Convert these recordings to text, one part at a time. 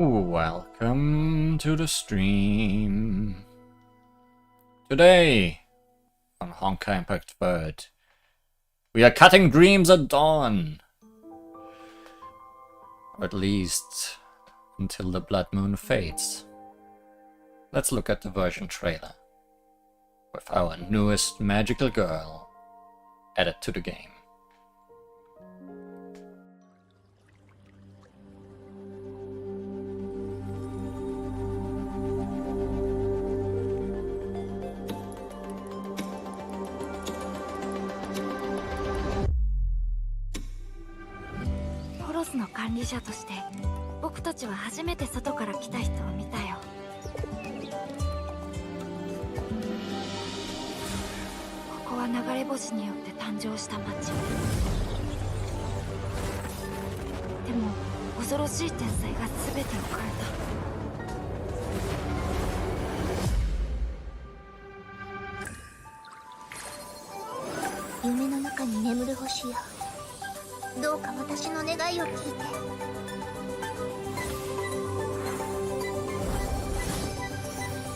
Welcome to the stream. Today, on Honkai Impact 3rd, we are cutting dreams at dawn. Or at least, until the blood moon fades. Let's look at the version trailer, with our newest magical girl added to the game.ホロスの管理者として僕たちは初めて外から来た人を見たよ。ここは流れ星によって誕生した町。でも恐ろしい天才が全てを変えた。夢の中に眠る星よ、どうか私の願いを聞いて。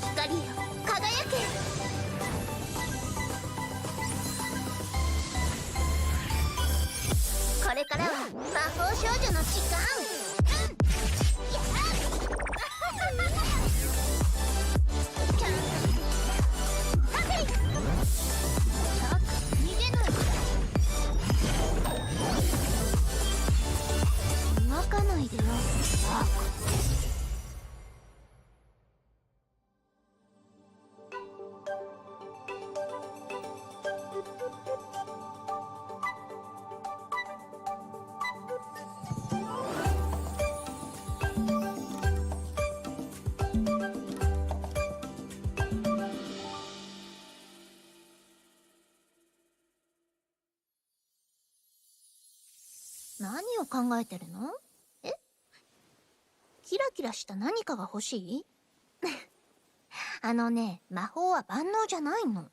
光よ、輝け。これからは魔法少女の時間。動かないでよ。何を考えてるの？キラキラした何かが欲しい？あのね、魔法は万能じゃないの。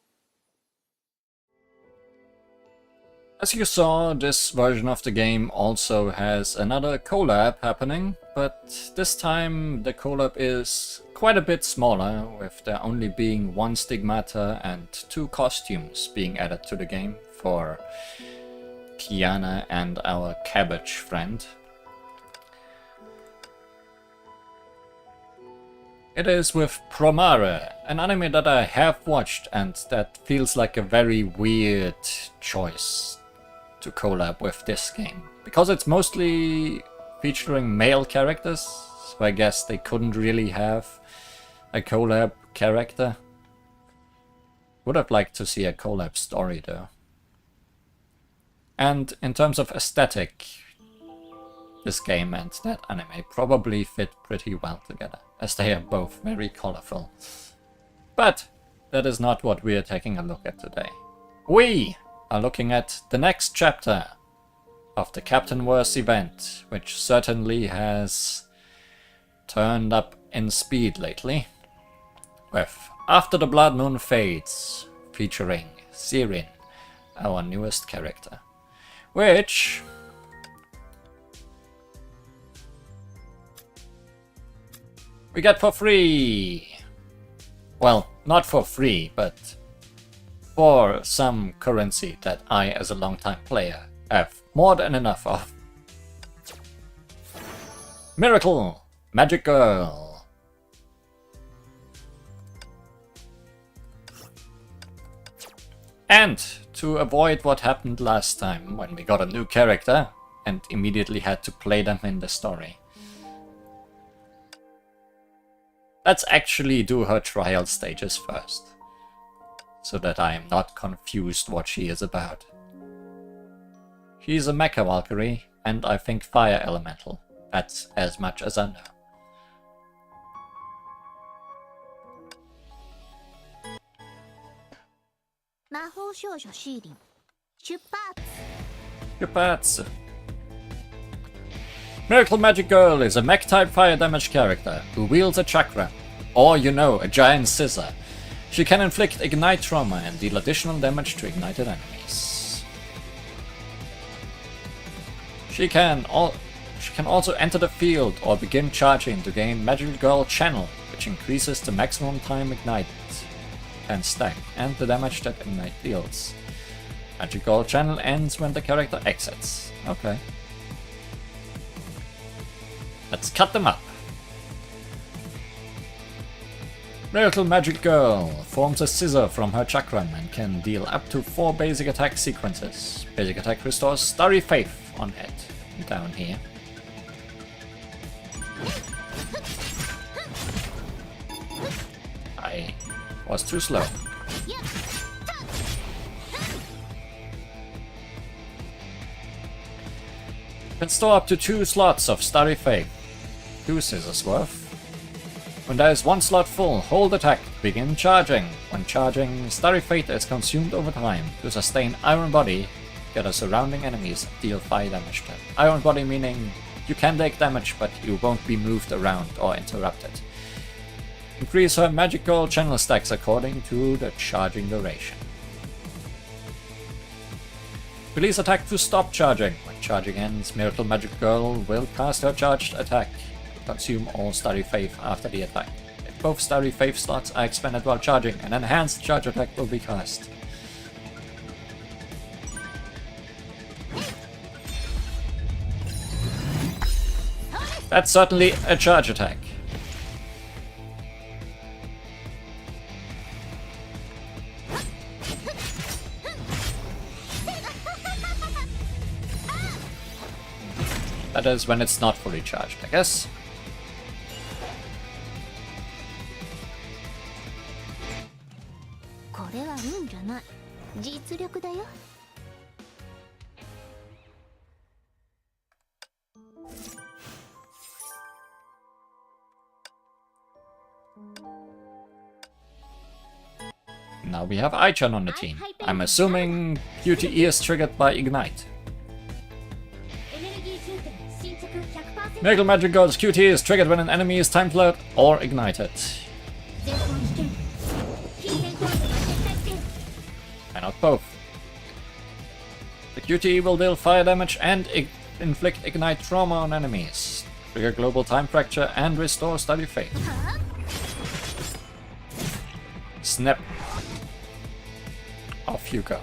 As you saw, this version of the game also has another collab happening, but this time the collab is quite a bit smaller, with there only being one stigmata and 2 costumes being added to the game for Kiana and our cabbage friend. It is with Promare, an anime that I have watched and that feels like a very weird choice to collab with this game. Because it's mostly featuring male characters, so I guess they couldn't really have a collab character. Would have liked to see a collab story though. And in terms of aesthetic, this game and that anime probably fit pretty well together, as they are both very colorful. But that is not what we are taking a look at today. We are looking at the next chapter of the Captain Verse event, which certainly has turned up in speed lately, with After the Blood Moon Fades, featuring Sirin, our newest character. Which we get for free. Well, not for free, but for some currency that I, as a long-time player, have more than enough of. Miracle! Magic Girl! And to avoid what happened last time when we got a new character and immediately had to play them in the story, let's actually do her trial stages first, so that I am not confused what she is about. She's a Mecha Valkyrie, and I think Fire Elemental. That's as much as I know. Shupatsu. Miracle Magic Girl is a mech-type fire damage character who wields a chakra, or you know, a giant scissor. She can inflict ignite trauma and deal additional damage to ignited enemies. She can She can also enter the field or begin charging to gain Magical Girl Channel, which increases the maximum time Ignite can stack and the damage that Ignite deals. Magical Girl Channel ends when the character exits. Okay. Let's cut them up. Miracle Magic Girl forms a scissor from her chakram and can deal up to 4 basic attack sequences. Basic attack restores Starry Faith on head. Down here. I was too slow. Can store up to 2 slots of Starry Faith. 2 scissors worth. When there is 1 slot full, hold attack, begin charging. When charging, Starry Fate is consumed over time to sustain Iron Body, get a surrounding enemies, deal fire damage to them. Iron Body meaning you can take damage, but you won't be moved around or interrupted. Increase her magical channel stacks according to the charging duration. Release attack to stop charging. When charging ends, Miracle Magic Girl will cast her charged attack. Consume all Starry Faith after the attack. If both Starry Faith slots are expended while charging, an enhanced charge attack will be cast. That's certainly a charge attack. That is when it's not fully charged, I guess. Now we have Aichan on the team. I'm assuming QTE is triggered by Ignite. Miracle Magic Girl's QTE is triggered when an enemy is time flood or ignited. Why not both? The QTE will deal fire damage and inflict ignite trauma on enemies. Trigger global time fracture and restore Starry Faith. Snap. Off you go.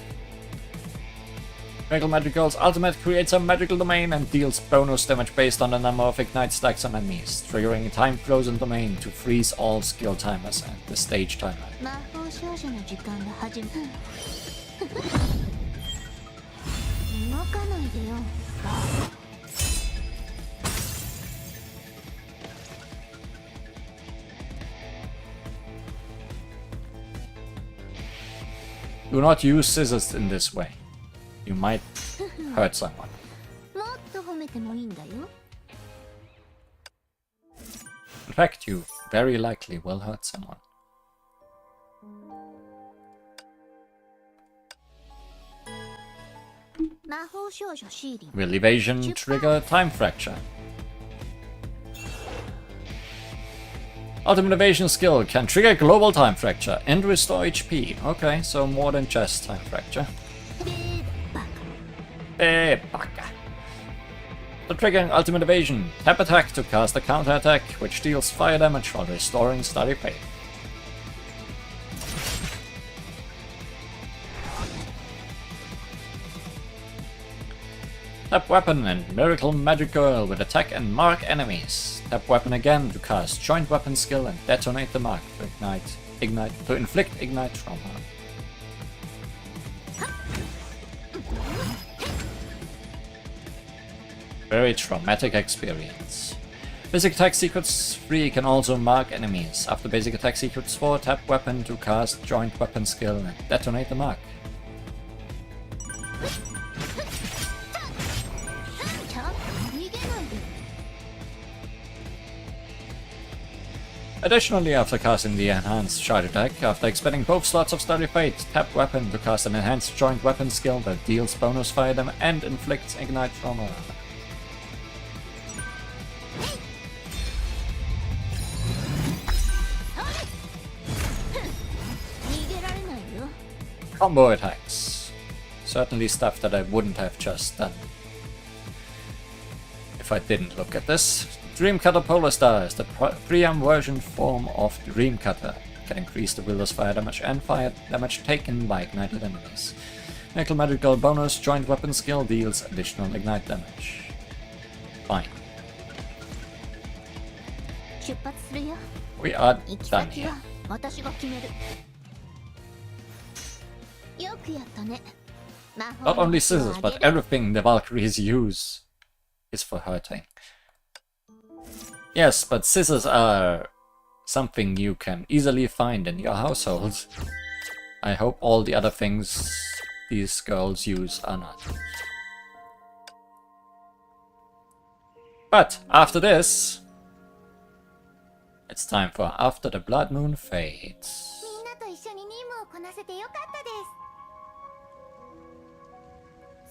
Miracle Magic Girl's ultimate creates a magical domain and deals bonus damage based on the number of ignite stacks on enemies, triggering a time frozen domain to freeze all skill timers and the stage timer. Do not use scissors in this way. You might hurt someone. In fact, you very likely will hurt someone. Will evasion trigger time fracture? Ultimate evasion skill can trigger global time fracture and restore HP. Okay, so more than just time fracture. For triggering ultimate evasion, tap attack to cast a counter attack, which deals fire damage while restoring Starry Faith. Tap weapon and Miracle Magic Girl with attack and mark enemies. Tap weapon again to cast joint weapon skill and detonate the mark to inflict ignite trauma. Very traumatic experience. Basic attack sequence 3 can also mark enemies. After basic attack sequence 4, tap weapon to cast joint weapon skill and detonate the mark. Additionally, after casting the enhanced charge attack, after expending both slots of Starry Fate, tap weapon to cast an enhanced joint weapon skill that deals bonus fire damage and inflicts ignite trauma. Combo attacks. Certainly stuff that I wouldn't have just done. if I didn't look at this. Dream Cutter Polar Star is the preamp version form of Dream Cutter. Can increase the wielder's fire damage and fire damage taken by ignited enemies. Magical bonus, joint weapon skill deals additional ignite damage. Fine. 出発するよ。 We are 行き done 先 here. は私が決める。よくやったね。魔法 Not の only 星を scissors, あ but げる。 everything the Valkyries use is for hurting. Yes, but scissors are something you can easily find in your household. I hope all the other things these girls use are not. But after this, it's time for After the Blood Moon Fades. みんなと一緒に任務をこなせてよかったで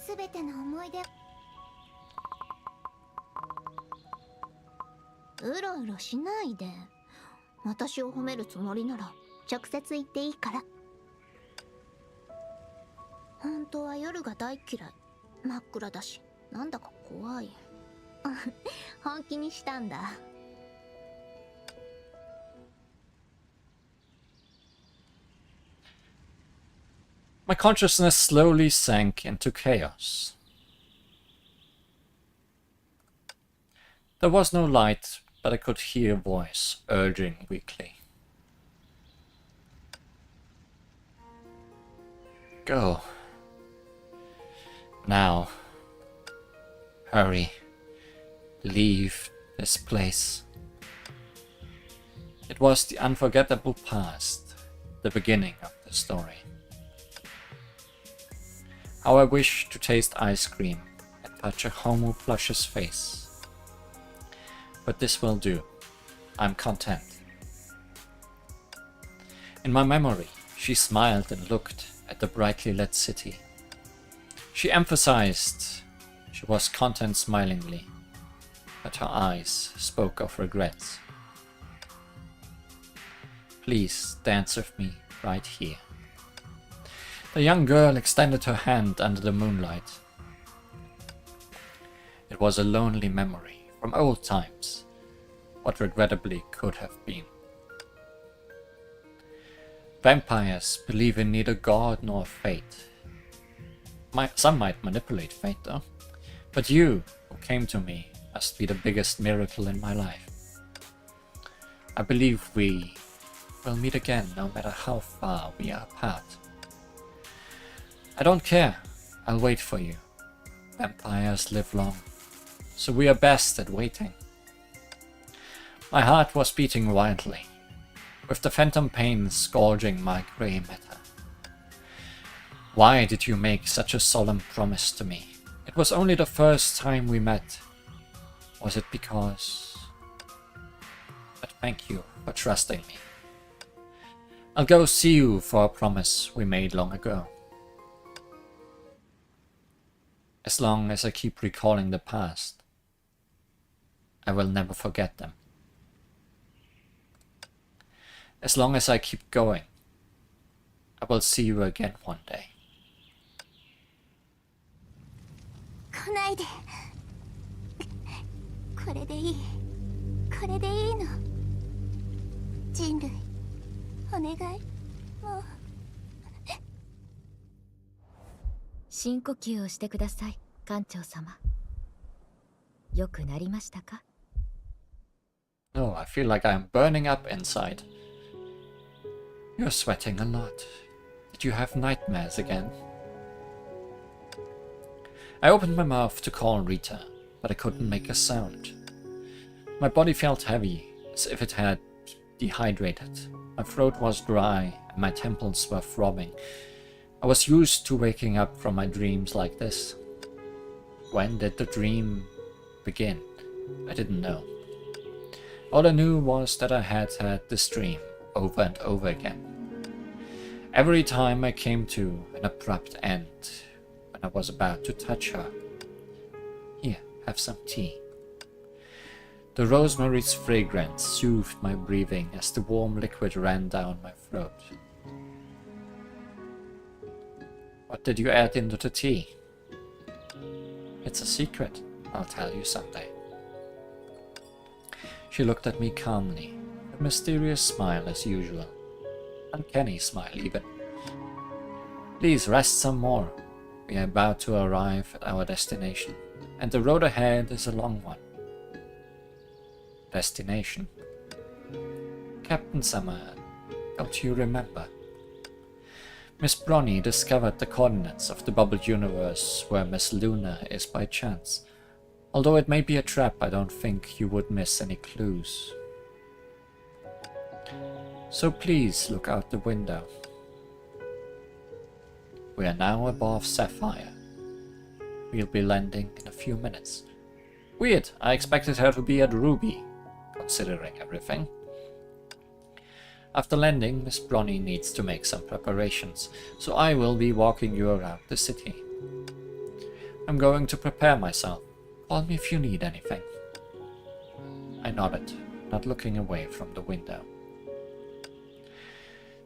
す。すべての思い出。うろうろしないで。私を褒めるつもりなら直接言っていいから。本当は夜が大嫌い。真っ暗だし、なんだか怖い。本気にしたんだ。My consciousness slowly sank into chaos. There was no light, but I could hear a voice urging weakly. Go. Now. Hurry. Leave this place. It was the unforgettable past, the beginning of the story. How I wish to taste ice cream and touch a homo plush's face. But this will do. I'm content. In my memory, she smiled and looked at the brightly lit city. She emphasized she was content smilingly, but her eyes spoke of regrets. Please dance with me right here. The young girl extended her hand under the moonlight. It was a lonely memory from old times, what regrettably could have been. Vampires believe in neither God nor fate. Some might manipulate fate though, but you, who came to me, must be the biggest miracle in my life. I believe we will meet again no matter how far we are apart. I don't care, I'll wait for you. Vampires live long, so we are best at waiting. My heart was beating wildly, with the phantom pain scourging my grey matter. Why did you make such a solemn promise to me? It was only the first time we met. Was it because... But thank you for trusting me. I'll go see you for a promise we made long ago. As long as I keep recalling the past, I will never forget them. As long as I keep going, I will see you again one day. 来ないで。これでいい。これでいいの。人類、お願い。もう。深呼吸をしてください、艦長様。よくなりましたか? Oh, I feel like I'm burning up inside. You're sweating a lot. Did you have nightmares again? I opened my mouth to call Rita, but I couldn't make a sound. My body felt heavy, as if it had dehydrated. My throat was dry, and my temples were throbbing. I was used to waking up from my dreams like this. When did the dream begin? I didn't know. All I knew was that I had had this dream over and over again. Every time I came to an abrupt end, when I was about to touch her. Here, have some tea. The rosemary's fragrance soothed my breathing as the warm liquid ran down my throat. What did you add into the tea? It's a secret, I'll tell you someday. She looked at me calmly, a mysterious smile as usual. Uncanny smile, even. Please rest some more. We are about to arrive at our destination, and the road ahead is a long one. Destination. Captain Summer, don't you remember? Miss Bronny discovered the coordinates of the bubbled universe where Miss Luna is by chance. Although it may be a trap, I don't think you would miss any clues. So please look out the window. We are now above Sapphire. We'll be landing in a few minutes. Weird, I expected her to be at Ruby, considering everything. After landing, Miss Bronny needs to make some preparations, so I will be walking you around the city. I'm going to prepare myself. Call me if you need anything. I nodded, not looking away from the window.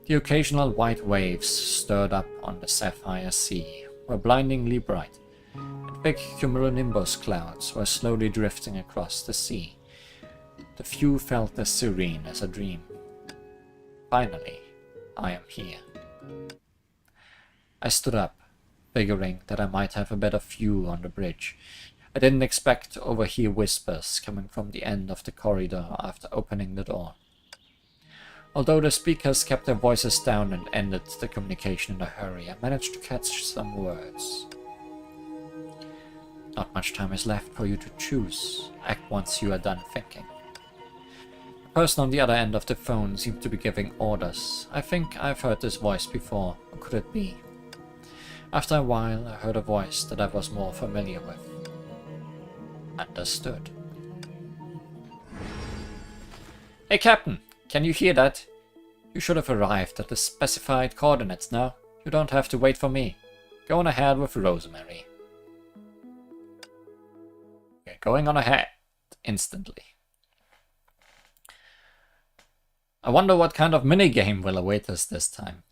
The occasional white waves stirred up on the sapphire sea were blindingly bright, and big cumulonimbus clouds were slowly drifting across the sea. The view felt as serene as a dream. Finally, I am here. I stood up, figuring that I might have a better view on the bridge. I didn't expect to overhear whispers coming from the end of the corridor after opening the door. Although the speakers kept their voices down and ended the communication in a hurry, I managed to catch some words. Not much time is left for you to choose. Act once you are done thinking. The person on the other end of the phone seemed to be giving orders. I think I've heard this voice before. Who could it be? After a while, I heard a voice that I was more familiar with. Understood. Hey, Captain! Can you hear that? You should have arrived at the specified coordinates now. You don't have to wait for me. Go on ahead with Rosemary. We're going on ahead instantly. I wonder what kind of minigame will await us this time.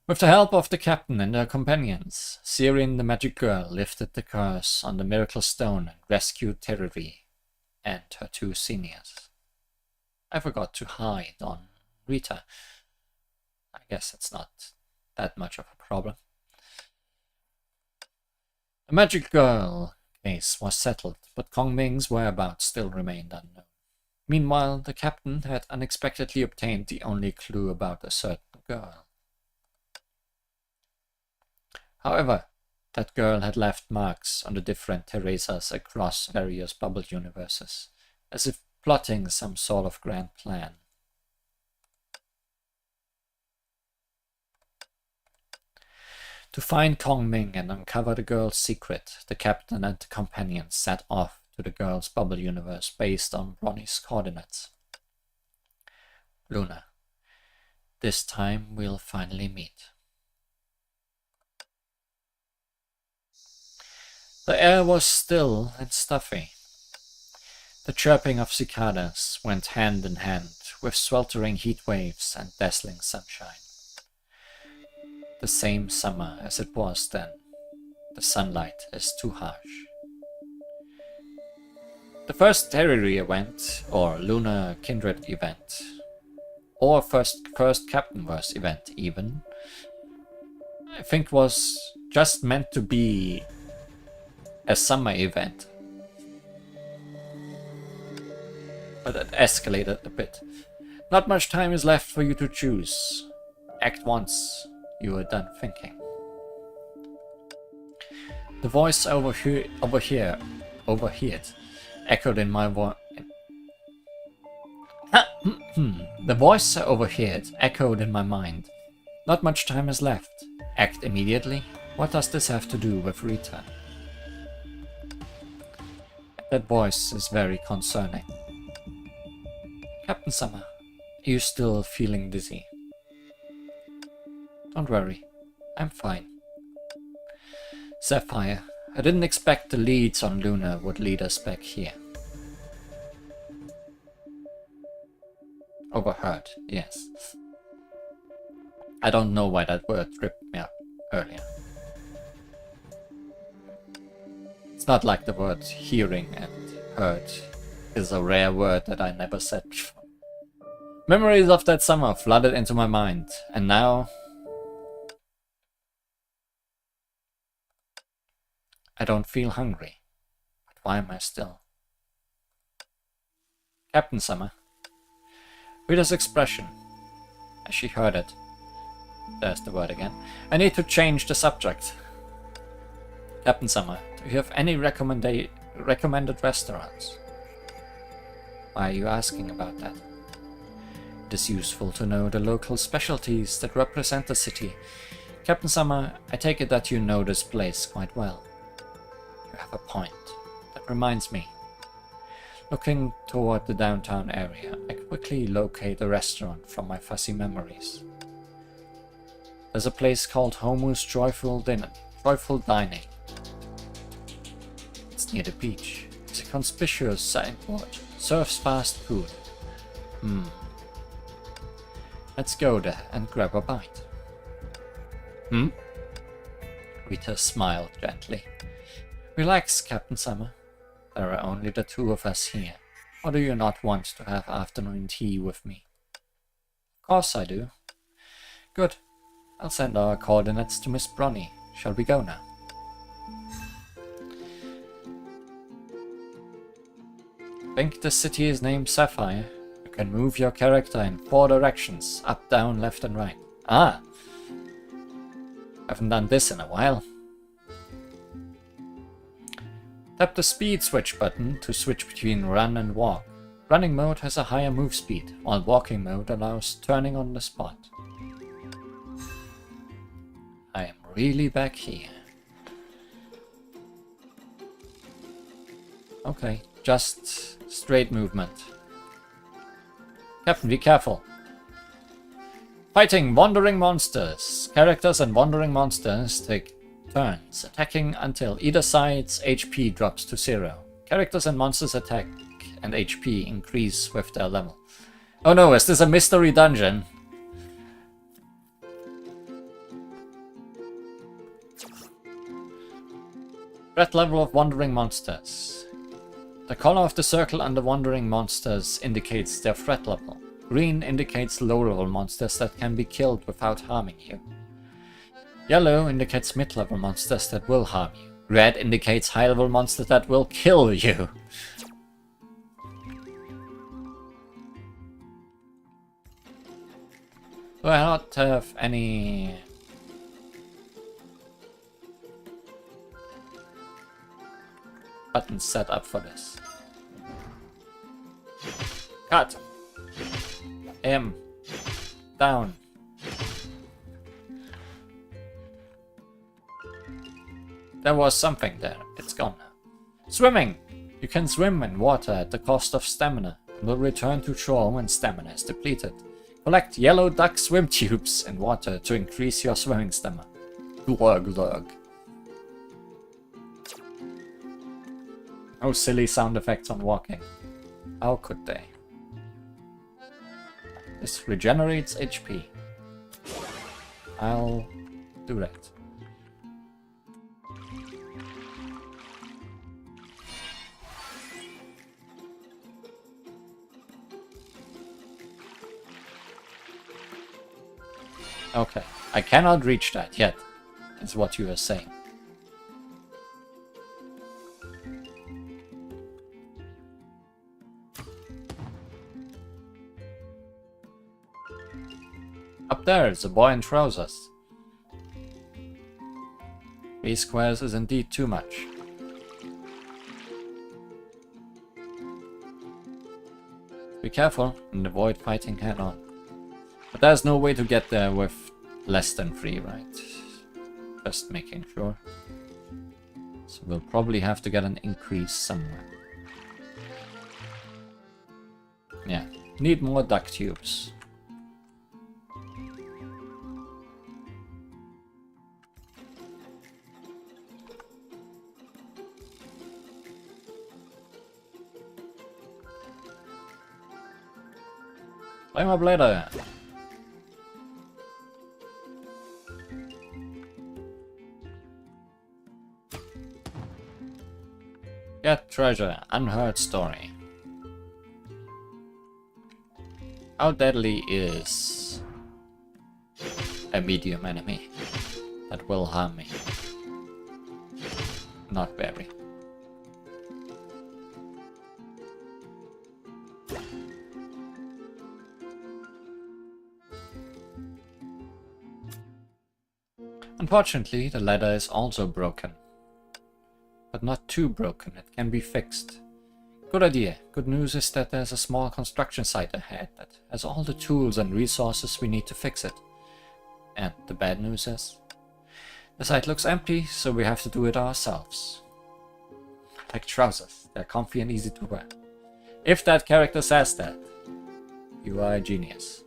With the help of the captain and her companions, Sirin the magic girl lifted the curse on the miracle stone and rescued Terry and her two seniors. I forgot to hide on Rita. I guess it's not that much of a problem. The magic girl case was settled, but Kong Ming's whereabouts still remained unknown. Meanwhile, the captain had unexpectedly obtained the only clue about a certain girl. However, that girl had left marks on the different Teresas across various bubble universes, as if plotting some sort of grand plan. To find Kong Ming and uncover the girl's secret, the captain and the companions set off to the girl's bubble universe based on Bronny's coordinates. Luna, this time we'll finally meet. The air was still and stuffy. The chirping of cicadas went hand in hand with sweltering heat waves and dazzling sunshine. The same summer as it was then. The sunlight is too harsh. The first Terry event, or Lunar Kindred event, or first Captainverse event even, I think was just meant to be a summer event. But it escalated a bit. Not much time is left for you to choose. Act once you are done thinking. The voice overheard echoed in my The voice I overheard echoed in my mind. Not much time is left. Act immediately? What does this have to do with Rita? That voice is very concerning. Captain Summer, are you still feeling dizzy? Don't worry, I'm fine. Sapphire, I didn't expect the leads on Luna would lead us back here. Overheard, yes. I don't know why that word tripped me up earlier. It's not like the words hearing and heard is a rare word that I never said before. Memories of that summer flooded into my mind, and now I don't feel hungry. But why am I still? Captain Summer. Rita's expression, as she heard it. There's the word again. I need to change the subject. Captain Summer, do you have any recommended restaurants? Why are you asking about that? It is useful to know the local specialties that represent the city. Captain Summer, I take it that you know this place quite well. You have a point. That reminds me. Looking toward the downtown area, I quickly locate a restaurant from my fuzzy memories. There's a place called Homu's Joyful Dining. It's near the beach. It's a conspicuous signboard. Serves fast food. Let's go there and grab a bite. Rita smiled gently. Relax, Captain Summer. There are only the two of us here. Or do you not want to have afternoon tea with me? Of course I do. Good. I'll send our coordinates to Miss Bronny. Shall we go now? Think the city is named Sapphire? You can move your character in 4 directions. Up, down, left and right. Ah! Haven't done this in a while. Tap the speed switch button to switch between run and walk. Running mode has a higher move speed, while walking mode allows turning on the spot. I am really back here. Okay, just straight movement. Captain, be careful. Fighting wandering monsters. Characters and wandering monsters take turns, attacking until either side's HP drops to 0. Characters and monsters attack and HP increase with their level. Oh no, is this a mystery dungeon? Threat level of wandering monsters. The color of the circle under wandering monsters indicates their threat level. Green indicates low level monsters that can be killed without harming you. Yellow indicates mid-level monsters that will harm you. Red indicates high-level monsters that will kill you. Do I not have any... buttons set up for this? Cut! M. Down. There was something there. It's gone now. Swimming! You can swim in water at the cost of stamina and will return to shore when stamina is depleted. Collect yellow duck swim tubes in water to increase your swimming stamina. Glug glug. Oh, silly sound effects on walking. How could they? This regenerates HP. I'll do that. Okay, I cannot reach that yet, is what you are saying. Up there is a boy in trousers. 3 squares is indeed too much. Be careful and avoid fighting head on. But there's no way to get there with less than 3, right? Just making sure. So we'll probably have to get an increase somewhere. Yeah, need more duck tubes. Flamer Blader! Get treasure, unheard story. How deadly is a medium enemy that will harm me? Not very. Unfortunately, the ladder is also broken. But not too broken, it can be fixed. Good idea. Good news is that there's a small construction site ahead that has all the tools and resources we need to fix it. And the bad news is, the site looks empty, so we have to do it ourselves. Like trousers, they're comfy and easy to wear. If that character says that, you are a genius.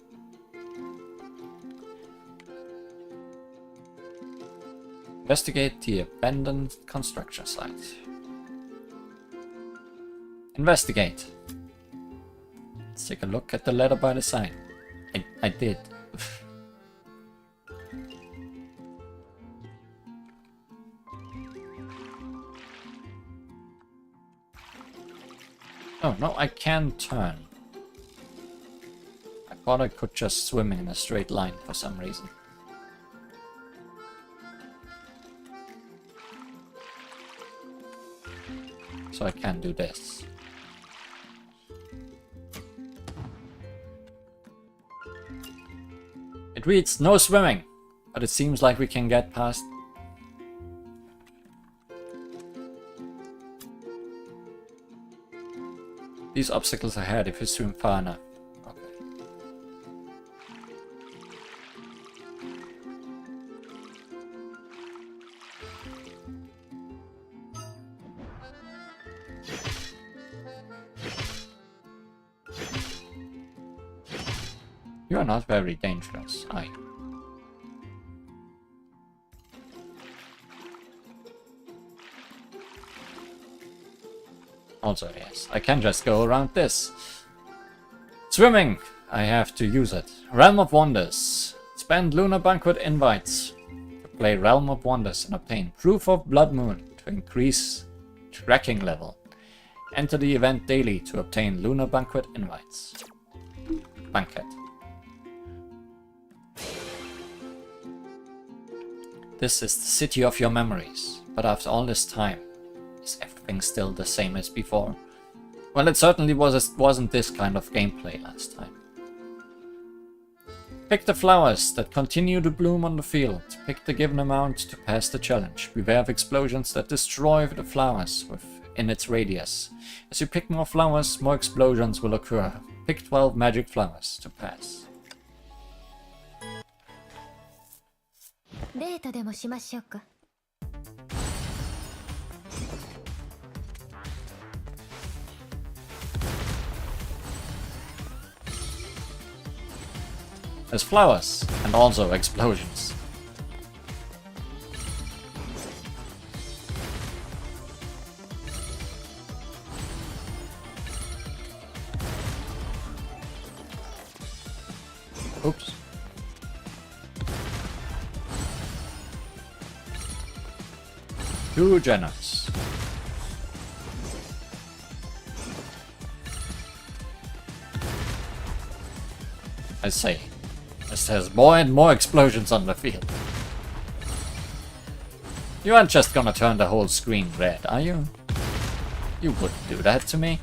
Investigate the abandoned construction site. Investigate. Let's take a look at the letter by the sign. I did. Oh, no, I can turn. I thought I could just swim in a straight line for some reason. So I can do this. It reads no swimming, but it seems like we can get past. These obstacles ahead if you swim far enough. Okay. You are not very dangerous, are you? Also, yes, I can just go around this. Swimming! I have to use it. Realm of Wonders. Spend Lunar Banquet invites to play Realm of Wonders and obtain Proof of Blood Moon to increase tracking level. Enter the event daily to obtain Lunar Banquet invites. Banquet. This is the city of your memories, but after all this time, is everything still the same as before? Well, it certainly wasn't this kind of gameplay last time. Pick the flowers that continue to bloom on the field. Pick the given amount to pass the challenge. Beware of explosions that destroy the flowers within its radius. As you pick more flowers, more explosions will occur. Pick 12 magic flowers to pass. デートでもしましょうか。There's flowers, and also explosions. Oops. Too generous. I say. This has more and more explosions on the field. You aren't just gonna turn the whole screen red, are you? You wouldn't do that to me.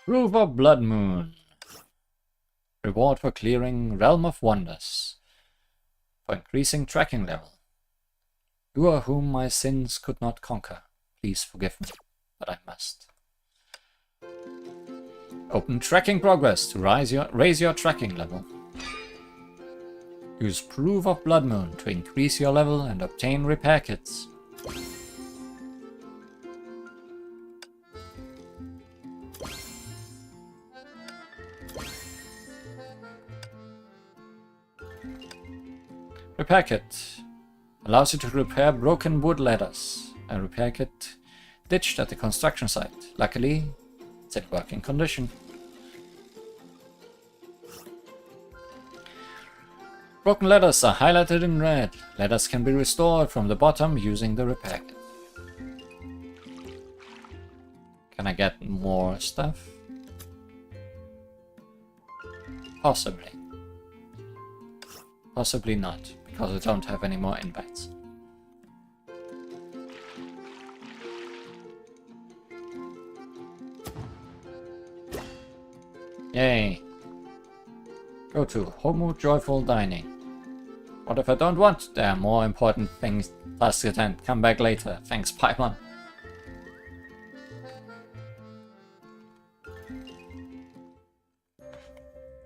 Proof of Blood Moon. Reward for clearing Realm of Wonders. For increasing tracking level. You are whom my sins could not conquer. Please forgive me, but I must. Open tracking progress to raise your tracking level. Use Proof of Blood Moon to increase your level and obtain repair kits. Repair kit allows you to repair broken wood ladders. A repair kit ditched at the construction site. Luckily, it's in working condition. Broken letters are highlighted in red. Letters can be restored from the bottom using the repair kit. Can I get more stuff? Possibly. Possibly not, because I don't have any more invites. Yay. Go to Homo Joyful Dining. What if I don't want? There are more important things. Task attend. Come back later. Thanks, Paimon.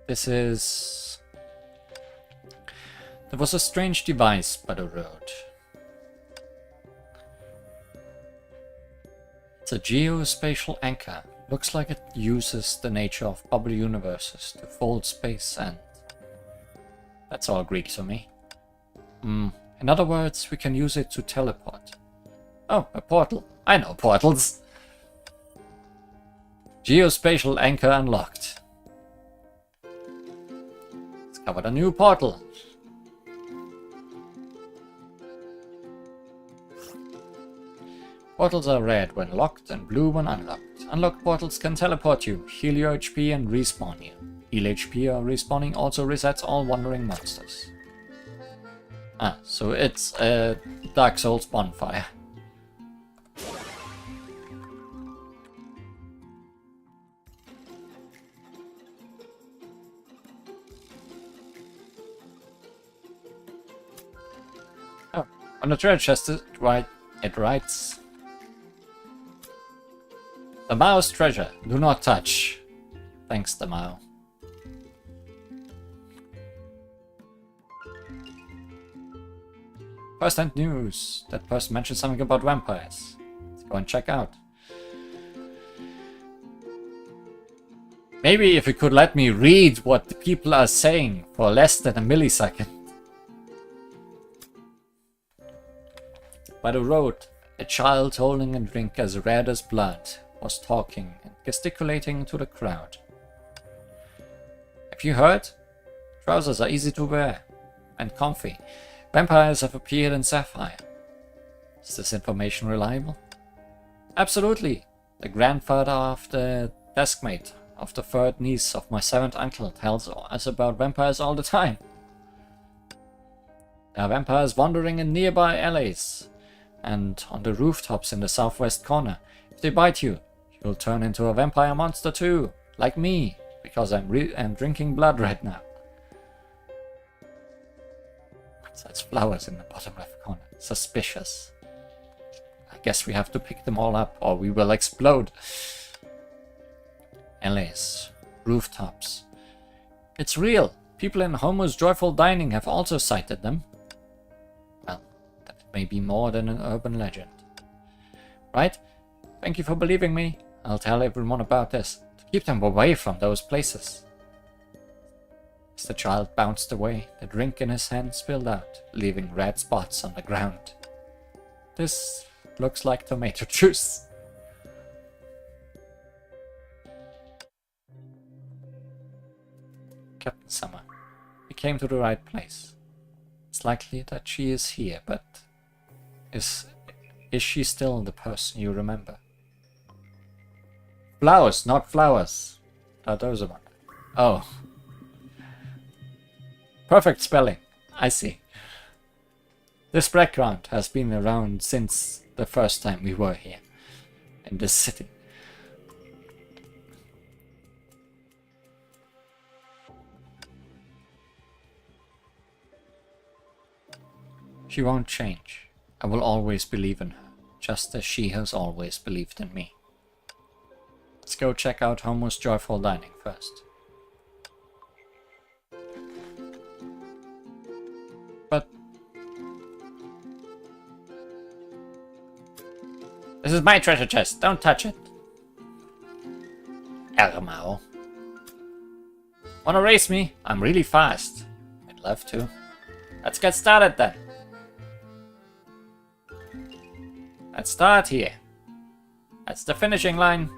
This is... There was a strange device by the road. It's a geospatial anchor. Looks like it uses the nature of bubble universes to fold space and... That's all Greek to me. In other words, we can use it to teleport. Oh, a portal. I know portals. Geospatial anchor unlocked. Discovered a new portal. Portals are red when locked and blue when unlocked. Unlocked portals can teleport you, heal your HP and respawn you. Heal HP or respawning also resets all wandering monsters. Ah, so it's a Dark Souls bonfire. Oh, on the treasure chest it writes... The Mao's treasure, do not touch. Thanks, the Mao. First-hand news. That person mentioned something about vampires. Let's go and check out. Maybe if you could let me read what the people are saying for less than a millisecond. By the road, a child holding a drink as red as blood was talking and gesticulating to the crowd. Have you heard? Trousers are easy to wear and comfy. Vampires have appeared in Sapphire. Is this information reliable? Absolutely. The grandfather of the deskmate of the third niece of my seventh uncle tells us about vampires all the time. There are vampires wandering in nearby alleys and on the rooftops in the southwest corner. If they bite you, you'll turn into a vampire monster too, like me, because I'm drinking blood right now. There's flowers in the bottom left corner. Suspicious. I guess we have to pick them all up or we will explode. Alleys. Rooftops. It's real. People in Homo's Joyful Dining have also sighted them. Well, that may be more than an urban legend. Right? Thank you for believing me. I'll tell everyone about this. To keep them away from those places. As the child bounced away, the drink in his hand spilled out, leaving red spots on the ground. This looks like tomato juice. Captain Summer, you came to the right place. It's likely that she is here, but is she still the person you remember? Flowers, not flowers. Oh, those are one. Oh. Perfect spelling. I see. This background has been around since the first time we were here. In this city. She won't change. I will always believe in her, just as she has always believed in me. Let's go check out Homo's Joyful Dining first. But this is my treasure chest, don't touch it. Ermao. Wanna race me? I'm really fast. I'd love to. Let's get started then. Let's start here. That's the finishing line.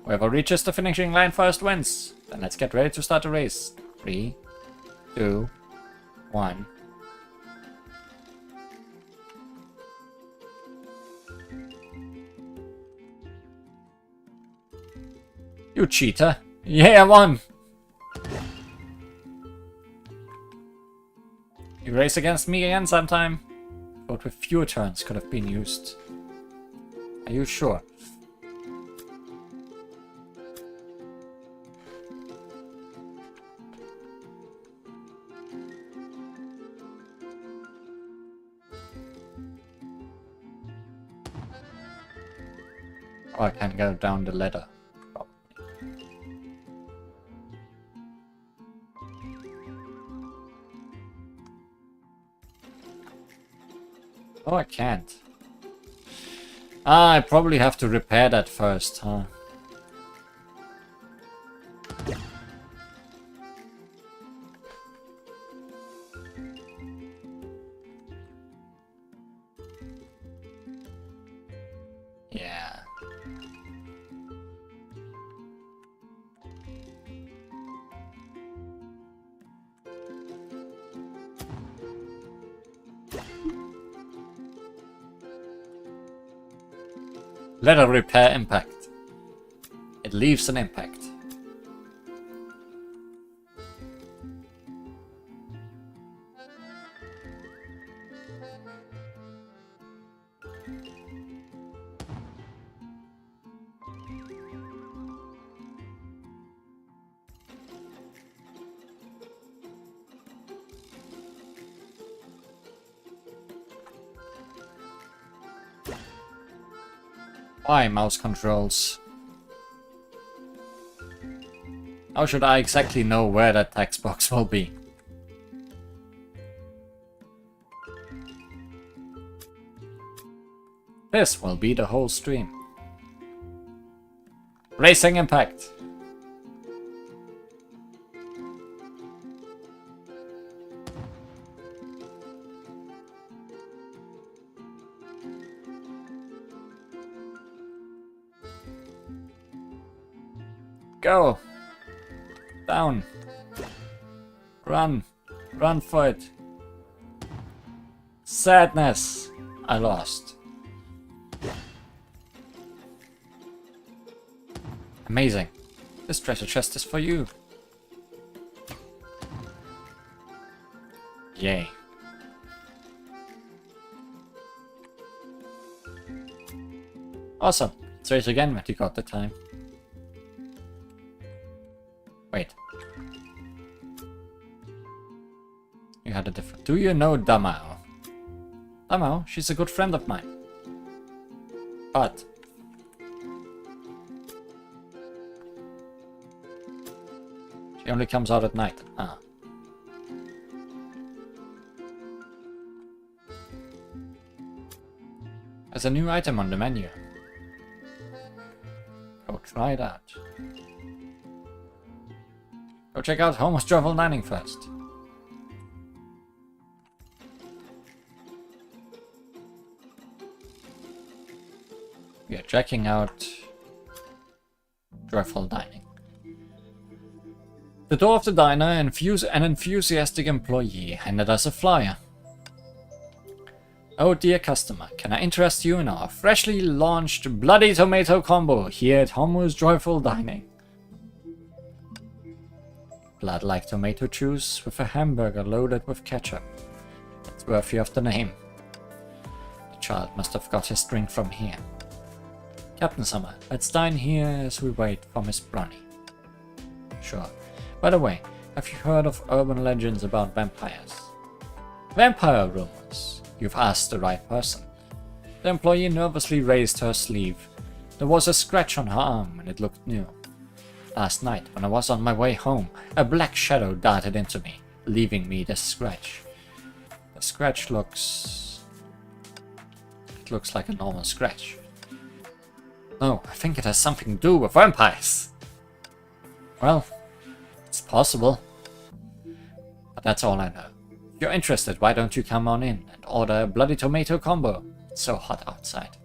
Whoever reaches the finishing line first wins. Then let's get ready to start the race. 3, 2, 1. You cheater. Yeah, I won. You race against me again sometime? But with fewer turns could have been used. Are you sure? Oh, I can't go down the ladder. Oh, I can't. Ah, I probably have to repair that first, huh? Yeah. Let a repair impact. It leaves an impact. Why mouse controls? How should I exactly know where that text box will be? This will be the whole stream. Racing Impact! Go! Down! Run! Run for it! Sadness! I lost. Amazing. This treasure chest is for you. Yay. Awesome. Let's race again when you got the time. Wait. You had a different... Do you know Damao? Damao? She's a good friend of mine. But... she only comes out at night. Ah. There's a new item on the menu. Go try it out. Go check out Homer's Joyful Dining first. We are checking out Joyful Dining. The door of the diner, an enthusiastic employee handed us a flyer. Oh dear customer, can I interest you in our freshly launched Bloody Tomato Combo here at Homer's Joyful Dining? Blood-like tomato juice with a hamburger loaded with ketchup. It's worthy of the name. The child must have got his drink from here. Captain Summer, let's dine here as we wait for Miss Brownie. Sure. By the way, have you heard of urban legends about vampires? Vampire rumors. You've asked the right person. The employee nervously raised her sleeve. There was a scratch on her arm and it looked new. Last night, when I was on my way home, a black shadow darted into me, leaving me this scratch. The scratch looks... it looks like a normal scratch. No, I think it has something to do with vampires. Well, it's possible. But that's all I know. you're interested, why don't you come on in and order a bloody tomato combo? It's so hot outside.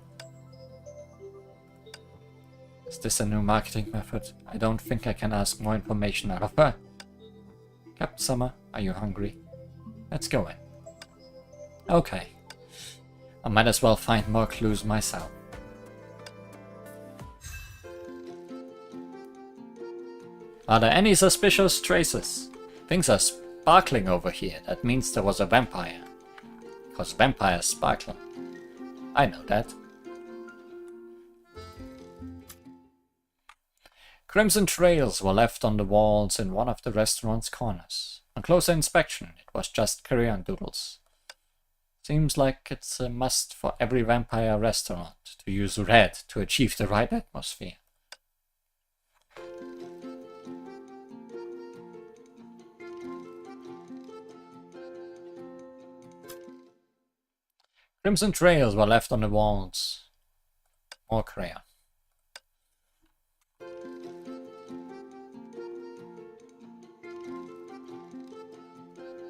Is this a new marketing method? I don't think I can ask more information out of her. Captain Summer, are you hungry? Let's go in. Okay. I might as well find more clues myself. Are there any suspicious traces? Things are sparkling over here. That means there was a vampire. Because vampires sparkle. I know that. Crimson trails were left on the walls in one of the restaurant's corners. On closer inspection, it was just crayon doodles. Seems like it's a must for every vampire restaurant to use red to achieve the right atmosphere. Crimson trails were left on the walls. More crayon.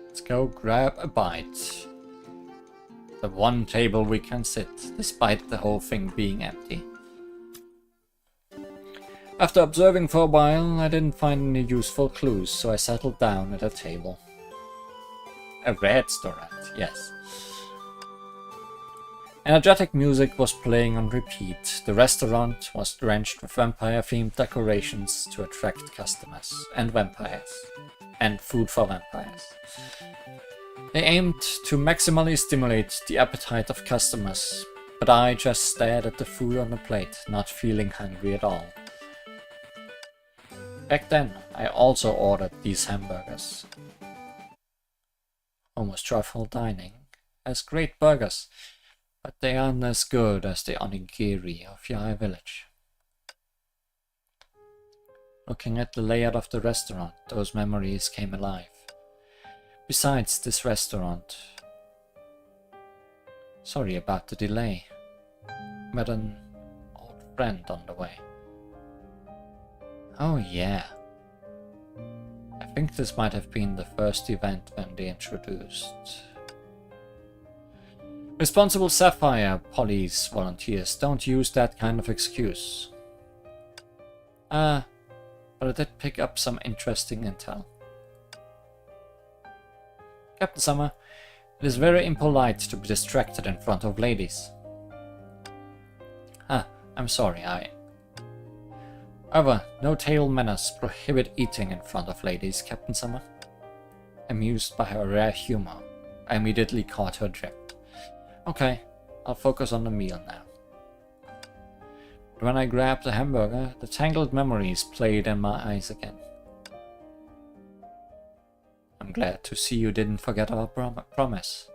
Let's go grab a bite. The one table we can sit, despite the whole thing being empty. After observing for a while, I didn't find any useful clues, so I settled down at a table. A restaurant, yes. Energetic music was playing on repeat. The restaurant was drenched with vampire-themed decorations to attract customers and vampires. And food for vampires. They aimed to maximally stimulate the appetite of customers, but I just stared at the food on the plate, not feeling hungry at all. Back then, I also ordered these hamburgers. Almost truffle dining has great burgers, but they aren't as good as the onigiri of Yai Village. Looking at the layout of the restaurant, those memories came alive. Besides this restaurant... Sorry about the delay. Met an old friend on the way. Oh yeah. I think this might have been the first event when they introduced... Responsible Sapphire police volunteers don't use that kind of excuse. But I did pick up some interesting intel. Captain Summer, it is very impolite to be distracted in front of ladies. I'm sorry, However, no tale manners prohibit eating in front of ladies, Captain Summer. Amused by her rare humor, I immediately caught her drift. Okay, I'll focus on the meal now. But when I grabbed the hamburger, the tangled memories played in my eyes again. I'm glad to see you didn't forget our promise.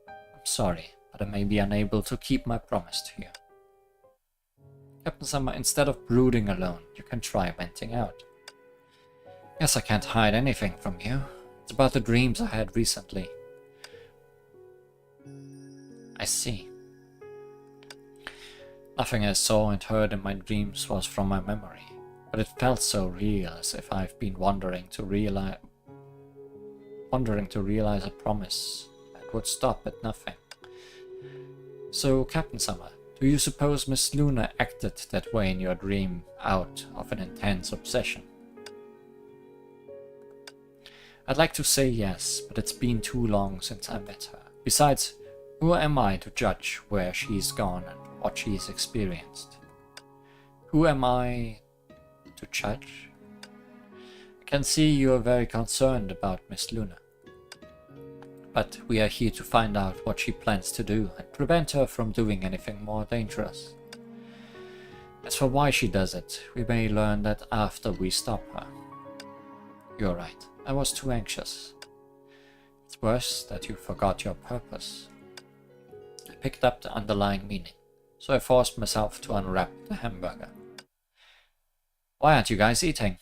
I'm sorry, but I may be unable to keep my promise to you. Captain Summer, instead of brooding alone, you can try venting out. Guess I can't hide anything from you. It's about the dreams I had recently. I see. Nothing I saw and heard in my dreams was from my memory, but it felt so real, as if I've been wandering to realize a promise that would stop at nothing. So, Captain Summer, do you suppose Miss Luna acted that way in your dream out of an intense obsession? I'd like to say yes, but it's been too long since I met her. Besides, who am I to judge where she's gone and what she's experienced? Who am I to judge? I can see you are very concerned about Miss Luna. But we are here to find out what she plans to do and prevent her from doing anything more dangerous. As for why she does it, we may learn that after we stop her. You're right, I was too anxious. It's worse that you forgot your purpose. I picked up the underlying meaning, so I forced myself to unwrap the hamburger. Why aren't you guys eating?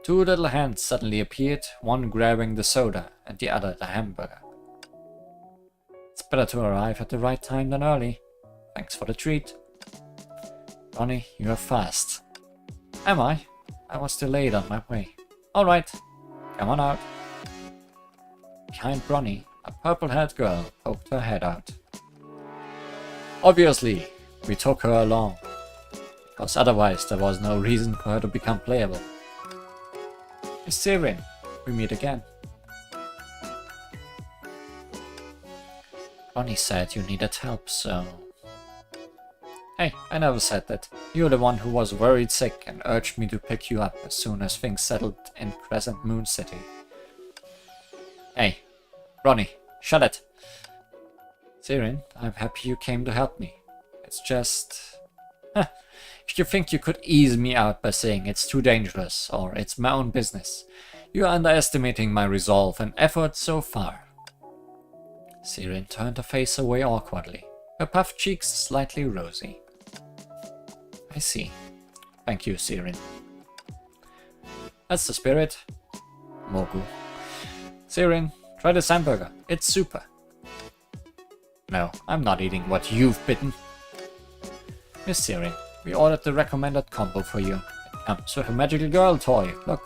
Two little hands suddenly appeared, one grabbing the soda and the other the hamburger. It's better to arrive at the right time than early. Thanks for the treat. Ronnie, you are fast. Am I? I was delayed on my way. Alright, come on out. Behind Bronny, a purple-haired girl poked her head out. Obviously, we took her along, because otherwise there was no reason for her to become playable. Miss Sirin, we meet again. Bronny said you needed help, so... Hey, I never said that. You're the one who was worried sick and urged me to pick you up as soon as things settled in Crescent Moon City. Hey, Bronny, shut it. Sirin, I'm happy you came to help me. It's just... If you think you could ease me out by saying it's too dangerous or it's my own business, you're underestimating my resolve and effort so far. Sirin turned her face away awkwardly, her puffed cheeks slightly rosy. I see. Thank you, Sirin. That's the spirit. Mogu. Sirin, try this hamburger. It's super. No, I'm not eating what you've bitten. Miss Sirin, we ordered the recommended combo for you. It comes with a magical girl toy. Look.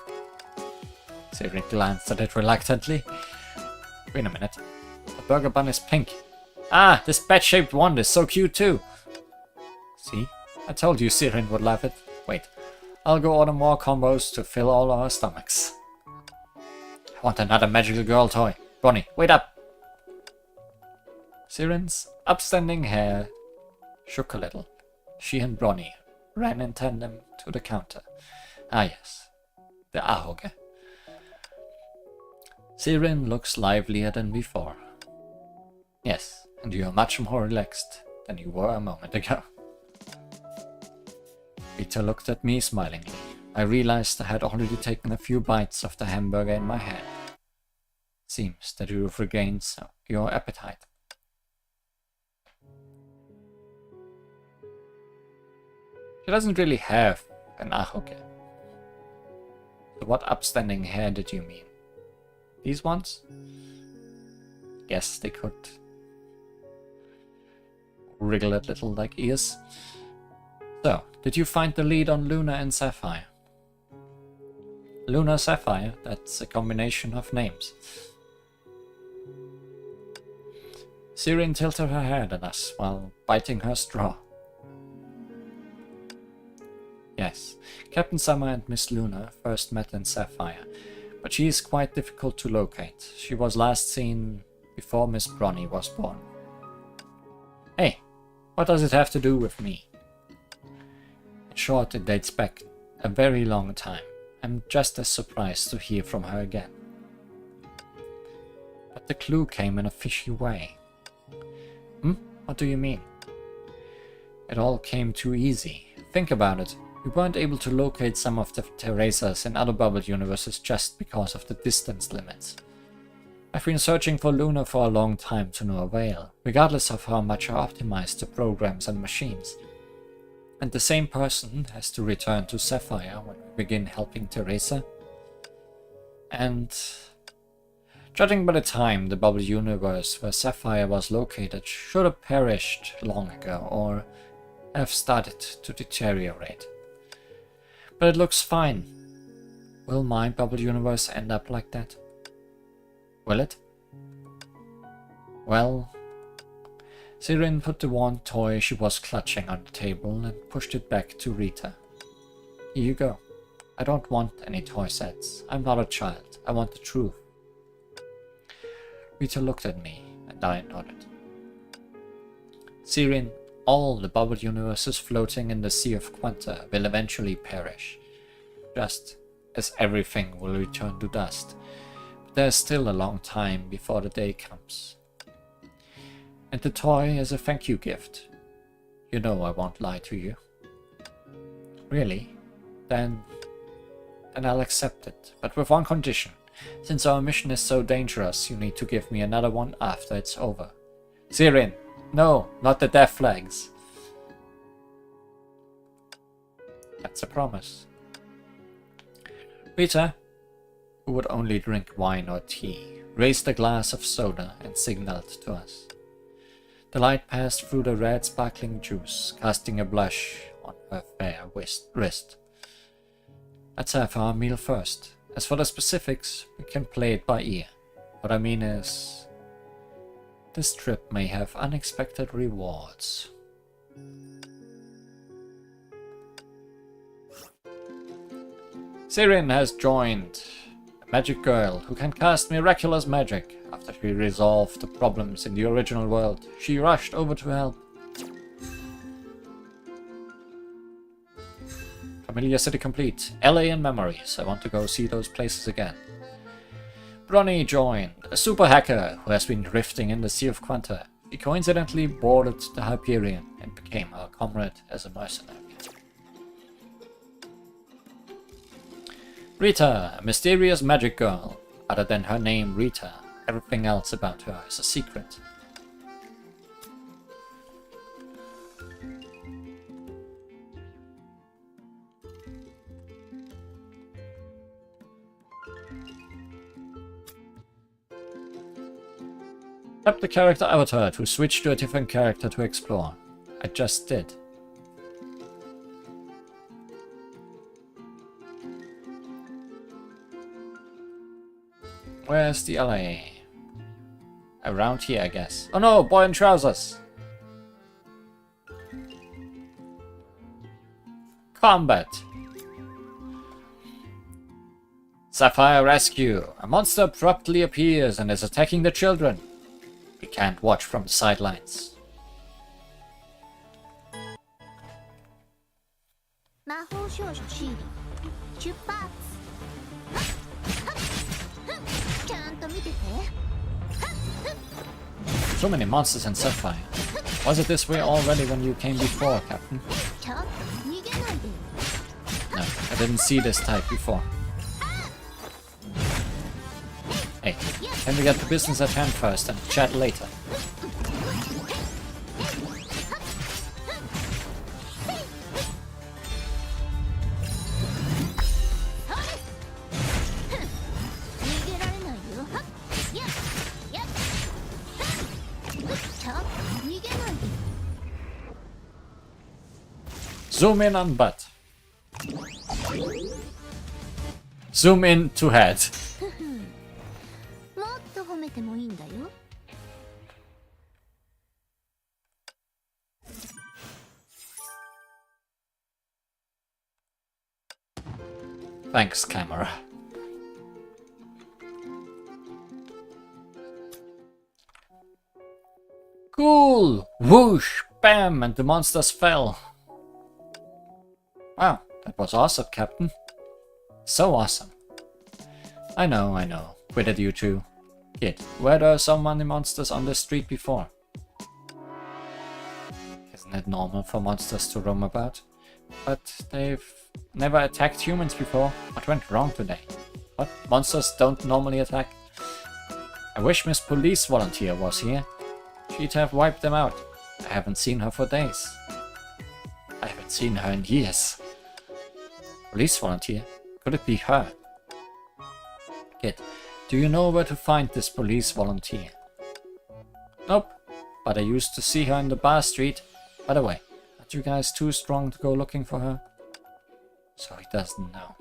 Sirin glanced at it reluctantly. Wait a minute. The burger bun is pink. Ah, this bat-shaped wand is so cute too. See? I told you Sirin would love it. Wait, I'll go order more combos to fill all our stomachs. I want another magical girl toy. Bronny, wait up! Sirin's upstanding hair shook a little. She and Bronny ran in tandem to the counter. Ah yes, the ahoge. Sirin looks livelier than before. Yes, and you are much more relaxed than you were a moment ago. Rita looked at me smilingly. I realized I had already taken a few bites of the hamburger in my hand. Seems that you've regained your appetite. She doesn't really have an ahoge. So what upstanding hair did you mean? These ones? Guess they could wriggle a little like ears. So, did you find the lead on Luna and Sapphire? Luna Sapphire, that's a combination of names. Sirin tilted her head at us while biting her straw. Yes, Captain Summer and Miss Luna first met in Sapphire, but she is quite difficult to locate. She was last seen before Miss Bronny was born. Hey, what does it have to do with me? In short, it dates back a very long time. I'm just as surprised to hear from her again. But the clue came in a fishy way. What do you mean? It all came too easy. Think about it. We weren't able to locate some of the Teresas in other bubble universes just because of the distance limits. I've been searching for Luna for a long time to no avail, regardless of how much I optimized the programs and machines. And the same person has to return to Sapphire when we begin helping Teresa. And judging by the time, the bubble universe where Sapphire was located should have perished long ago or have started to deteriorate. But it looks fine. Will my bubble universe end up like that? Will it? Well, Sirin put the wand toy she was clutching on the table and pushed it back to Rita. Here you go. I don't want any toy sets. I'm not a child. I want the truth. Rita looked at me, and I nodded. Sirin, all the bubble universes floating in the Sea of Quanta will eventually perish, just as everything will return to dust. But there's still a long time before the day comes. And the toy is a thank you gift. You know I won't lie to you. Really? Then I'll accept it, but with one condition. Since our mission is so dangerous, you need to give me another one after it's over. Sirin! No, not the death flags. That's a promise. Rita, who would only drink wine or tea, raised a glass of soda and signaled to us. The light passed through the red sparkling juice, casting a blush on her fair wrist. Let's have our meal first. As for the specifics, we can play it by ear. What I mean is, this trip may have unexpected rewards. Sirin has joined, a magic girl who can cast miraculous magic. After she resolved the problems in the original world, she rushed over to help. Familiar city complete. LA and memories. I want to go see those places again. Bronny joined, a super hacker who has been drifting in the Sea of Quanta. He coincidentally boarded the Hyperion and became our comrade as a mercenary. Rita, a mysterious magic girl. Other than her name Rita, everything else about her is a secret. Tap the character avatar to switch to a different character to explore. I just did. Where's the LA? Around here, I guess. Oh no, boy in trousers! Combat! Sapphire rescue! A monster abruptly appears and is attacking the children. We can't watch from the sidelines. 魔法少女シーリ出発。ちゃんと見てて。 So many monsters in Sapphire. Was it this way already when you came before, Captain? ちょっと逃げないで。 No, I didn't see this type before. Hey, can we get the business at hand first and chat later? Zoom in on butt. Zoom in to head. もっと褒めてもいいんだよ。 Thanks, camera. Cool! Whoosh! Bam! And the monsters fell. Wow, that was awesome, Captain. So awesome. I know. Quit it, you two. Kid, were there so many monsters on the street before? Isn't it normal for monsters to roam about? But they've never attacked humans before. What went wrong today? What? Monsters don't normally attack? I wish Miss Police Volunteer was here. She'd have wiped them out. I haven't seen her for days. I haven't seen her in years. Police Volunteer? Could it be her? Kid, do you know where to find this police volunteer? Nope, but I used to see her in the bar street. By the way, aren't you guys too strong to go looking for her? So he doesn't know.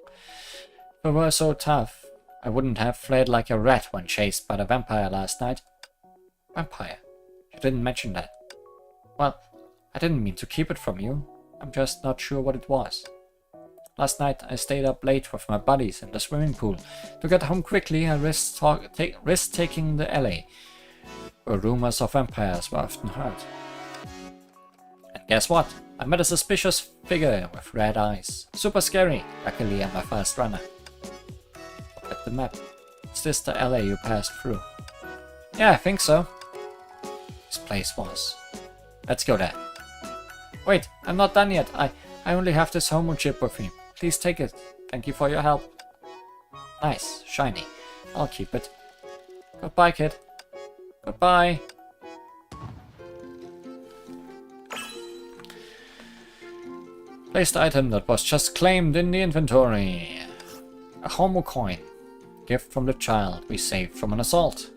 If I were so tough, I wouldn't have fled like a rat when chased by the vampire last night. Vampire? You didn't mention that. Well, I didn't mean to keep it from you. I'm just not sure what it was. Last night I stayed up late with my buddies in the swimming pool. To get home quickly, I risked taking the LA, where rumors of vampires were often heard. And guess what? I met a suspicious figure with red eyes. Super scary. Luckily I'm a fast runner. Look at the map. Is this the LA you passed through? Yeah, I think so. This place was. Let's go there. Wait, I'm not done yet. I only have this homo chip with me. Please take it. Thank you for your help. Nice, shiny. I'll keep it. Goodbye, kid. Goodbye. Place the item that was just claimed in the inventory. A homo coin. Gift from the child we saved from an assault.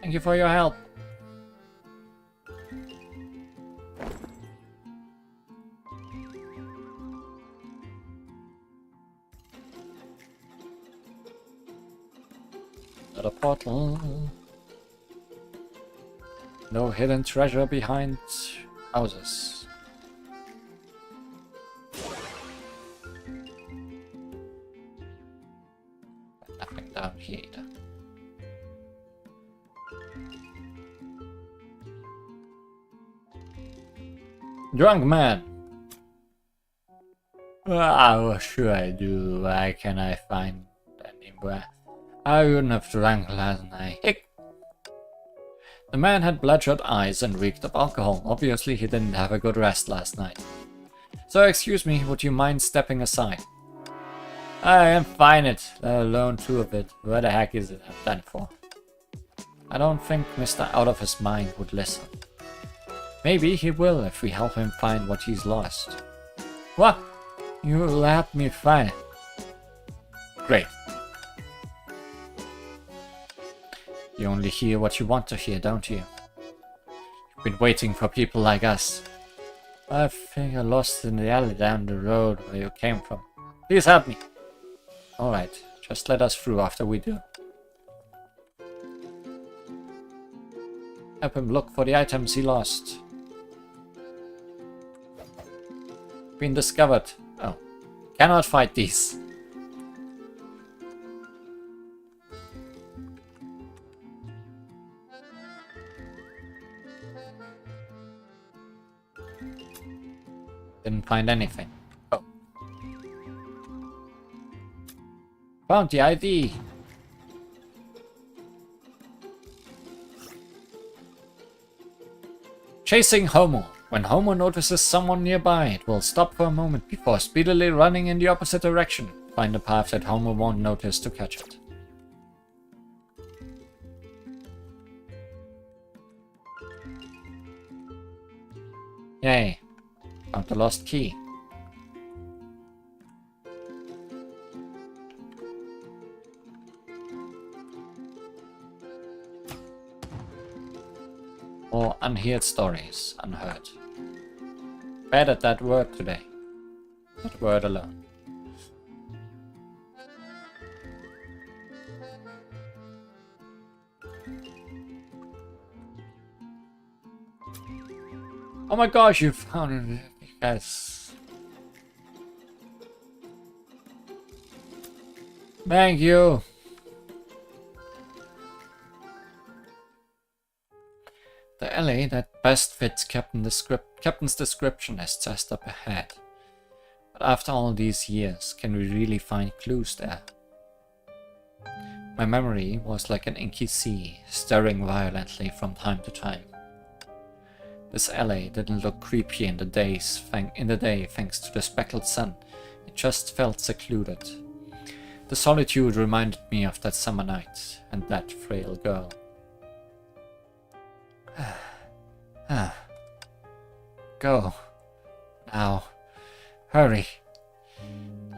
Thank you for your help. Another portal. No hidden treasure behind houses. Nothing down here either. Drunk man! What should I do? Why can I find anywhere? I wouldn't have drunk last night. Hick! The man had bloodshot eyes and reeked of alcohol. Obviously he didn't have a good rest last night. So excuse me, would you mind stepping aside? I am fine it, let alone two of it. What the heck is it I'm done for? I don't think Mr. Out of His Mind would listen. Maybe he will if we help him find what he's lost. What? You'll help me find it? Great. You only hear what you want to hear, don't you? You've been waiting for people like us. I think I lost in the alley down the road where you came from. Please help me. Alright, just let us through after we do. Help him look for the items he lost. Been discovered. Oh, cannot fight these. Didn't find anything. Oh. Found the ID. Chasing Homo. When Homo notices someone nearby, it will stop for a moment before speedily running in the opposite direction. Find a path that Homo won't notice to catch it. Yay. Found the lost key. Or unheard stories, unheard. Bad at that word today. That word alone. Oh my gosh, you found it, guys. Thank you. The alley that best fits Captain's description is just up ahead. But after all these years, can we really find clues there? My memory was like an inky sea, stirring violently from time to time. This alley didn't look creepy in the day thanks to the speckled sun. It just felt secluded. The solitude reminded me of that summer night and that frail girl. Go. Now. Hurry.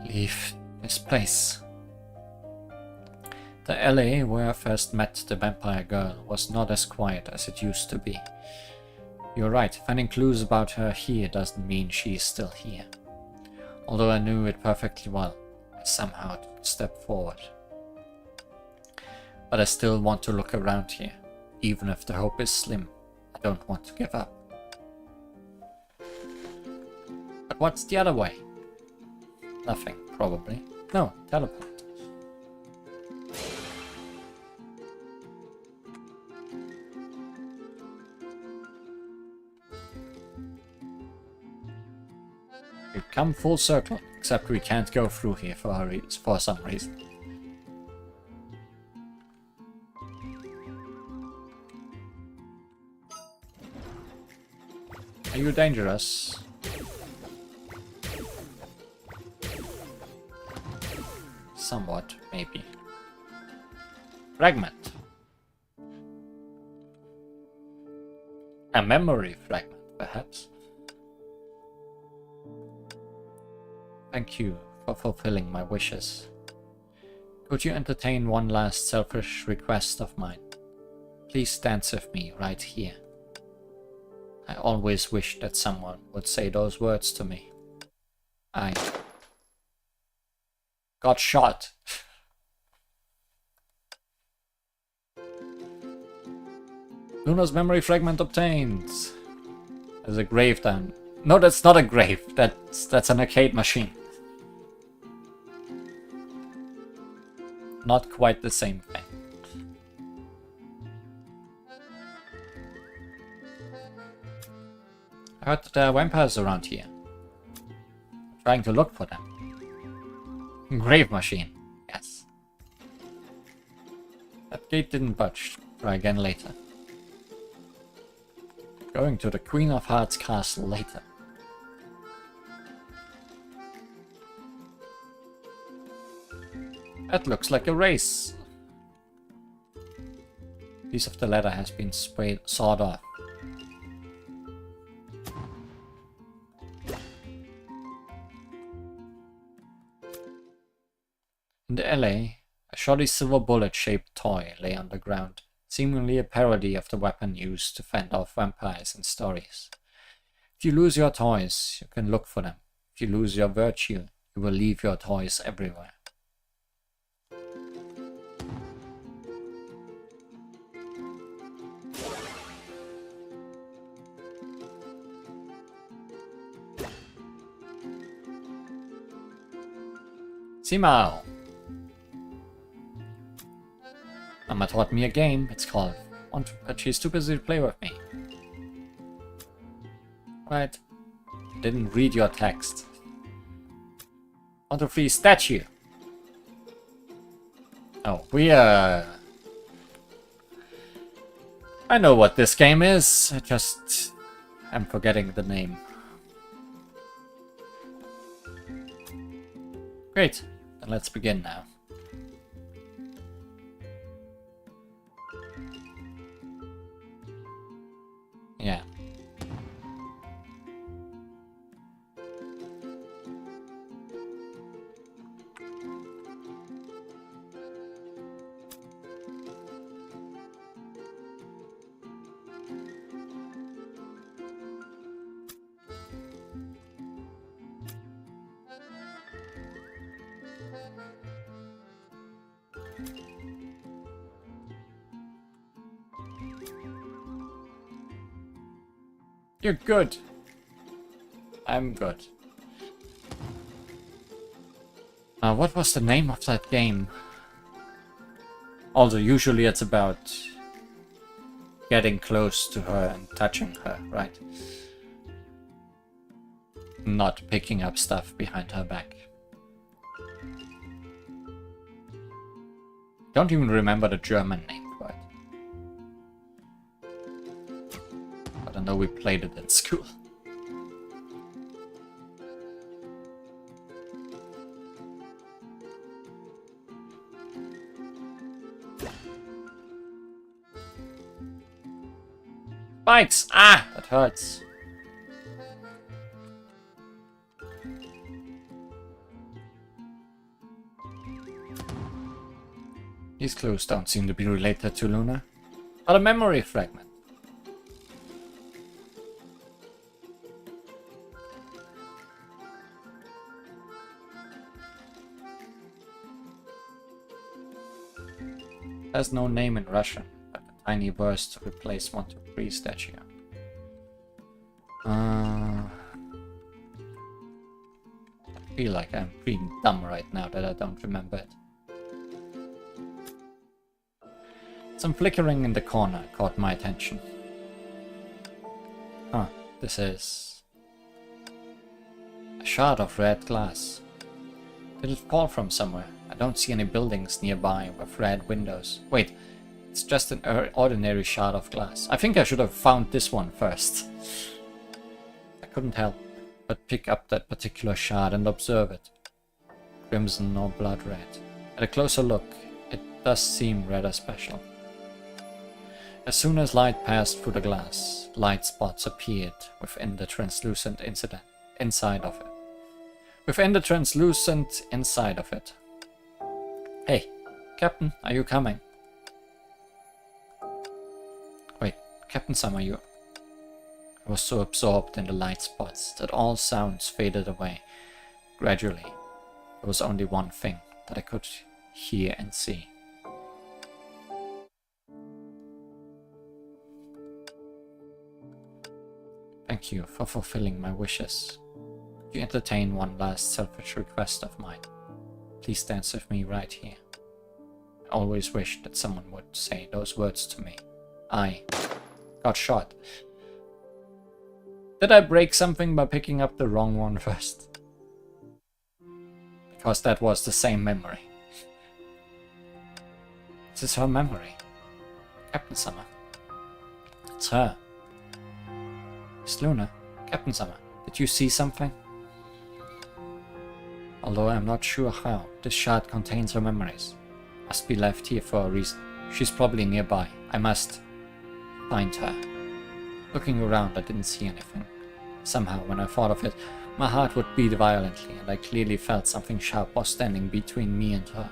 Leave this place. The alley where I first met the vampire girl was not as quiet as it used to be. You're right, finding clues about her here doesn't mean she's still here. Although I knew it perfectly well, I somehow took a step forward. But I still want to look around here, even if the hope is slim. I don't want to give up. But what's the other way? Nothing, probably. No, teleport. We've come full circle, except we can't go through here for some reason. Are you dangerous? Somewhat, maybe. Fragment. A memory fragment, perhaps. Thank you for fulfilling my wishes. Could you entertain one last selfish request of mine? Please dance with me right here. I always wished that someone would say those words to me. I got shot. Luna's memory fragment obtained. There's a grave down. No, that's not a grave. That's an arcade machine. Not quite the same thing. I heard that there are vampires around here. I'm trying to look for them. Grave machine. Yes. That gate didn't budge. Try again later. Going to the Queen of Hearts castle later. That looks like a race. Piece of the leather has been sawed off. In the alley, a shoddy silver bullet-shaped toy lay on the ground, seemingly a parody of the weapon used to fend off vampires in stories. If you lose your toys, you can look for them. If you lose your virtue, you will leave your toys everywhere. Simao! Mama taught me a game, it's called, but she's too busy to play with me. Right. Didn't read your text. Want a free statue? Oh, I know what this game is, I just am forgetting the name. Great, then let's begin now. Yeah. You're good. I'm good. What was the name of that game? Also, usually it's about getting close to her and touching her, right? Not picking up stuff behind her back. Don't even remember the German name for it. But I know we played it in school. Spikes! Ah! That hurts. These clues don't seem to be related to Luna. But a memory fragment. Has no name in Russian, but a tiny verse to replace 1, 2, 3 statue. I feel like I'm being dumb right now that I don't remember it. Some flickering in the corner caught my attention. Huh, this is a shard of red glass. Did it fall from somewhere? I don't see any buildings nearby with red windows. Wait, it's just an ordinary shard of glass. I think I should have found this one first. I couldn't help but pick up that particular shard and observe it. Crimson or blood red. At a closer look, it does seem rather special. As soon as light passed through the glass, light spots appeared within the translucent inside of it. Within the translucent inside of it. Hey, Captain, are you coming? Wait, Captain Sam, are you? I was so absorbed in the light spots that all sounds faded away. Gradually, there was only one thing that I could hear and see. thank you for fulfilling my wishes. Could you entertain one last selfish request of mine? Please dance with me right here. I always wished that someone would say those words to me. I got shot. Did I break something by picking up the wrong one first? Because that was the same memory. This is her memory. Captain Summer. It's her. Miss Luna. Captain Summer. Did you see something? Although I'm not sure how, this shard contains her memories. Must be left here for a reason. She's probably nearby. I must find her. Looking around, I didn't see anything. Somehow, when I thought of it, my heart would beat violently, and I clearly felt something sharp was standing between me and her.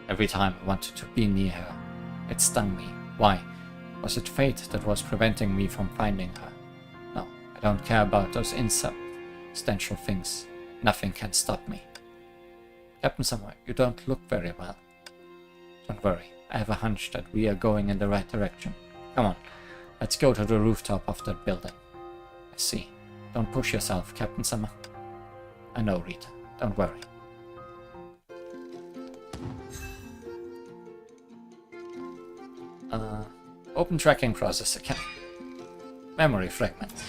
Every time I wanted to be near her, it stung me. Why? Was it fate that was preventing me from finding her? No, I don't care about those insubstantial things. Nothing can stop me. Captain Summer, you don't look very well. Don't worry, I have a hunch that we are going in the right direction. Come on, let's go to the rooftop of that building. I see. Don't push yourself, Captain Summer. I know, Rita. Don't worry. Open tracking process again. Memory fragments.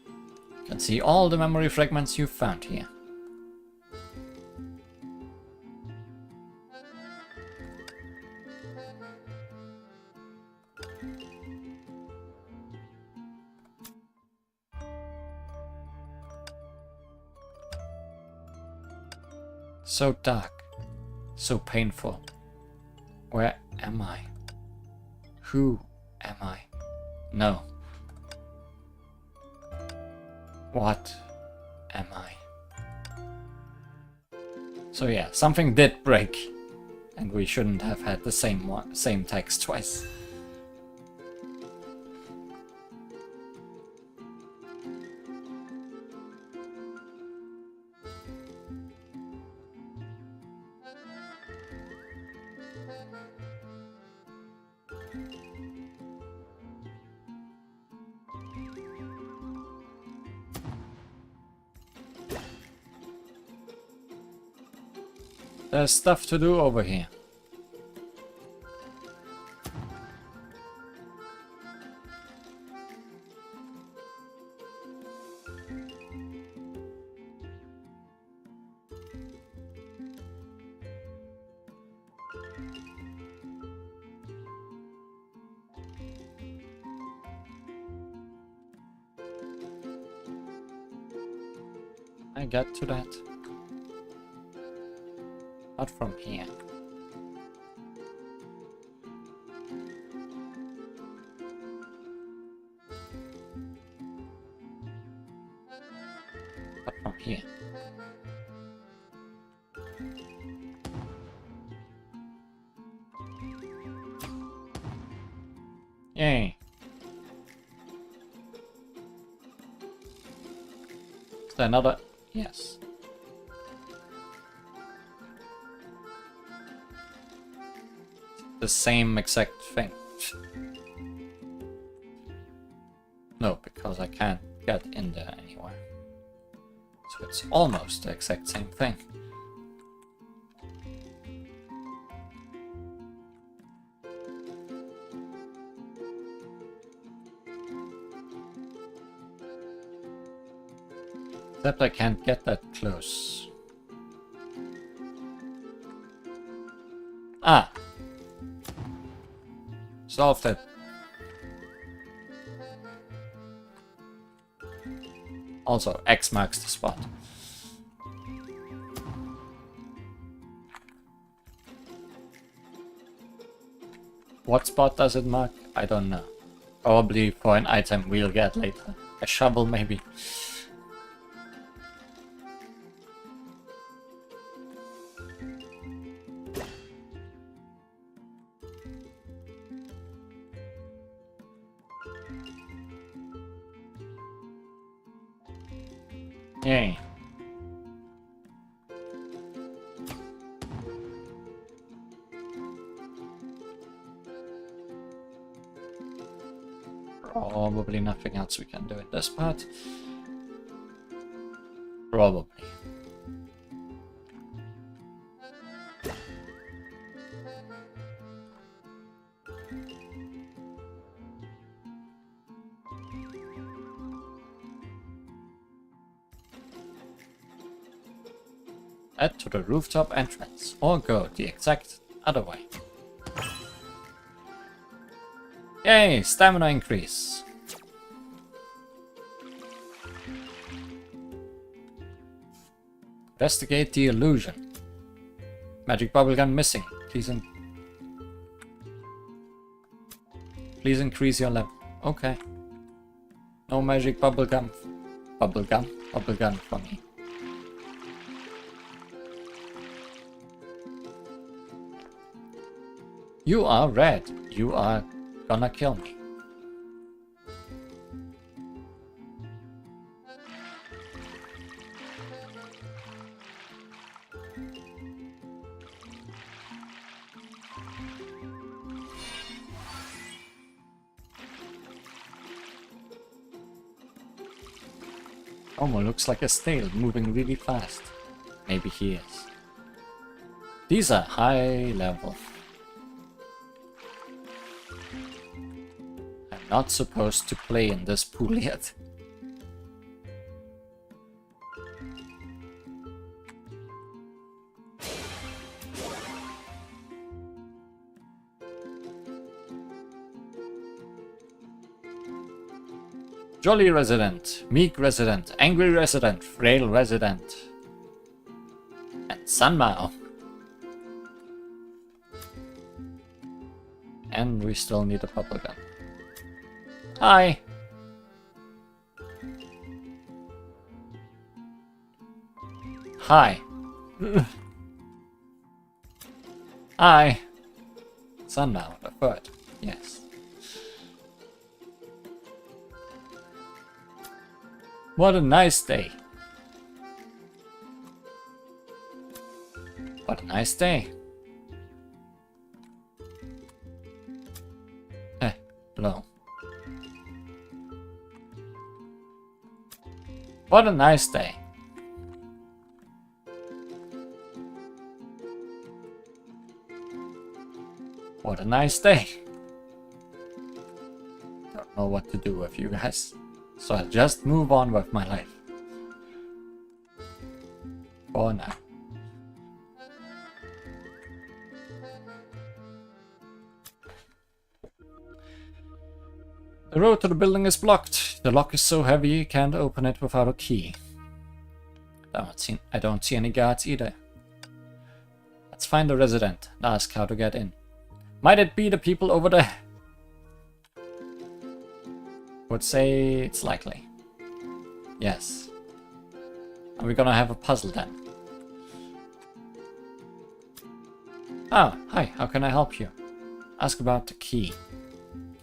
You can see all the memory fragments you've found here. So dark, so painful. Where am I? Who am I? No. What am I? So yeah, something did break, and we shouldn't have had the same text twice. There's stuff to do over here. I get to that. Not from here. But from here. Yay. Is there another? Yes. The same exact thing. No, because I can't get in there anywhere. So it's almost the exact same thing. Except I can't get that close. Ah! Solved it. Also, X marks the spot. What spot does it mark? I don't know. Probably for an item we'll get later. A shovel, maybe. Yay. Probably nothing else we can do in this part. Probably. Head to the rooftop entrance, or go the exact other way. Yay, stamina increase. Investigate the illusion. Magic bubblegum missing. Please increase your level. Okay. No magic bubblegum. Bubblegum for me. You are red. You are gonna kill me. Homo looks like a snail moving really fast. Maybe he is. These are high level. I'm not supposed to play in this pool yet. Jolly resident, meek resident, angry resident, frail resident, and Sunmao. And we still need a bubblegum. Hi! Hi. Hi. Sunmao, the bird. Yes. What a nice day. What a nice day. Blow. What a nice day. What a nice day. Don't know what to do with you guys. So I'll just move on with my life. For now. The road to the building is blocked. The lock is so heavy you can't open it without a key. I don't see any guards either. Let's find the resident and ask how to get in. Might it be the people over there? Would say it's likely. Yes. Are we gonna have a puzzle then? Ah, hi, how can I help you? Ask about the key.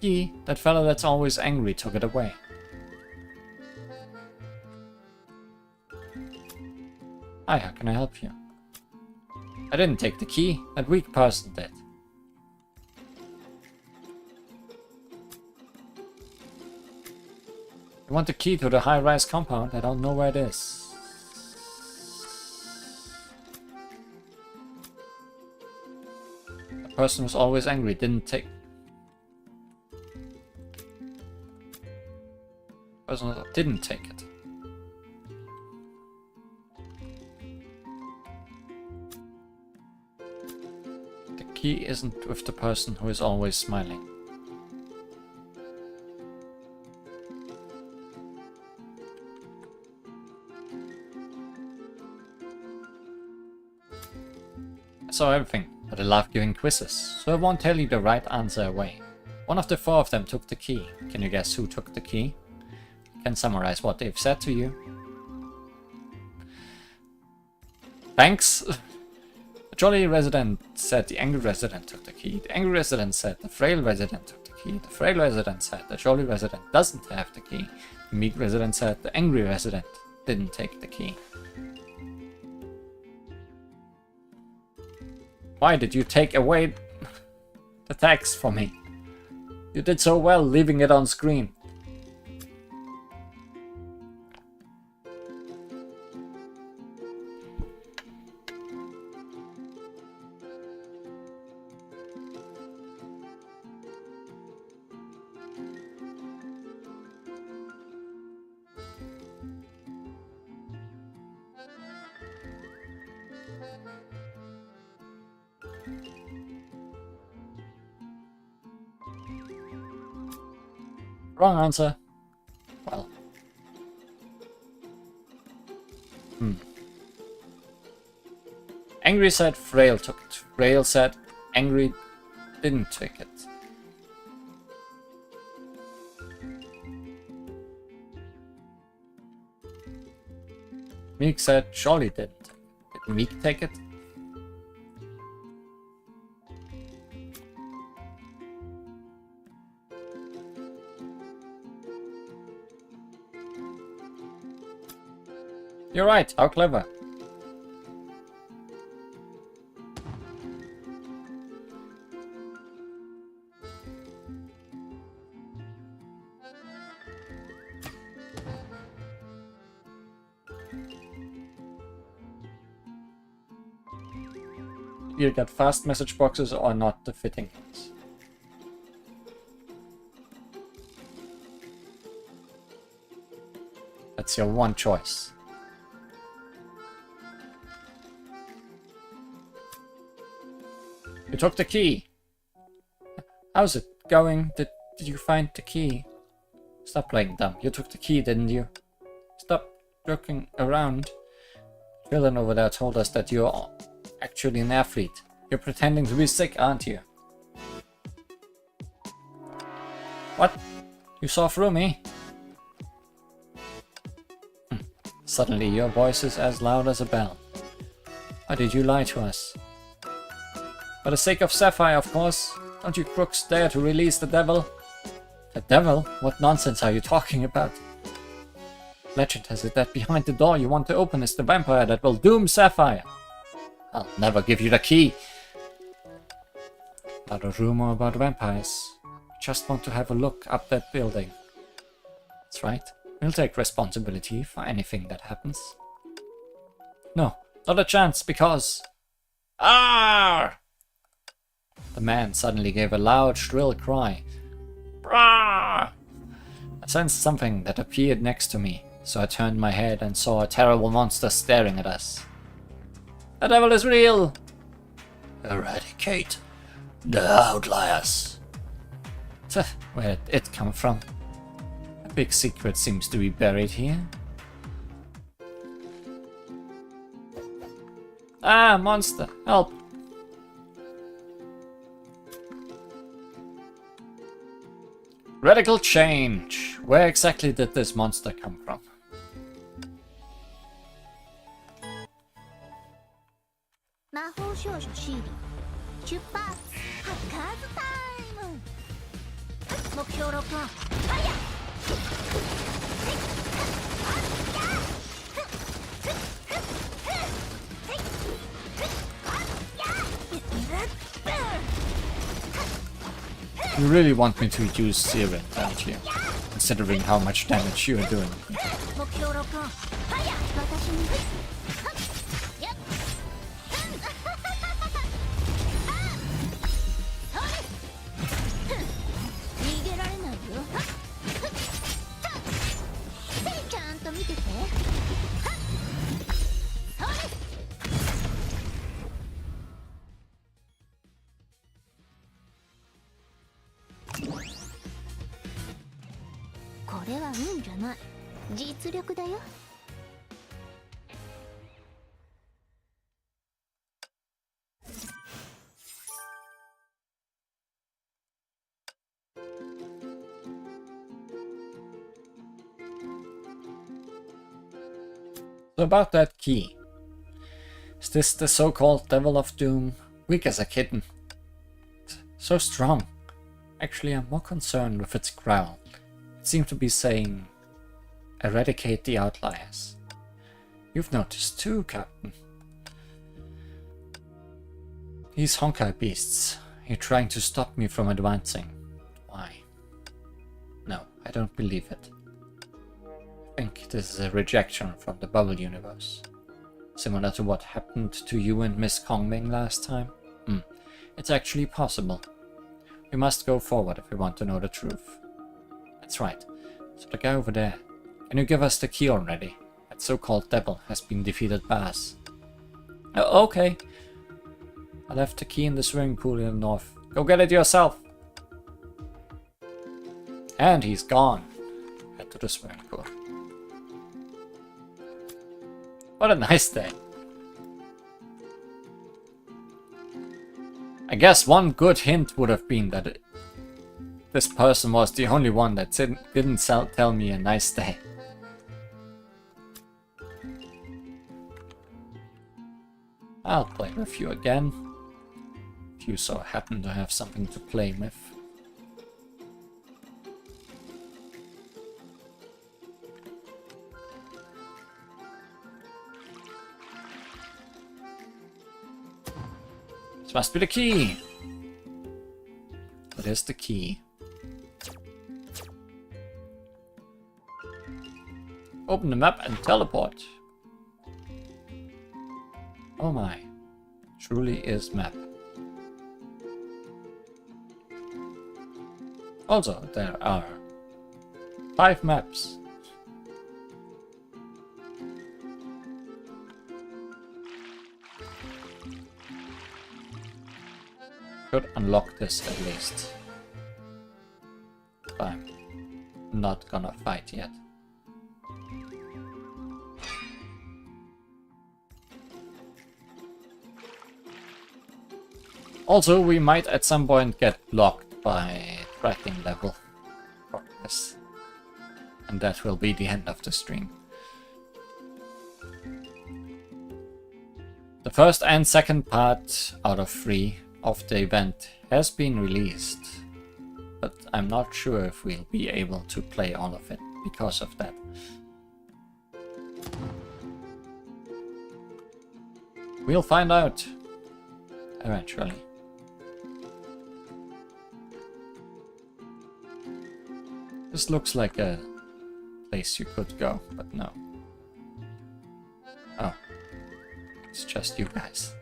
Key? That fellow that's always angry took it away. Hi, how can I help you? I didn't take the key, that weak person did. You want the key to the high-rise compound? I don't know where it is. The person who's always angry didn't take... The person who didn't take it. The key isn't with the person who is always smiling. I saw everything, but I love giving quizzes, so I won't tell you the right answer away. One of the four of them took the key. Can you guess who took the key? I can summarize what they've said to you. Thanks. The jolly resident said the angry resident took the key. The angry resident said the frail resident took the key. The frail resident said the jolly resident doesn't have the key. The meek resident said the angry resident didn't take the key. Why did you take away the text for me? You did so well leaving it on screen. Wrong answer. Well. Angry said Frail took it. Frail said Angry didn't take it. Meek said Jolly didn't. Did Meek take it? You're right, how clever. You get fast message boxes or not the fitting ones. That's your one choice. You took the key. How's it going? Did you find the key? Stop playing dumb. You took the key, didn't you? Stop joking around. Villain over there told us that you're actually an athlete. You're pretending to be sick, aren't you? What? You saw through me? Suddenly your voice is as loud as a bell. Why did you lie to us? For the sake of Sapphire, of course. Don't you crooks dare to release the devil? The devil? What nonsense are you talking about? Legend has it that behind the door you want to open is the vampire that will doom Sapphire. I'll never give you the key. Not a rumor about vampires. Just want to have a look up that building. That's right. We'll take responsibility for anything that happens. No, not a chance, because... Ah! The man suddenly gave a loud, shrill cry. Brah! I sensed something that appeared next to me, so I turned my head and saw a terrible monster staring at us. The devil is real! Eradicate the outliers. Where did it come from? A big secret seems to be buried here. Ah, monster, help! Radical change! Where exactly did this monster come from? You really want me to use Siren, don't you? Considering how much damage you are doing. So about that key. Is this the so-called Devil of Doom? Weak as a kitten. So strong. Actually, I'm more concerned with its growl. It seemed to be saying, eradicate the outliers. You've noticed too, Captain. These Honkai beasts. You're trying to stop me from advancing. Why? No, I don't believe it. I think this is a rejection from the bubble universe. Similar to what happened to you and Miss Kongming last time. It's actually possible. We must go forward if we want to know the truth. That's right. So the guy over there. Can you give us the key already? That so-called devil has been defeated by us. Okay. I left the key in the swimming pool in the north. Go get it yourself. And he's gone. Head to the swimming pool. What a nice day. I guess one good hint would have been that this person was the only one that didn't tell me a nice day. I'll play with you again, if you so happen to have something to play with. This must be the key! What is the key? Open the map and teleport. Oh my, truly is map. Also, there are 5 maps. Should unlock this at least. I'm not gonna fight yet. Also, we might at some point get blocked by tracking level progress. And that will be the end of the stream. The first and second part out of 3 of the event has been released. But I'm not sure if we'll be able to play all of it because of that. We'll find out eventually. This looks like a place you could go, but no. Oh, it's just you guys.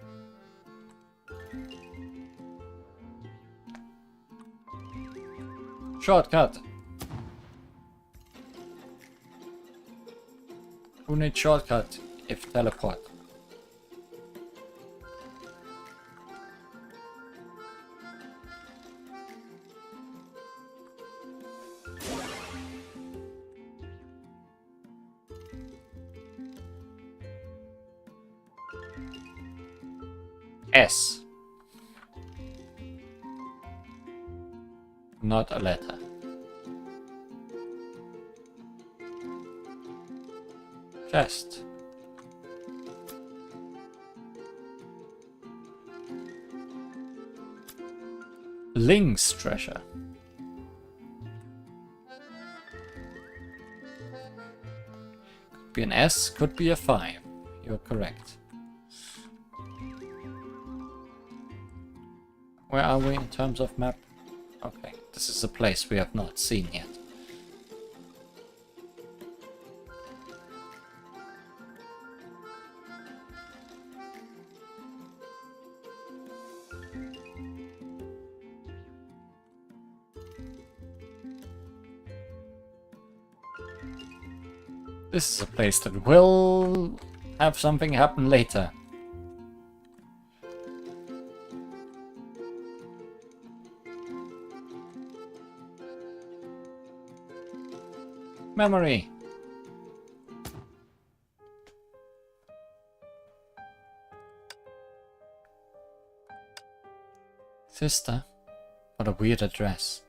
Shortcut! Who needs shortcut if teleport? S. Not a letter. Chest. Link's treasure. Could be an S, could be a 5. You're correct. Where are we in terms of map? Okay, this is a place we have not seen yet. This is a place that will have something happen later. Memory. Sister? What a weird address.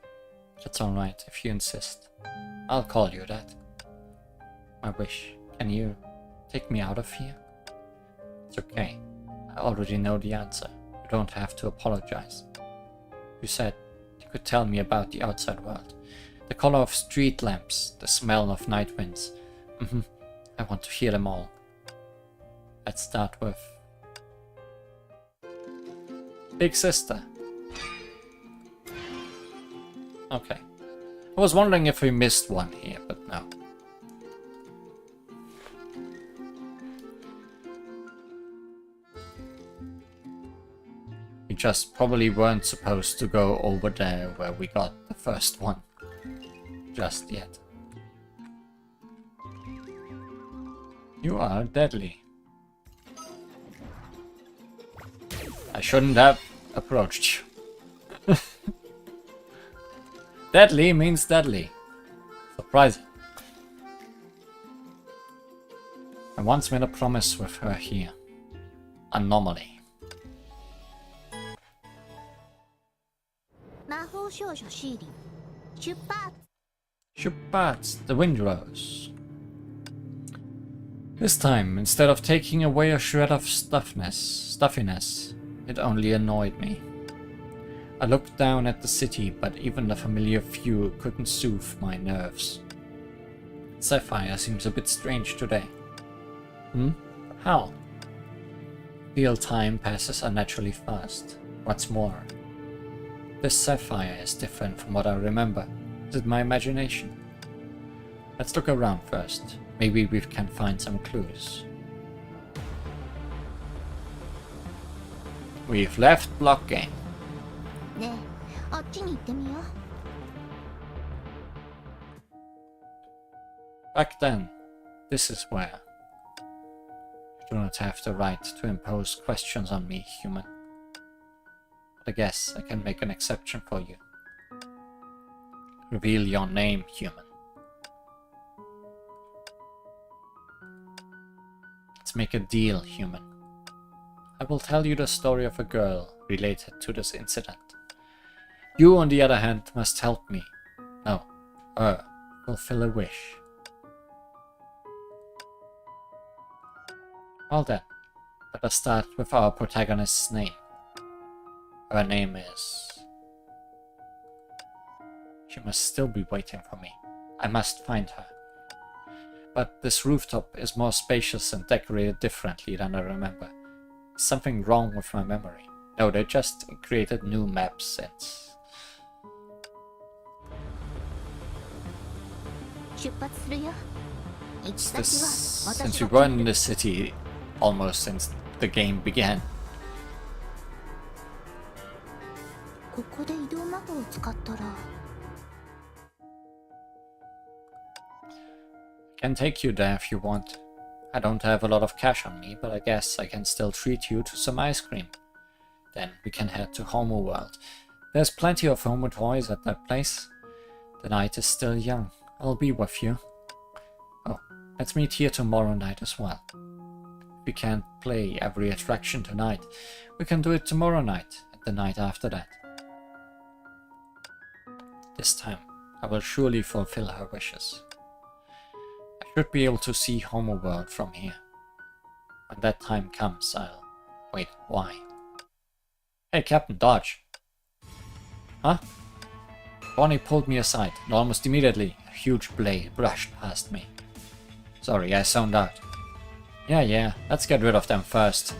That's alright if you insist. I'll call you that. My wish. Can you take me out of here? It's okay. I already know the answer. You don't have to apologize. You said you could tell me about the outside world. The color of street lamps, the smell of night winds. I want to hear them all. Let's start with Big Sister. Okay. I was wondering if we missed one here, but no. We just probably weren't supposed to go over there where we got the first one. Just yet. You are deadly. I shouldn't have approached you. Deadly means deadly. Surprising. I once made a promise with her here. Anomaly. 魔法少女シーリン出発 Shubats, the wind rose. This time, instead of taking away a shred of stuffiness, it only annoyed me. I looked down at the city, but even the familiar view couldn't soothe my nerves. Sapphire seems a bit strange today. How? Feel time passes unnaturally fast. What's more, this Sapphire is different from what I remember. Is it my imagination? Let's look around first. Maybe we can find some clues. We've left block game. ねえあっちに行ってみよう Back then, this is where. You do not have the right to impose questions on me, human. But I guess I can make an exception for you. Reveal your name, human. Let's make a deal, human. I will tell you the story of a girl related to this incident. You, on the other hand, must help me. No, her. Fulfill a wish. Well then, let us start with our protagonist's name. Her name is... She must still be waiting for me. I must find her. But this rooftop is more spacious and decorated differently than I remember. Is something wrong with my memory? No, they just created new maps since... 出発するよ行き This, 先は since 私 we が were in the city almost since the game began. ここで移動魔法を使ったら Can take you there if you want. I don't have a lot of cash on me, but I guess I can still treat you to some ice cream. Then we can head to Homo World. There's plenty of Homo toys at that place. The night is still young. I'll be with you. Oh, let's meet here tomorrow night as well. We can't play every attraction tonight. We can do it tomorrow night and the night after that. This time, I will surely fulfill her wishes. I should be able to see Homo World from here. When that time comes, I'll... Wait, why? Hey, Captain, dodge! Huh? Bonnie pulled me aside, and almost immediately, a huge blade brushed past me. Sorry, I zoned out. Yeah, let's get rid of them first.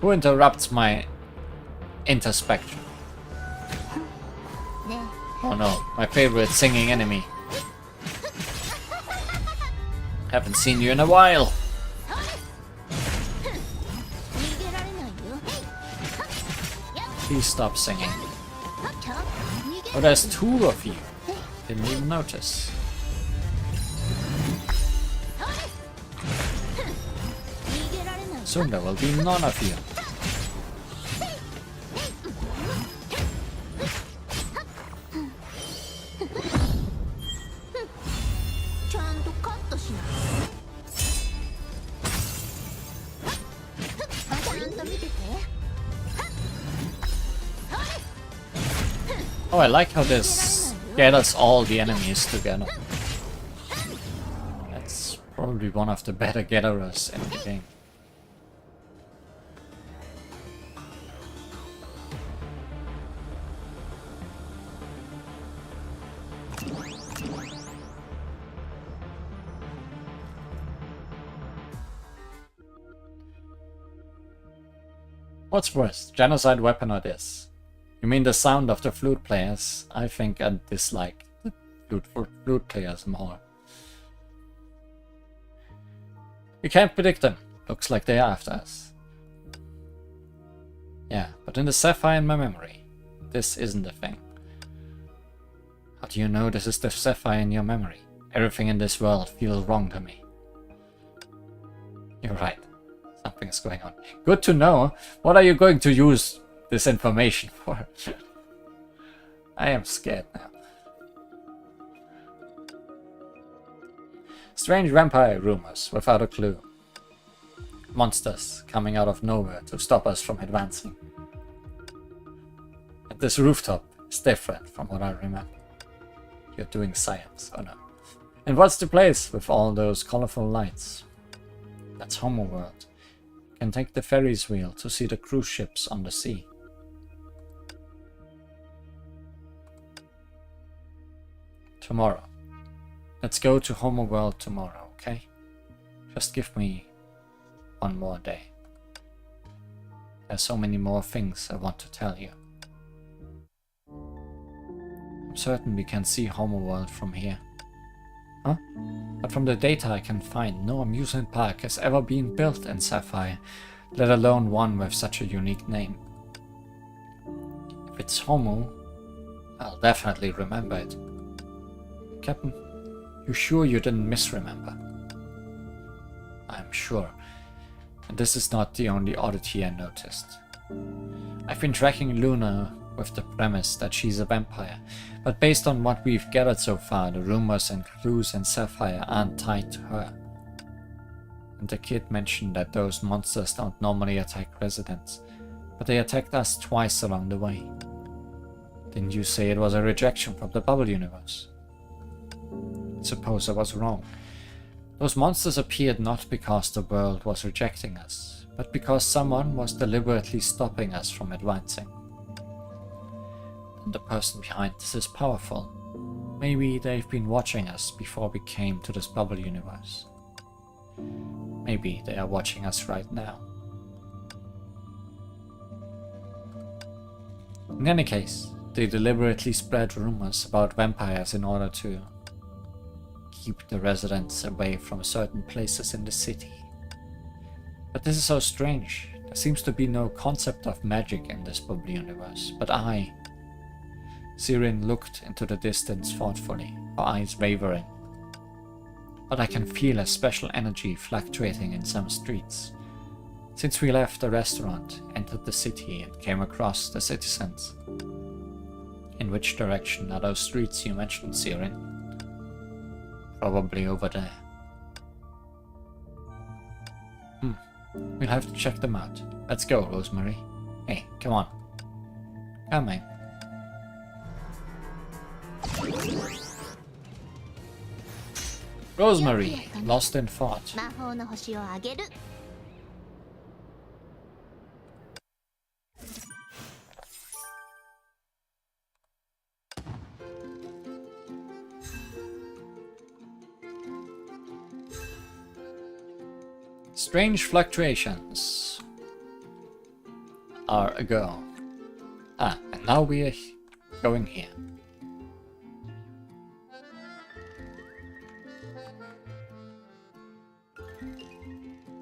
Who interrupts my introspection? ね Oh no, my favorite singing enemy. Haven't seen you in a while. え逃げられないよ Please stop singing. ちゃん逃げ Oh, there's two of you. Didn't even notice. 逃げられない Soon there will be none of you. ちゃんとカットしなちゃんと見てて Oh, I like how this gathers all the enemies together. That's probably one of the better gatherers in the game. What's worse, genocide weapon or this? You mean the sound of the flute players? I think I dislike the flute players more. You can't predict them. Looks like they're after us. Yeah, but in the sapphire in my memory, this isn't the thing. How do you know this is the sapphire in your memory? Everything in this world feels wrong to me. You're right. Something's going on. Good to know. What are you going to use this information for? I am scared now. Strange vampire rumors without a clue. Monsters coming out of nowhere to stop us from advancing. And this rooftop is different from what I remember. You're doing science, oh no. And what's the place with all those colorful lights? That's Homeworld. You can take the Ferris wheel to see the cruise ships on the sea. Tomorrow. Let's go to Homeworld tomorrow, okay? Just give me one more day. There's so many more things I want to tell you. I'm certain we can see Homeworld from here. Huh? But from the data I can find, no amusement park has ever been built in Sapphire, let alone one with such a unique name. If it's Homo, I'll definitely remember it. Captain, you sure you didn't misremember? I'm sure. And this is not the only oddity I noticed. I've been tracking Luna with the premise that she's a vampire, but based on what we've gathered so far, the rumors and clues in Sapphire aren't tied to her. And the kid mentioned that those monsters don't normally attack residents, but they attacked us twice along the way. Didn't you say it was a rejection from the bubble universe? Suppose I was wrong. Those monsters appeared not because the world was rejecting us, but because someone was deliberately stopping us from advancing. And the person behind this is powerful. Maybe they've been watching us before we came to this bubble universe. Maybe they are watching us right now. In any case, they deliberately spread rumors about vampires in order to keep the residents away from certain places in the city. But this is so strange. There seems to be no concept of magic in this bubble universe, but Sirin looked into the distance thoughtfully, her eyes wavering. But I can feel a special energy fluctuating in some streets. Since we left the restaurant, entered the city and came across the citizens. In which direction are those streets you mentioned, Sirin? Probably over there. We'll have to check them out. Let's go, Rosemary. Hey, come on. Coming. Rosemary, lost in thought. Strange fluctuations are a go. And now we are going here.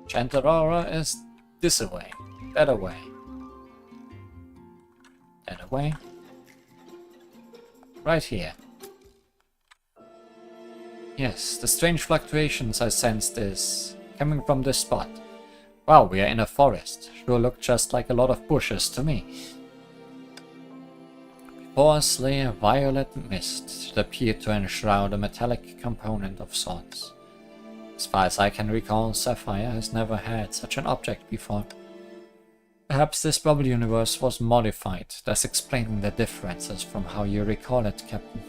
Chantarara is this away, that away, that away, right here. Yes, the strange fluctuations I sensed is coming from this spot. Wow, we are in a forest. Sure look just like a lot of bushes to me. Before us lay a violet mist that appeared to enshroud a metallic component of sorts. As far as I can recall, Sapphire has never had such an object before. Perhaps this bubble universe was modified, thus explaining the differences from how you recall it, Captain.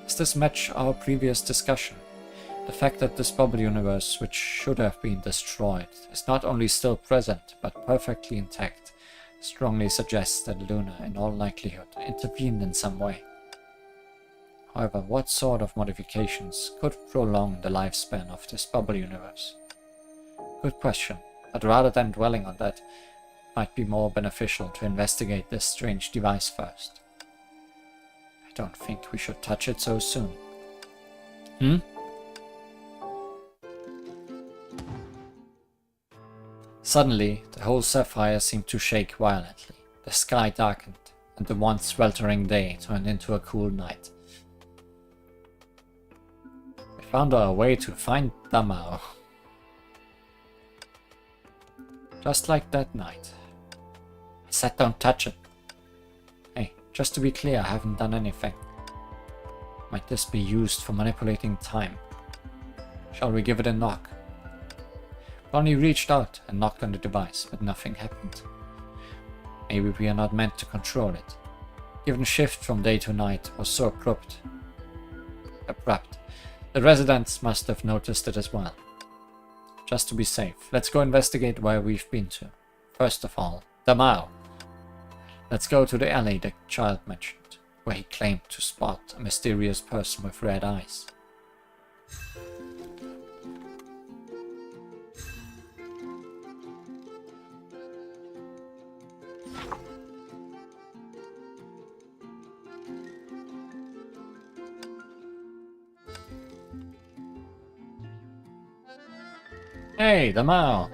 Does this match our previous discussion? The fact that this bubble universe, which should have been destroyed, is not only still present, but perfectly intact, strongly suggests that Luna, in all likelihood, intervened in some way. However, what sort of modifications could prolong the lifespan of this bubble universe? Good question, but rather than dwelling on that, it might be more beneficial to investigate this strange device first. I don't think we should touch it so soon. Suddenly, the whole Sapphire seemed to shake violently. The sky darkened, and the once sweltering day turned into a cool night. We found our way to find Damao. Just like that night. I said don't touch it. Hey, just to be clear, I haven't done anything. Might this be used for manipulating time? Shall we give it a knock? Bonnie reached out and knocked on the device, but nothing happened. Maybe we are not meant to control it. Given the shift from day to night was so abrupt. The residents must have noticed it as well. Just to be safe, let's go investigate where we've been to. First of all, the Mao. Let's go to the alley the child mentioned, where he claimed to spot a mysterious person with red eyes. Hey, the Mao!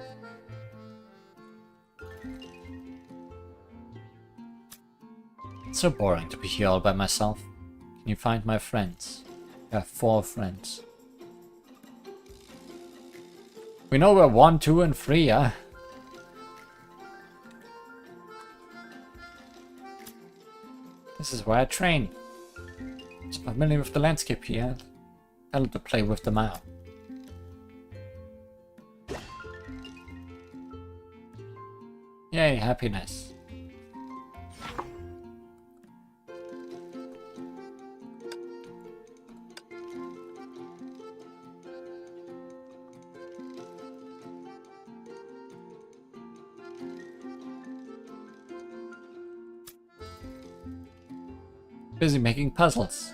It's so boring to be here all by myself. Can you find my friends? I have 4 friends. We know where 1, 2, and 3 are. This is where I train. So familiar with the landscape here. Tell to play with the Mao. Yay, happiness. Busy making puzzles.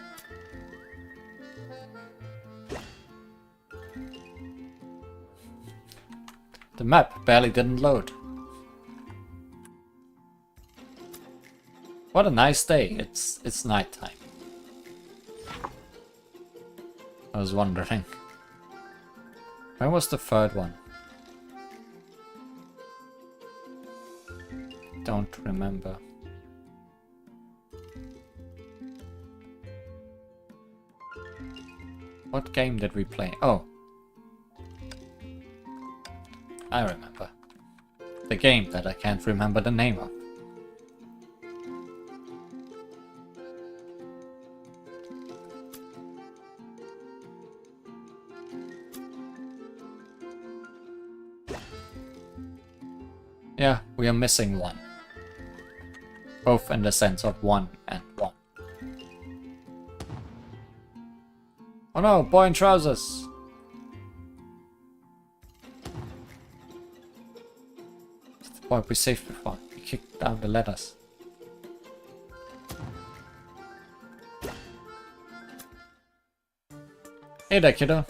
The map barely didn't load. What a nice day. It's nighttime. I was wondering. Where was the 3rd one? Don't remember. What game did we play? Oh. I remember. The game that I can't remember the name of. Yeah, we are missing 1. Both in the sense of 1 and 1. Oh no, boy in trousers! It's the boy we saved before. He kicked down the ladders. Hey there, kiddo.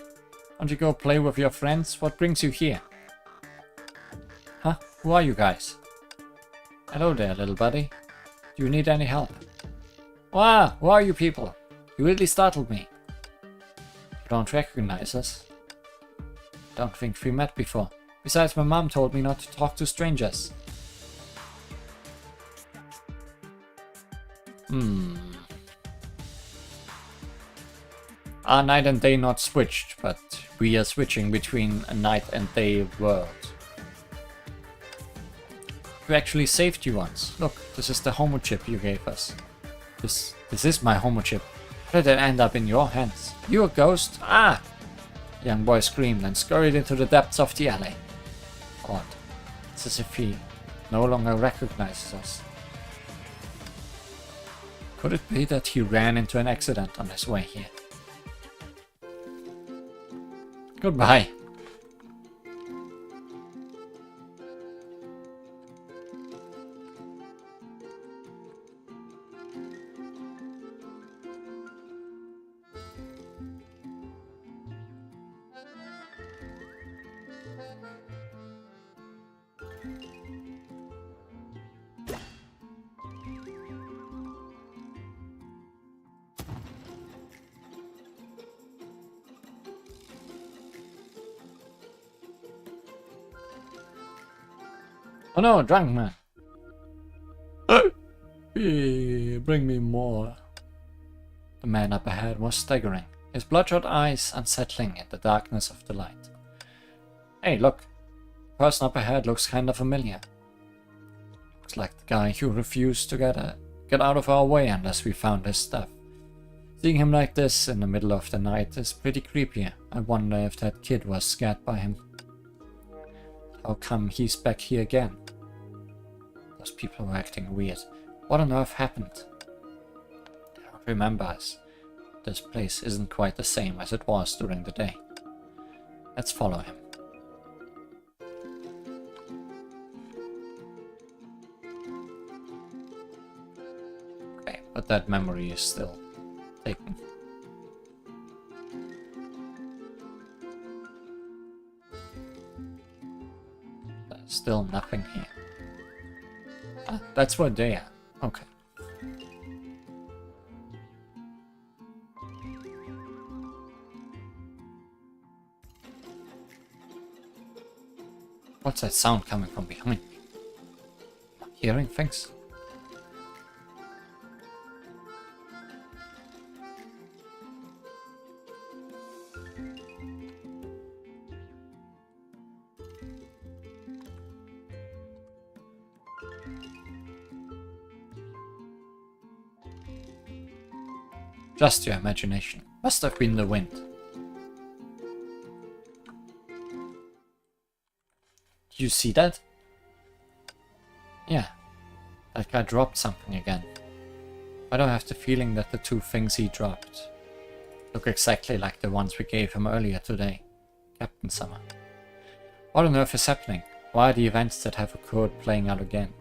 Don't you go play with your friends? What brings you here? Huh? Who are you guys? Hello there, little buddy. Do you need any help? Wow, who are you people? You really startled me. You don't recognize us? Don't think we met before. Besides, my mom told me not to talk to strangers. Our night and day not switched, but we are switching between a night and day world. We actually saved you once. Look, this is the homo chip you gave us. This is my homo chip. How did it end up in your hands? You a ghost? Ah! The young boy screamed and scurried into the depths of the alley. Odd. It's as if he no longer recognizes us. Could it be that he ran into an accident on his way here? Goodbye. Oh no, drunk man. Bring me more. The man up ahead was staggering, his bloodshot eyes unsettling in the darkness of the light. Hey, look. person up ahead looks kinda familiar. Looks like the guy who refused to get out of our way unless we found his stuff. Seeing him like this in the middle of the night is pretty creepy. I wonder if that kid was scared by him. How come he's back here again? Those people were acting weird. What on earth happened? They don't remember us. This place isn't quite the same as it was during the day. Let's follow him. Okay, but that memory is still taken. There's still nothing here. Ah, that's where they are. Okay. What's that sound coming from behind me? Am I hearing things? Just your imagination. Must have been the wind. You see that? Yeah. That guy dropped something again. Why do I have the feeling that the two things he dropped look exactly like the ones we gave him earlier today? Captain Summer. What on earth is happening? Why are the events that have occurred playing out again?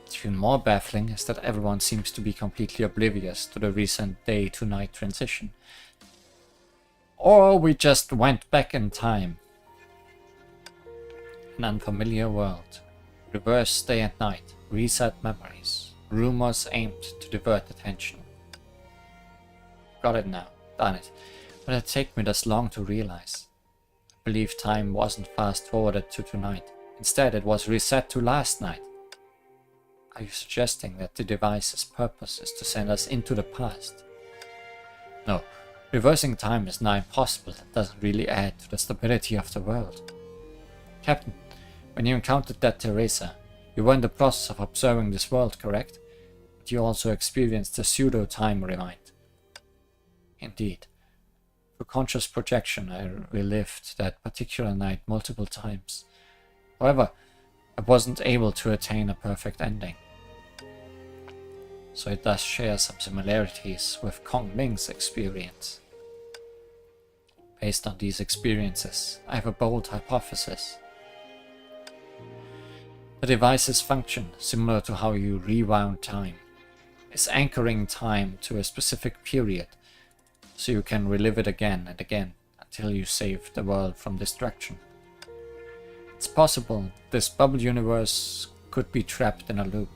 What's even more baffling is that everyone seems to be completely oblivious to the recent day-to-night transition. Or we just went back in time. An unfamiliar world. Reverse day and night. Reset memories. Rumors aimed to divert attention. Got it now. Done it. But it took me this long to realize. I believe time wasn't fast forwarded to tonight. Instead it was reset to last night. Are you suggesting that the device's purpose is to send us into the past? No. Reversing time is now impossible and doesn't really add to the stability of the world. Captain, when you encountered that Teresa, you were in the process of observing this world, correct? But you also experienced a pseudo-time rewind. Indeed. Through conscious projection, I relived that particular night multiple times. However, I wasn't able to attain a perfect ending. So it does share some similarities with Kong Ming's experience. Based on these experiences, I have a bold hypothesis. The device's function, similar to how you rewound time, is anchoring time to a specific period, so you can relive it again and again until you save the world from destruction. It's possible this bubble universe could be trapped in a loop.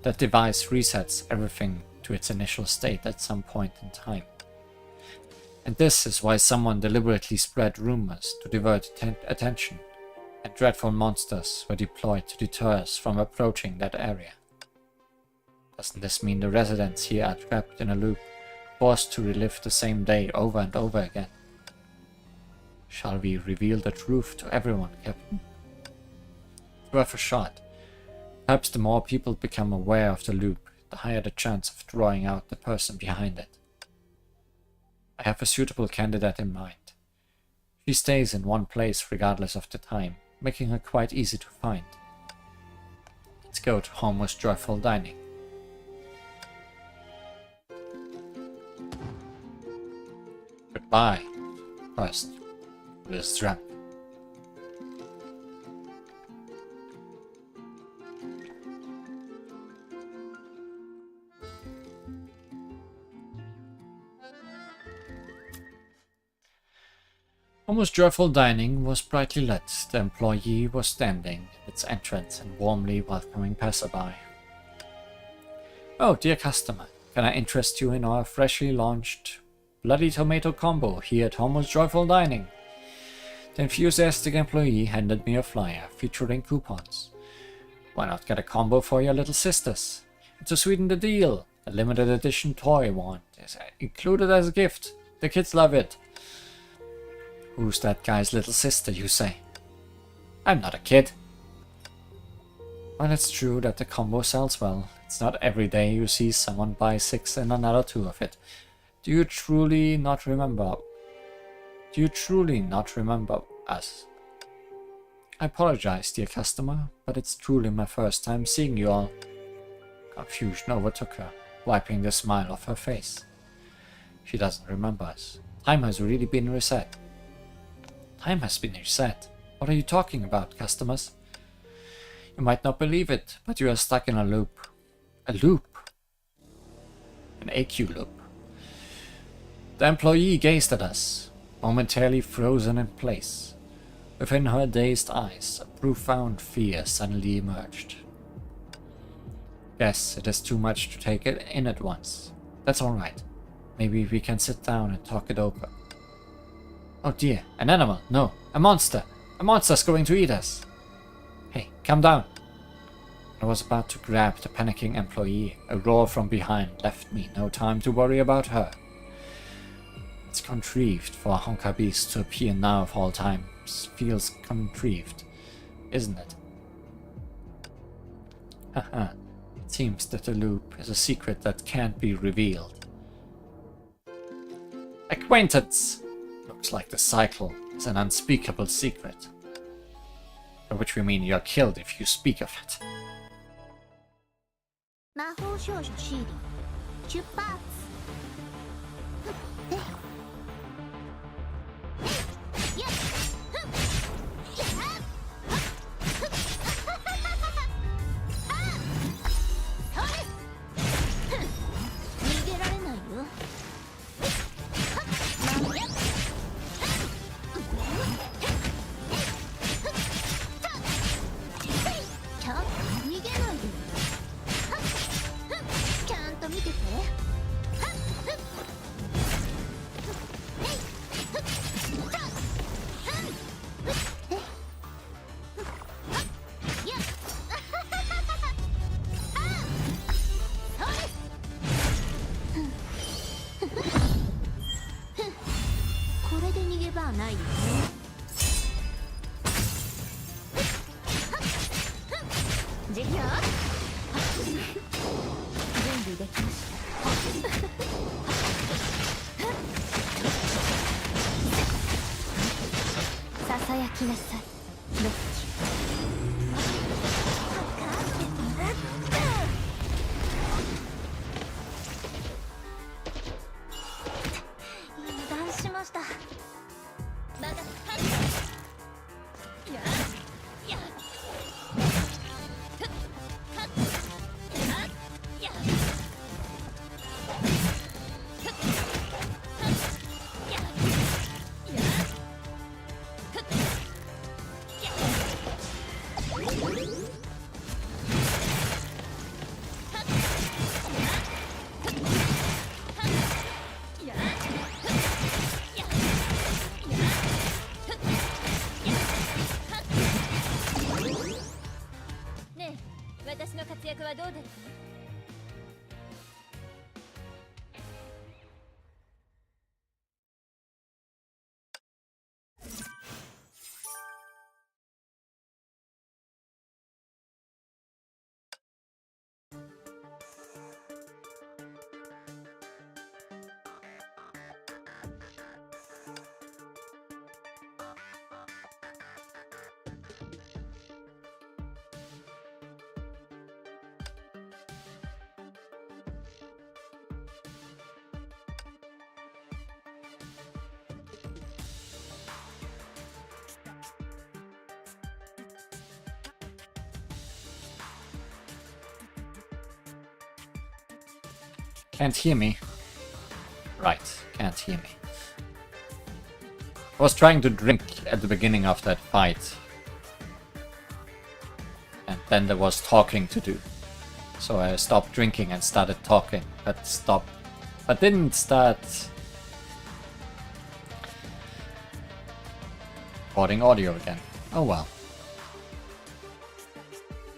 That device resets everything to its initial state at some point in time. And this is why someone deliberately spread rumors to divert attention, and dreadful monsters were deployed to deter us from approaching that area. Doesn't this mean the residents here are trapped in a loop, forced to relive the same day over and over again? Shall we reveal the truth to everyone, Captain? It's worth a shot. Perhaps the more people become aware of the loop, the higher the chance of drawing out the person behind it. I have a suitable candidate in mind. She stays in one place regardless of the time, making her quite easy to find. Let's go to Homer's Joyful Dining. Goodbye. First, we're drunk. Homer's Joyful Dining was brightly lit. The employee was standing at its entrance and warmly welcoming passerby. Oh, dear customer, can I interest you in our freshly launched Bloody Tomato Combo here at Homer's Joyful Dining? The enthusiastic employee handed me a flyer featuring coupons. Why not get a combo for your little sisters? And to sweeten the deal, a limited edition toy wand is included as a gift. The kids love it. Who's that guy's little sister, you say? I'm not a kid. Well, it's true that the combo sells well. It's not every day you see someone buy 6 and another 2 of it. Do you truly not remember us? I apologize, dear customer, but it's truly my first time seeing you all. Confusion overtook her, wiping the smile off her face. She doesn't remember us. Time has really been reset. Time has been reset? What are you talking about, customers? You might not believe it, but you are stuck in a loop. A loop? An AQ loop. The employee gazed at us, momentarily frozen in place. Within her dazed eyes, a profound fear suddenly emerged. Yes, it is too much to take it in at once. That's alright. Maybe we can sit down and talk it over. Oh dear, an animal! No, a monster! A monster's going to eat us! Hey, calm down! I was about to grab the panicking employee. A roar from behind left me no time to worry about her. It's contrived for a Honkai beast to appear now of all times. Feels contrived, isn't it? Haha, it seems that the loop is a secret that can't be revealed. Acquaintance! Looks like the cycle is an unspeakable secret. By which we mean you're killed if you speak of it. 魔法少女シーリ出発。逃げられないよ。ちゃんと逃げないで。ちゃんと見てて。これで逃げ場はないよね。準備できました。ささやきなさい。ロッキ油断しました。ねえ、私の活躍はどうだった？ Can't hear me. Right, can't hear me. I was trying to drink at the beginning of that fight. And then there was talking to do. So I stopped drinking and started talking, but didn't start recording audio again. Oh well.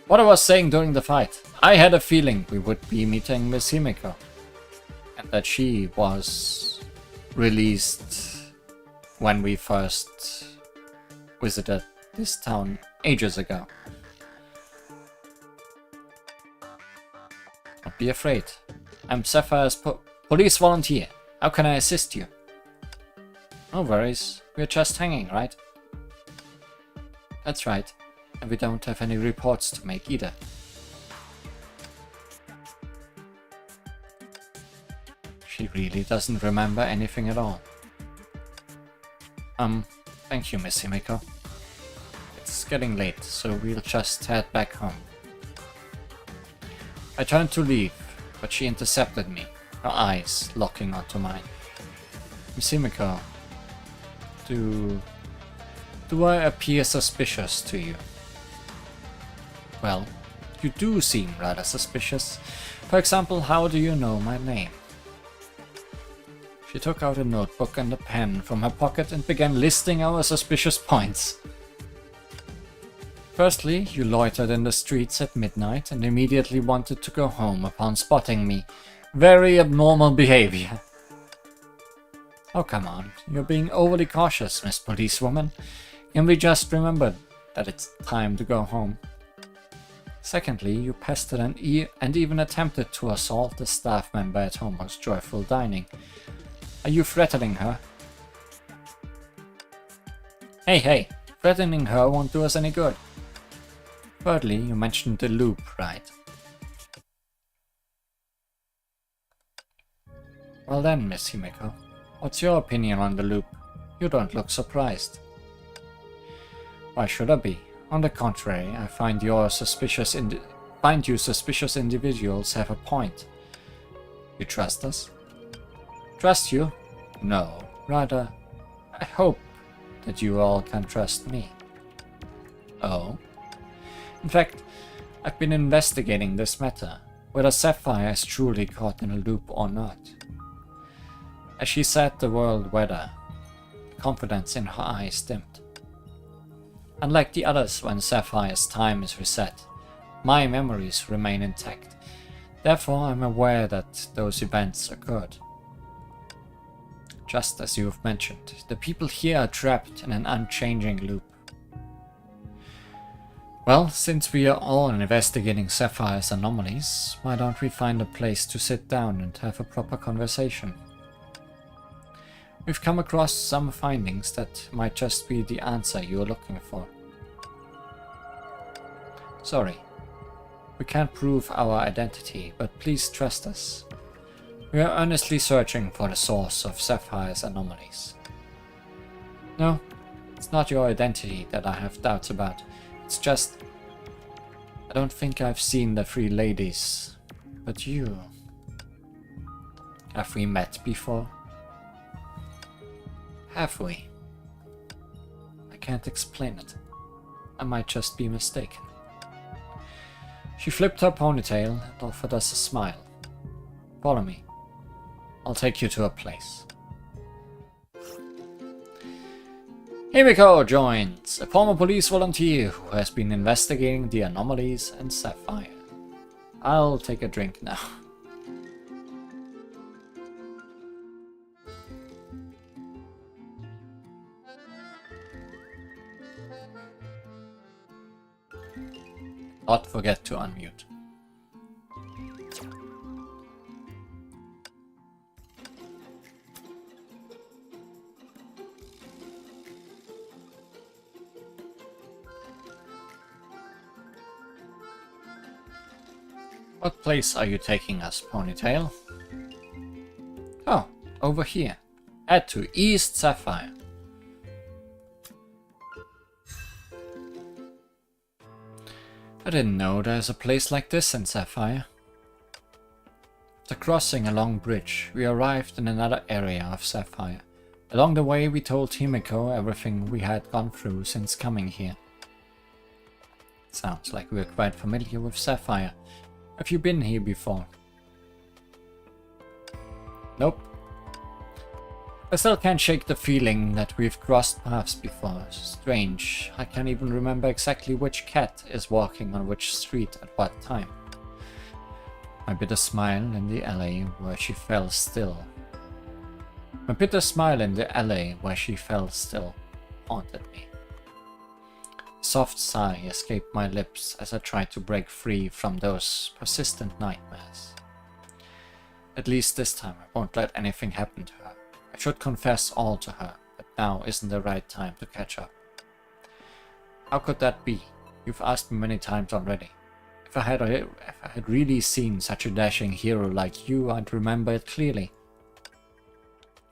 What I was saying during the fight. I had a feeling we would be meeting Miss Himiko. And that she was released when we first visited this town ages ago. Don't be afraid. I'm Sapphire's police volunteer. How can I assist you? No worries. We're just hanging, right? That's right. And we don't have any reports to make either. She really doesn't remember anything at all. Thank you, Miss Himiko. It's getting late, so we'll just head back home. I turned to leave, but she intercepted me, her eyes locking onto mine. Miss Himiko, do I appear suspicious to you? Well, you do seem rather suspicious. For example, how do you know my name? She took out a notebook and a pen from her pocket and began listing our suspicious points. Firstly, you loitered in the streets at midnight and immediately wanted to go home upon spotting me. Very abnormal behavior. Oh, come on. You're being overly cautious, Miss Policewoman. Can we just remember that it's time to go home? Secondly, you pestered and even attempted to assault a staff member at Homer's Joyful Dining. Are you threatening her? Hey, threatening her won't do us any good. Thirdly, you mentioned the loop, right? Well then, Miss Himiko, what's your opinion on the loop? You don't look surprised. Why should I be? On the contrary, I find you suspicious individuals have a point. You trust us? Trust you? No. Rather, I hope that you all can trust me. Oh? In fact, I've been investigating this matter, whether Sapphire is truly caught in a loop or not. As she said the world weather, confidence in her eyes dimmed. Unlike the others when Sapphire's time is reset, my memories remain intact. Therefore, I'm aware that those events occurred. Just as you've mentioned, the people here are trapped in an unchanging loop. Well, since we are all investigating Sapphire's anomalies, why don't we find a place to sit down and have a proper conversation? We've come across some findings that might just be the answer you're looking for. Sorry, we can't prove our identity, but please trust us. We are earnestly searching for the source of Sapphire's anomalies. No, it's not your identity that I have doubts about. It's just, I don't think I've seen the three ladies, but you. Have we met before? Have we? I can't explain it. I might just be mistaken. She flipped her ponytail and offered us a smile. Follow me. I'll take you to a place. Himiko joins, a former police volunteer who has been investigating the anomalies in Sapphire. I'll take a drink now. Not forget to unmute. What place are you taking us, Ponytail? Oh, over here. Head to East Sapphire. I didn't know there's a place like this in Sapphire. After crossing a long bridge, we arrived in another area of Sapphire. Along the way, we told Himiko everything we had gone through since coming here. Sounds like we're quite familiar with Sapphire. Have you been here before? Nope. I still can't shake the feeling that we've crossed paths before. Strange, I can't even remember exactly which cat is walking on which street at what time. My bitter smile in the alley where she fell still. haunted me. A soft sigh escaped my lips as I tried to break free from those persistent nightmares. At least this time I won't let anything happen to her. I should confess all to her, but now isn't the right time to catch up. How could that be? You've asked me many times already. If I had really seen such a dashing hero like you, I'd remember it clearly.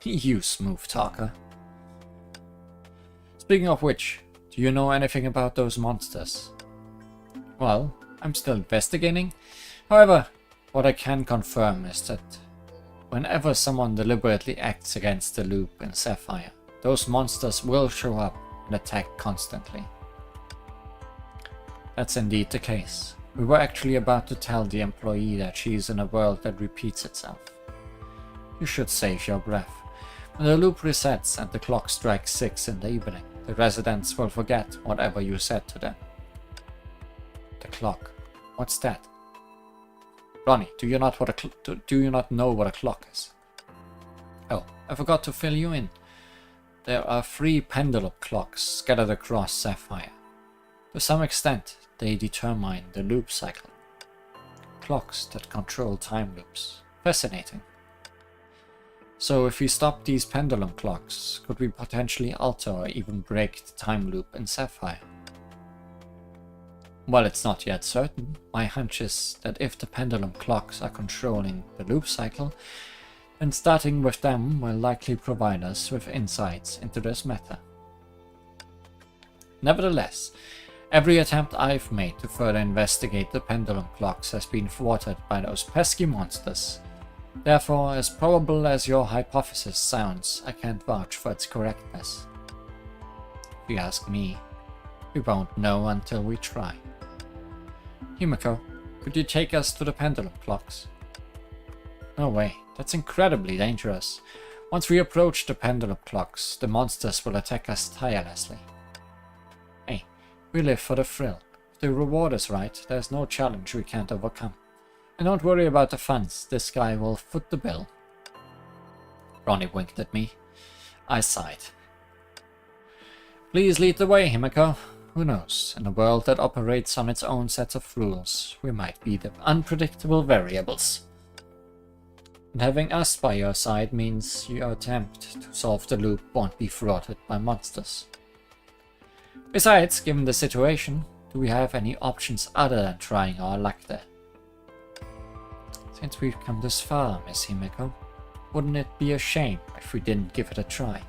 You smooth talker. Speaking of which, do you know anything about those monsters? Well, I'm still investigating. However, what I can confirm is that whenever someone deliberately acts against the loop in Sapphire, those monsters will show up and attack constantly. That's indeed the case. We were actually about to tell the employee that she is in a world that repeats itself. You should save your breath. When the loop resets and the clock strikes 6 in the evening, the residents will forget whatever you said to them. The clock. What's that? Ronnie, do you not know what a clock is? Oh, I forgot to fill you in. There are 3 pendulum clocks scattered across Sapphire. To some extent, they determine the loop cycle. Clocks that control time loops. Fascinating. So if we stop these pendulum clocks, could we potentially alter or even break the time loop in Sapphire? While it's not yet certain, my hunch is that if the pendulum clocks are controlling the loop cycle, then starting with them will likely provide us with insights into this matter. Nevertheless, every attempt I've made to further investigate the pendulum clocks has been thwarted by those pesky monsters. Therefore, as probable as your hypothesis sounds, I can't vouch for its correctness. If you ask me, we won't know until we try. Himiko, could you take us to the pendulum clocks? No way, that's incredibly dangerous. Once we approach the pendulum clocks, the monsters will attack us tirelessly. Hey, we live for the thrill. If the reward is right, there's no challenge we can't overcome. And don't worry about the funds, this guy will foot the bill. Ronnie winked at me. I sighed. Please lead the way, Himiko. Who knows, in a world that operates on its own set of rules, we might be the unpredictable variables. And having us by your side means your attempt to solve the loop won't be thwarted by monsters. Besides, given the situation, do we have any options other than trying our luck there? Since we've come this far, Miss Himiko, wouldn't it be a shame if we didn't give it a try?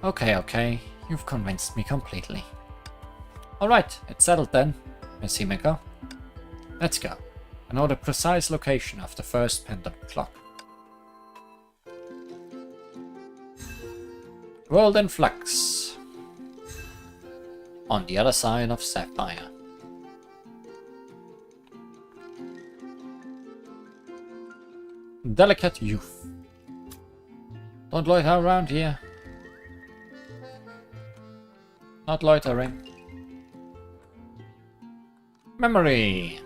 Okay, you've convinced me completely. Alright, it's settled then, Miss Himiko. Let's go. I know the precise location of the first pendulum clock. World in Flux. On the other side of Sapphire. Delicate youth. Don't loiter around here. Not loitering. Memory.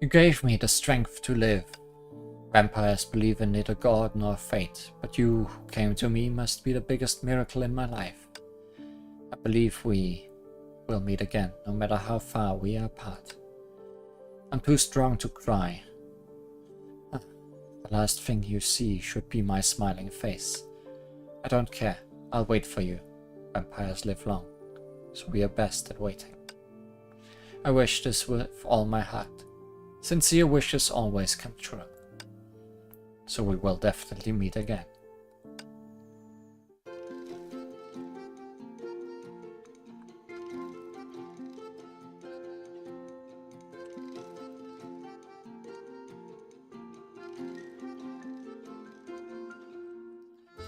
You gave me the strength to live. Vampires believe in neither God nor fate, but you who came to me must be the biggest miracle in my life. I believe we will meet again, no matter how far we are apart. I'm too strong to cry. The last thing you see should be my smiling face. I don't care. I'll wait for you. Vampires live long, so we are best at waiting. I wish this with all my heart. Sincere wishes always come true. So we will definitely meet again.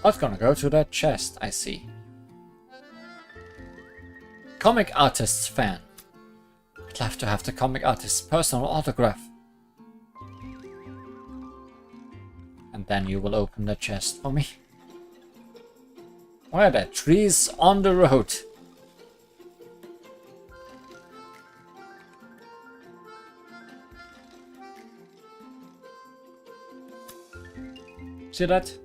I was gonna go to that chest, I see. Comic artist's fan. I'd love to have the comic artist's personal autograph. And then you will open the chest for me. Why are there trees on the road? See that?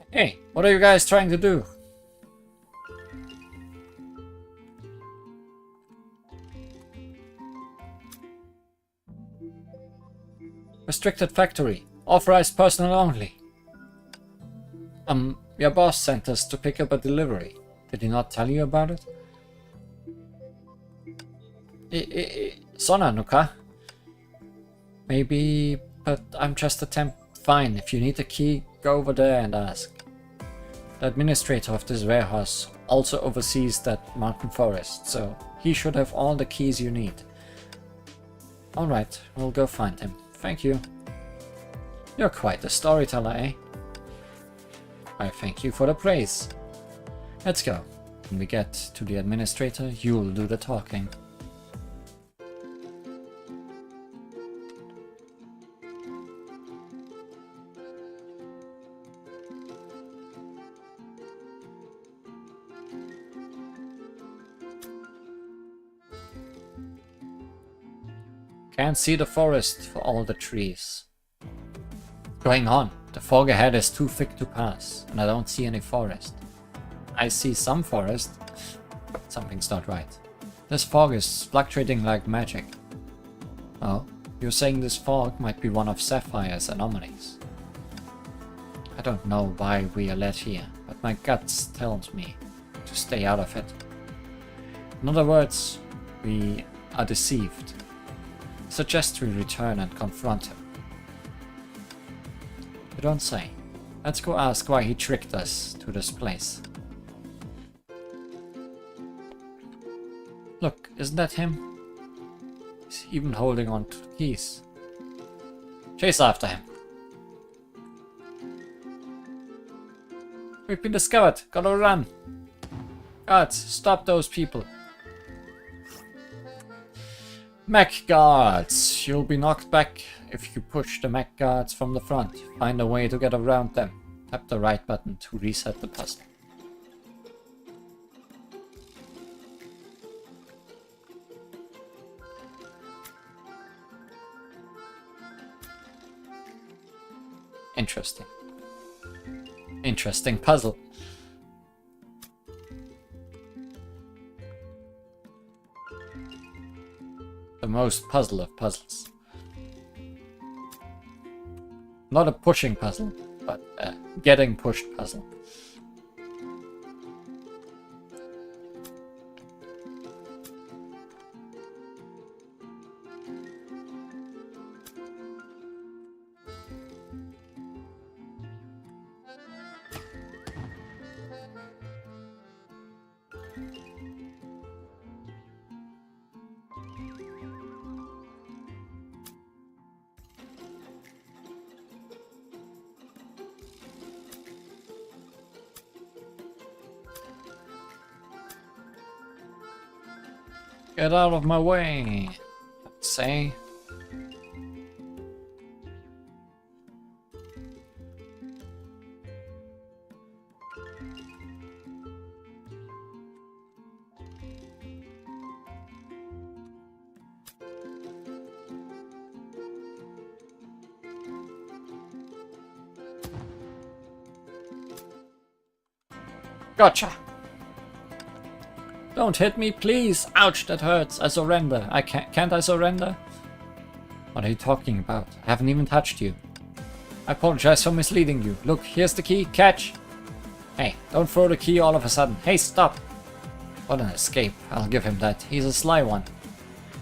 Hey, what are you guys trying to do? Restricted factory. Authorized personnel only. Your boss sent us to pick up a delivery. Did he not tell you about it? Sona Nuka? Maybe, but I'm just a temp. Fine, if you need a key, go over there and ask. The administrator of this warehouse also oversees that mountain forest, so he should have all the keys you need. Alright, we'll go find him. Thank you. You're quite a storyteller, eh? I thank you for the praise. Let's go. When we get to the administrator, you'll do the talking. Can't see the forest for all the trees. Going on. The fog ahead is too thick to pass, and I don't see any forest. I see some forest. Something's not right. This fog is fluctuating like magic. Oh, you're saying this fog might be one of Sapphire's anomalies. I don't know why we are led here, but my guts tells me to stay out of it. In other words, we are deceived. Suggest we return and confront him. You don't say. Let's go ask why he tricked us to this place. Look, isn't that him? He's even holding on to the keys. Chase after him. We've been discovered. Gotta run. Guards, stop those people. Mech guards. You'll be knocked back if you push the mech guards from the front. Find a way to get around them. Tap the right button to reset the puzzle. Interesting. Interesting puzzle. The most puzzle of puzzles. Not a pushing puzzle, but a getting pushed puzzle. Get out of my way, I'd say. Gotcha. Don't hit me, please! Ouch, that hurts. I surrender. Can't I surrender? What are you talking about? I haven't even touched you. I apologize for misleading you. Look, here's the key. Catch! Hey, don't throw the key all of a sudden. Hey, stop! What an escape. I'll give him that. He's a sly one.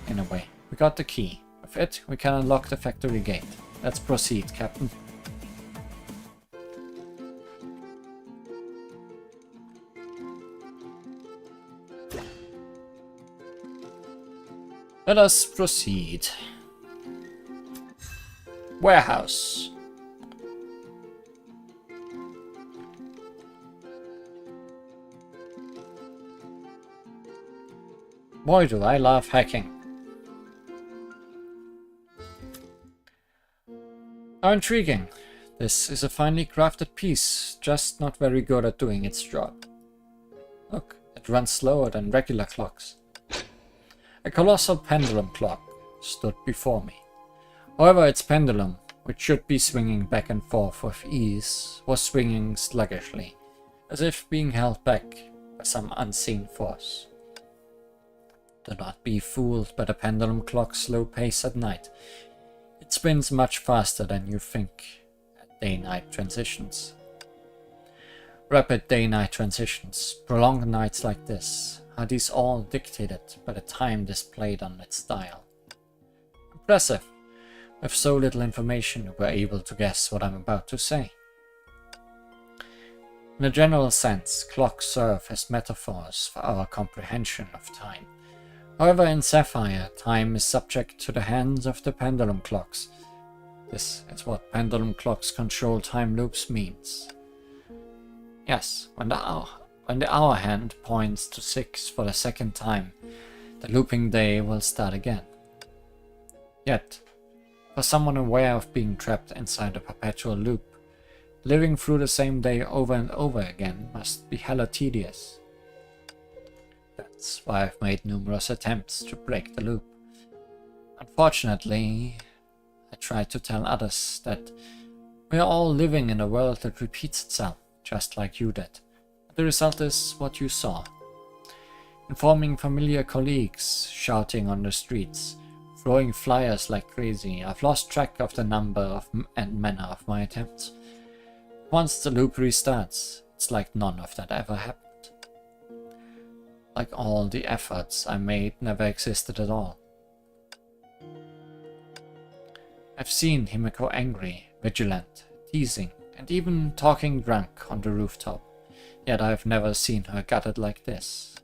In a way, we got the key. With it, we can unlock the factory gate. Let's proceed, Captain. Let us proceed. Warehouse. Boy, do I love hacking. How intriguing. This is a finely crafted piece, just not very good at doing its job. Look, it runs slower than regular clocks. A colossal pendulum clock stood before me. However, its pendulum which should be swinging back and forth with ease, was swinging sluggishly, as if being held back by some unseen force. Do not be fooled by the pendulum clock's slow pace at night. It spins much faster than you think at day-night transitions. Rapid day-night transitions, prolonged nights like this, are these all dictated by the time displayed on its dial? Impressive. With so little information, you were able to guess what I'm about to say. In a general sense, clocks serve as metaphors for our comprehension of time. However, in Sapphire, time is subject to the hands of the pendulum clocks. This is what pendulum clocks control time loops means. Yes, when the hour hand points to 6 for the second time, the looping day will start again. Yet, for someone aware of being trapped inside a perpetual loop, living through the same day over and over again must be hella tedious. That's why I've made numerous attempts to break the loop. Unfortunately, I tried to tell others that we are all living in a world that repeats itself, just like you did. The result is what you saw. Informing familiar colleagues, shouting on the streets, throwing flyers like crazy, I've lost track of the number and manner of my attempts. Once the loop restarts, it's like none of that ever happened. Like all the efforts I made never existed at all. I've seen Himiko angry, vigilant, teasing, and even talking drunk on the rooftop, yet I've never seen her gutted like this.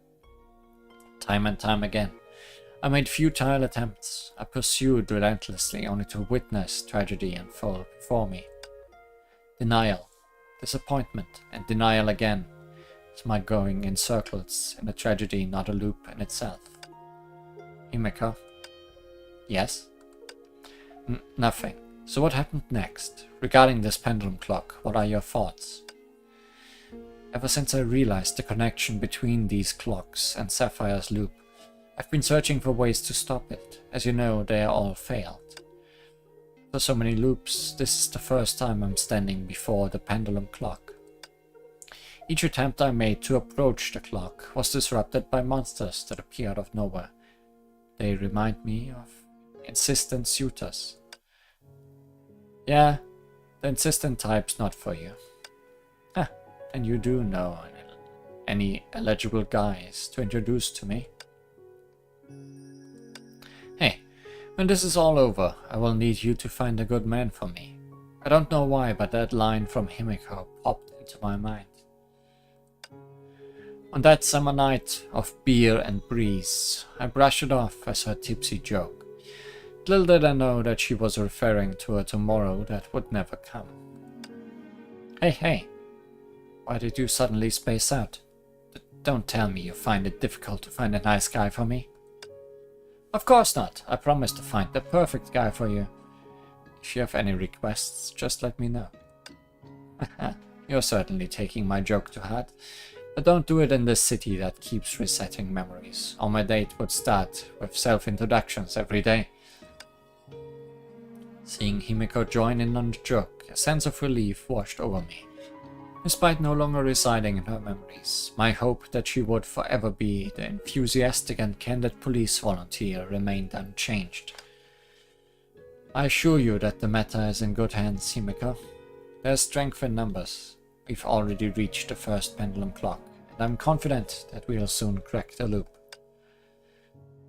Time and time again, I made futile attempts. I pursued relentlessly only to witness tragedy unfold before me. Denial, disappointment, and denial again. It's my going in circles in a tragedy, not a loop in itself. Himiko? Yes? Nothing. So what happened next? Regarding this pendulum clock, what are your thoughts? Ever since I realized the connection between these clocks and Sapphire's loop, I've been searching for ways to stop it. As you know, they are all failed. For so many loops, this is the first time I'm standing before the pendulum clock. Each attempt I made to approach the clock was disrupted by monsters that appear out of nowhere. They remind me of insistent suitors. Yeah, the insistent type's not for you. And you do know any eligible guys to introduce to me? Hey, when this is all over, I will need you to find a good man for me. I don't know why, but that line from Himiko popped into my mind. On that summer night of beer and breeze, I brushed it off as her tipsy joke. Little did I know that she was referring to a tomorrow that would never come. Hey, why did you suddenly space out? Don't tell me you find it difficult to find a nice guy for me. Of course not, I promise to find the perfect guy for you. If you have any requests, just let me know. You're certainly taking my joke to heart. But don't do it in this city that keeps resetting memories, or my date would start with self-introductions every day. Seeing Himiko join in on the joke, a sense of relief washed over me. Despite no longer residing in her memories, my hope that she would forever be the enthusiastic and candid police volunteer remained unchanged. I assure you that the matter is in good hands, Himiko. There's strength in numbers. We've already reached the first pendulum clock, and I'm confident that we'll soon crack the loop.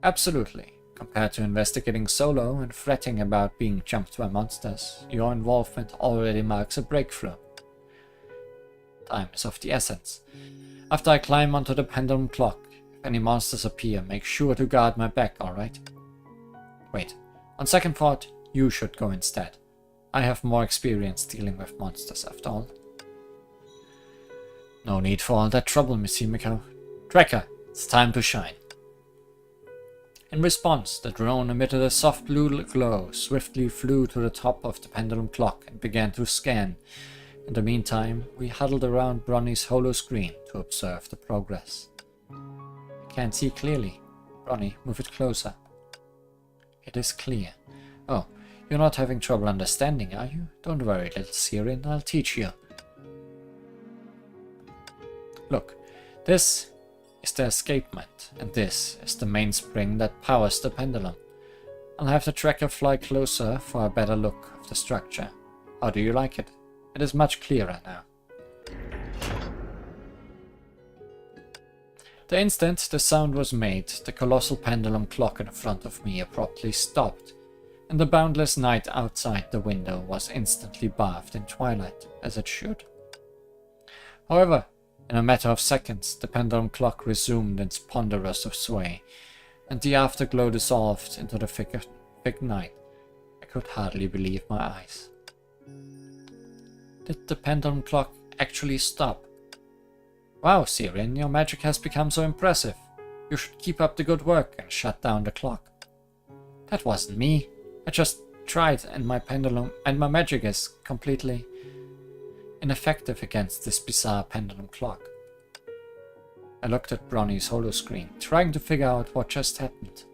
Absolutely. Compared to investigating solo and fretting about being jumped by monsters, your involvement already marks a breakthrough. Time is of the essence. After I climb onto the pendulum clock, if any monsters appear, make sure to guard my back, alright? Wait, on second thought, you should go instead. I have more experience dealing with monsters after all. No need for all that trouble, Miss Himiko. Tracker, it's time to shine. In response, the drone emitted a soft blue glow, swiftly flew to the top of the pendulum clock and began to scan. In the meantime, we huddled around Bronny's holo screen to observe the progress. I can't see clearly. Bronny, move it closer. It is clear. Oh, You're not having trouble understanding, are you? Don't worry, little Sirin, I'll teach you. Look, this is the escapement, and this is the mainspring that powers the pendulum. I'll have the tracker fly closer for a better look of the structure. How do you like it? It is much clearer now. The instant the sound was made, the colossal pendulum clock in front of me abruptly stopped, and the boundless night outside the window was instantly bathed in twilight, as it should. However, in a matter of seconds, the pendulum clock resumed its ponderous sway, and the afterglow dissolved into the thick night. I could hardly believe my eyes. Did the pendulum clock actually stop? Wow, Sirin, your magic has become so impressive. You should keep up the good work and shut down the clock. That wasn't me. I just tried, and my pendulum and my magic is completely ineffective against this bizarre pendulum clock. I looked at Bronny's holoscreen, trying to figure out what just happened.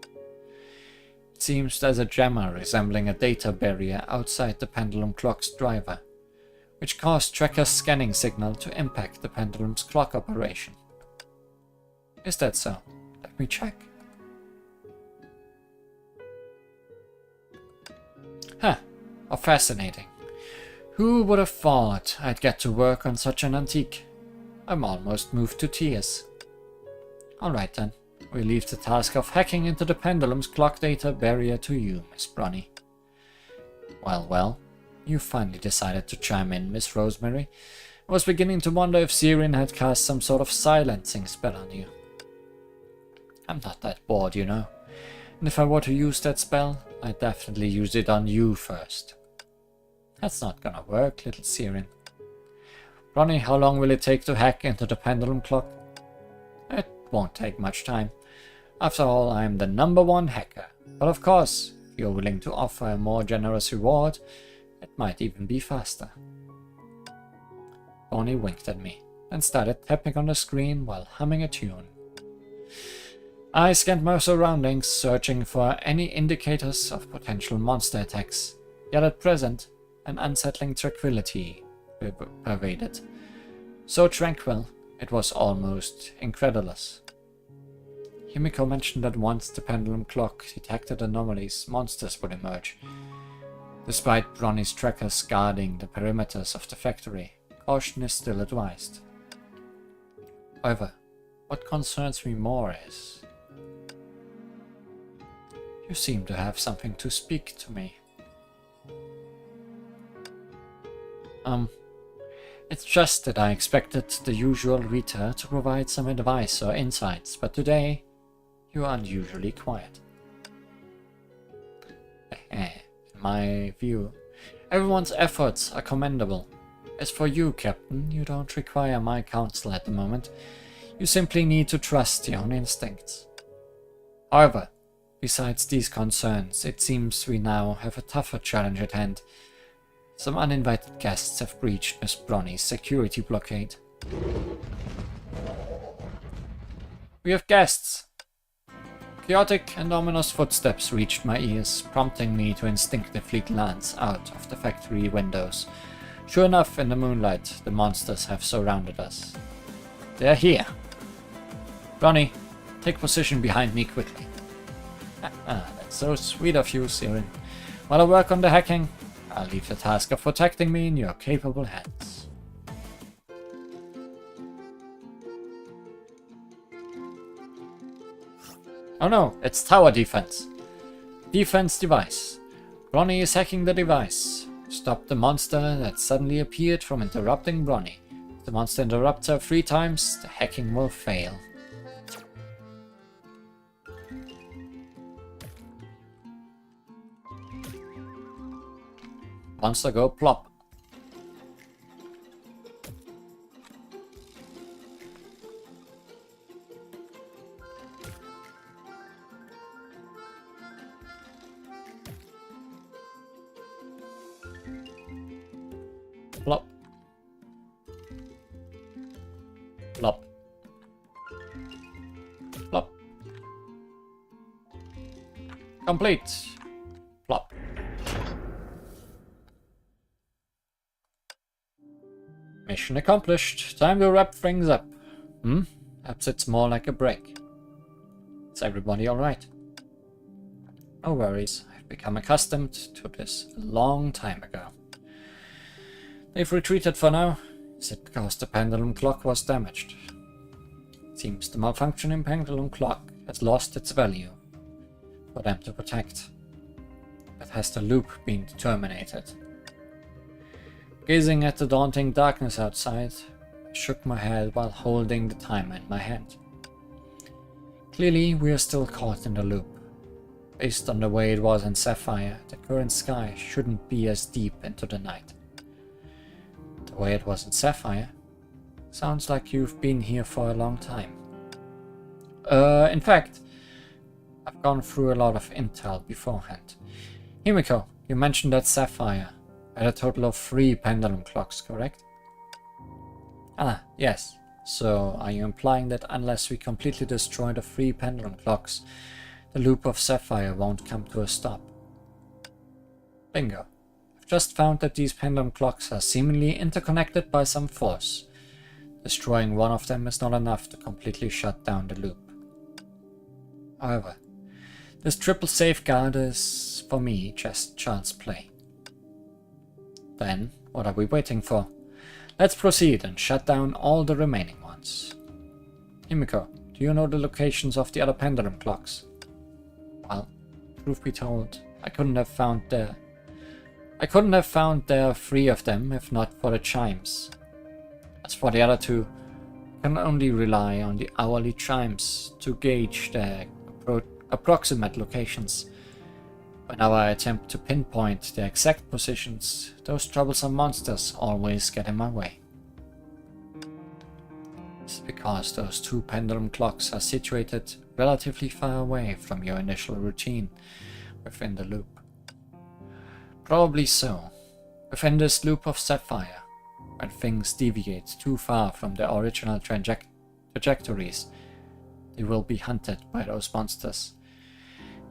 It seems there's a jammer resembling a data barrier outside the pendulum clock's driver, which caused Tracker's scanning signal to impact the pendulum's clock operation. Is that so? Let me check. Huh, how fascinating. Who would have thought I'd get to work on such an antique? I'm almost moved to tears. Alright then, we leave the task of hacking into the pendulum's clock data barrier to you, Miss Bronny. Well, you finally decided to chime in, Miss Rosemary. I was beginning to wonder if Sirin had cast some sort of silencing spell on you. I'm not that bored, you know. And if I were to use that spell, I'd definitely use it on you first. That's not gonna work, little Sirin. Bronny, how long will it take to hack into the pendulum clock? It won't take much time. After all, I'm the #1 hacker. But of course, if you're willing to offer a more generous reward, it might even be faster. Bronny winked at me, then started tapping on the screen while humming a tune. I scanned my surroundings, searching for any indicators of potential monster attacks, yet at present, an unsettling tranquility pervaded. So tranquil, it was almost incredulous. Himiko mentioned that once the pendulum clock detected anomalies, monsters would emerge. Despite Bronny's trackers guarding the perimeters of the factory, caution is still advised. However, what concerns me more is... You seem to have something to speak to me. It's just that I expected the usual Rita to provide some advice or insights, but today you are unusually quiet. In my view, everyone's efforts are commendable. As for you, Captain, you don't require my counsel at the moment. You simply need to trust your own instincts. However, besides these concerns, it seems we now have a tougher challenge at hand. Some uninvited guests have breached Miss Bronny's security blockade. We have guests! Chaotic and ominous footsteps reached my ears, prompting me to instinctively glance out of the factory windows. Sure enough, in the moonlight, the monsters have surrounded us. They're here! Bronny, take position behind me quickly. That's so sweet of you, Sirin. While I work on the hacking, I'll leave the task of protecting me in your capable hands. Oh no, it's tower defense. Defense device. Bronny is hacking the device. Stop the monster that suddenly appeared from interrupting Bronny. If the monster interrupts her 3 times, the hacking will fail. Monster go plop. Plop. Plop. Plop. Complete. Plop. Mission accomplished. Time to wrap things up. Perhaps it's more like a break. Is everybody alright? No worries. I've become accustomed to this a long time ago. They've retreated for now. Is it because the pendulum clock was damaged? It seems the malfunctioning pendulum clock has lost its value for them to protect. But has the loop been terminated? Gazing at the daunting darkness outside, I shook my head while holding the timer in my hand. Clearly, we are still caught in the loop. Based on the way it was in Sapphire, the current sky shouldn't be as deep into the night. The way it was in Sapphire? Sounds like you've been here for a long time. In fact, I've gone through a lot of intel beforehand. Himiko, you mentioned that Sapphire had a total of 3 pendulum clocks, correct? Ah, yes. So, are you implying that unless we completely destroy the 3 pendulum clocks, the loop of Sapphire won't come to a stop? Bingo. I've just found that these pendulum clocks are seemingly interconnected by some force. Destroying one of them is not enough to completely shut down the loop. However, this triple safeguard is, for me, just child's play. Then, what are we waiting for? Let's proceed and shut down all the remaining ones. Himiko, do you know the locations of the other pendulum clocks? Well, truth be told, I couldn't have found there 3 of them if not for the chimes. As for the other 2, I can only rely on the hourly chimes to gauge their approximate locations. Whenever I attempt to pinpoint their exact positions, those troublesome monsters always get in my way. This is because those 2 pendulum clocks are situated relatively far away from your initial routine within the loop. Probably so. Within this loop of Sapphire, when things deviate too far from their original trajectories, they will be hunted by those monsters.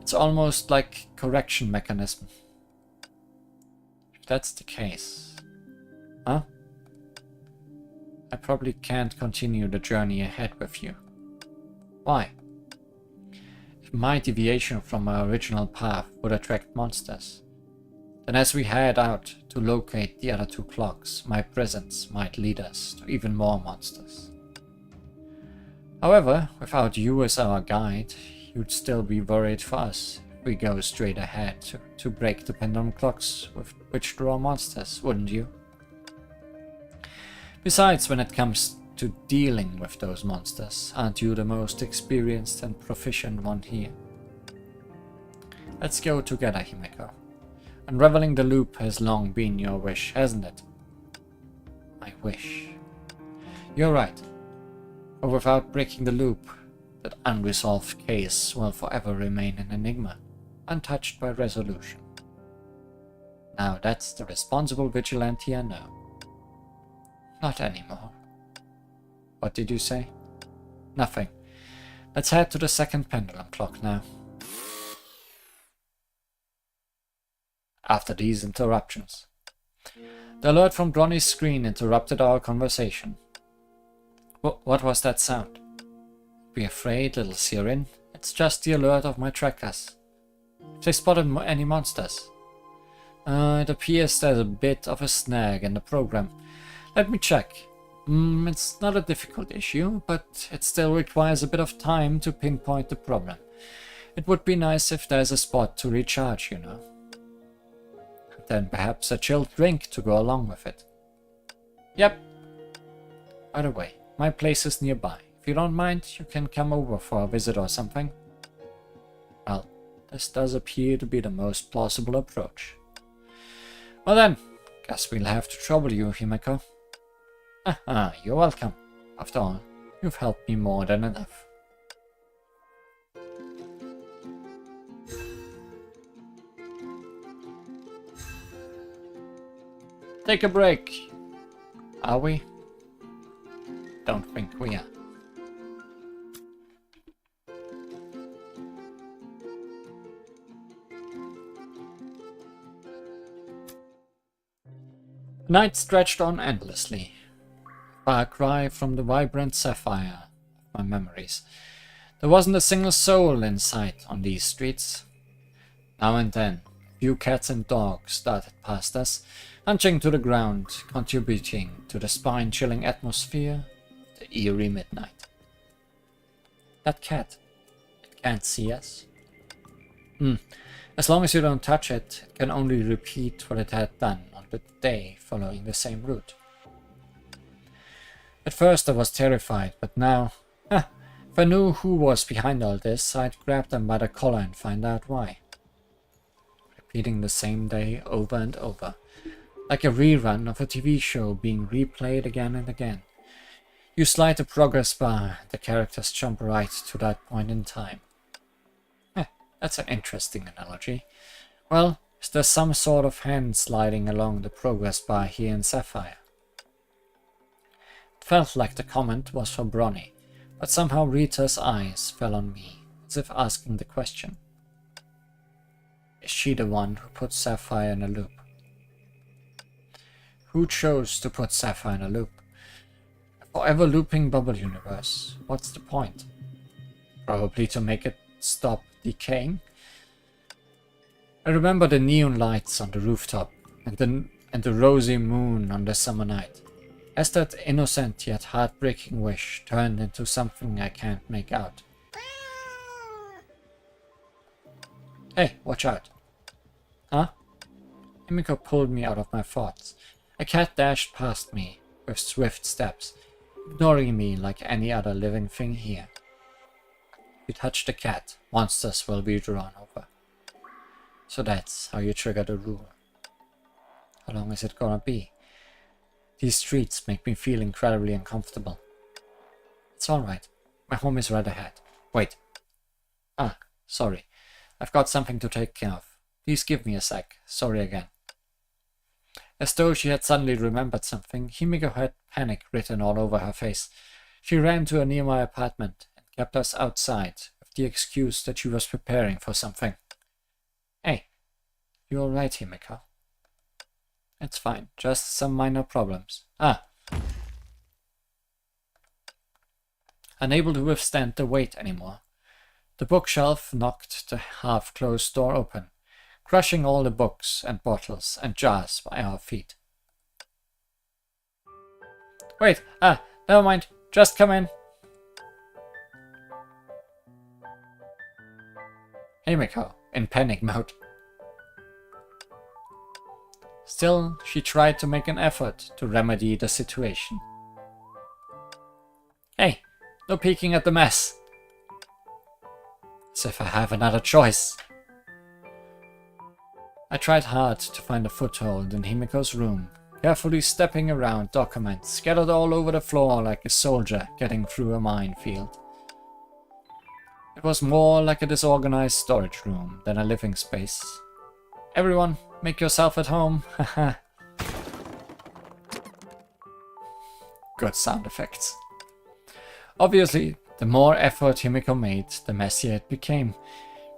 It's almost like a correction mechanism. If that's the case... Huh? I probably can't continue the journey ahead with you. Why? If my deviation from my original path would attract monsters, then as we head out to locate the other 2 clocks, my presence might lead us to even more monsters. However, without you as our guide, you'd still be worried for us if we go straight ahead to break the pendulum clocks with which draw monsters, wouldn't you? Besides, when it comes to dealing with those monsters, aren't you the most experienced and proficient one here? Let's go together, Himiko. Unraveling the loop has long been your wish, hasn't it? My wish. You're right. For without breaking the loop, that unresolved case will forever remain an enigma, untouched by resolution. Now that's the responsible vigilante I know. Not anymore. What did you say? Nothing. Let's head to the second pendulum clock now. After these interruptions, the alert from Bronny's screen interrupted our conversation. What was that sound? Be afraid, little Sirin. It's just the alert of my trackers. Have they spotted any monsters? It appears there's a bit of a snag in the program. Let me check. It's not a difficult issue, but it still requires a bit of time to pinpoint the problem. It would be nice if there's a spot to recharge, you know. Then perhaps a chilled drink to go along with it. Yep. By the way, my place is nearby. If you don't mind, you can come over for a visit or something. Well, this does appear to be the most plausible approach. Well then, guess we'll have to trouble you, Himiko. Haha, you're welcome. After all, you've helped me more than enough. Take a break. Are we? Don't think we are. The night stretched on endlessly. Far cry from the vibrant sapphire of my memories. There wasn't a single soul in sight on these streets. Now and then, a few cats and dogs darted past us, hunching to the ground, contributing to the spine-chilling atmosphere of the eerie midnight. That cat, it can't see us. As long as you don't touch it, it can only repeat what it had done on the day following the same route. At first I was terrified, but now, if I knew who was behind all this, I'd grab them by the collar and find out why. Repeating the same day over and over, like a rerun of a TV show being replayed again and again. You slide the progress bar, the characters jump right to that point in time. That's an interesting analogy. Well, is there some sort of hand sliding along the progress bar here in Sapphire? It felt like the comment was for Bronny, but somehow Rita's eyes fell on me, as if asking the question. Is she the one who put Sapphire in a loop? Who chose to put Sapphire in a loop? A forever looping bubble universe. What's the point? Probably to make it stop decaying. I remember the neon lights on the rooftop and the rosy moon on the summer night, as that innocent yet heartbreaking wish turned into something I can't make out. Hey, watch out. Huh? Himiko pulled me out of my thoughts. A cat dashed past me with swift steps, ignoring me like any other living thing here. If you touch the cat, monsters will be drawn over. So that's how you trigger the rule. How long is it gonna be? These streets make me feel incredibly uncomfortable. It's alright. My home is right ahead. Wait. Sorry. I've got something to take care of. Please give me a sec. Sorry again. As though she had suddenly remembered something, Himiko had panic written all over her face. She ran to a nearby apartment and kept us outside with the excuse that she was preparing for something. Hey, you alright, Himiko? It's fine, just some minor problems. Unable to withstand the weight anymore, the bookshelf knocked the half-closed door open, crushing all the books and bottles and jars by our feet. Wait, never mind, just come in. Himiko, in panic mode. Still, she tried to make an effort to remedy the situation. Hey, no peeking at the mess. As if I have another choice. I tried hard to find a foothold in Himiko's room, carefully stepping around documents scattered all over the floor like a soldier getting through a minefield. It was more like a disorganized storage room than a living space. Everyone, make yourself at home. Haha. Good sound effects. Obviously, the more effort Himiko made, the messier it became.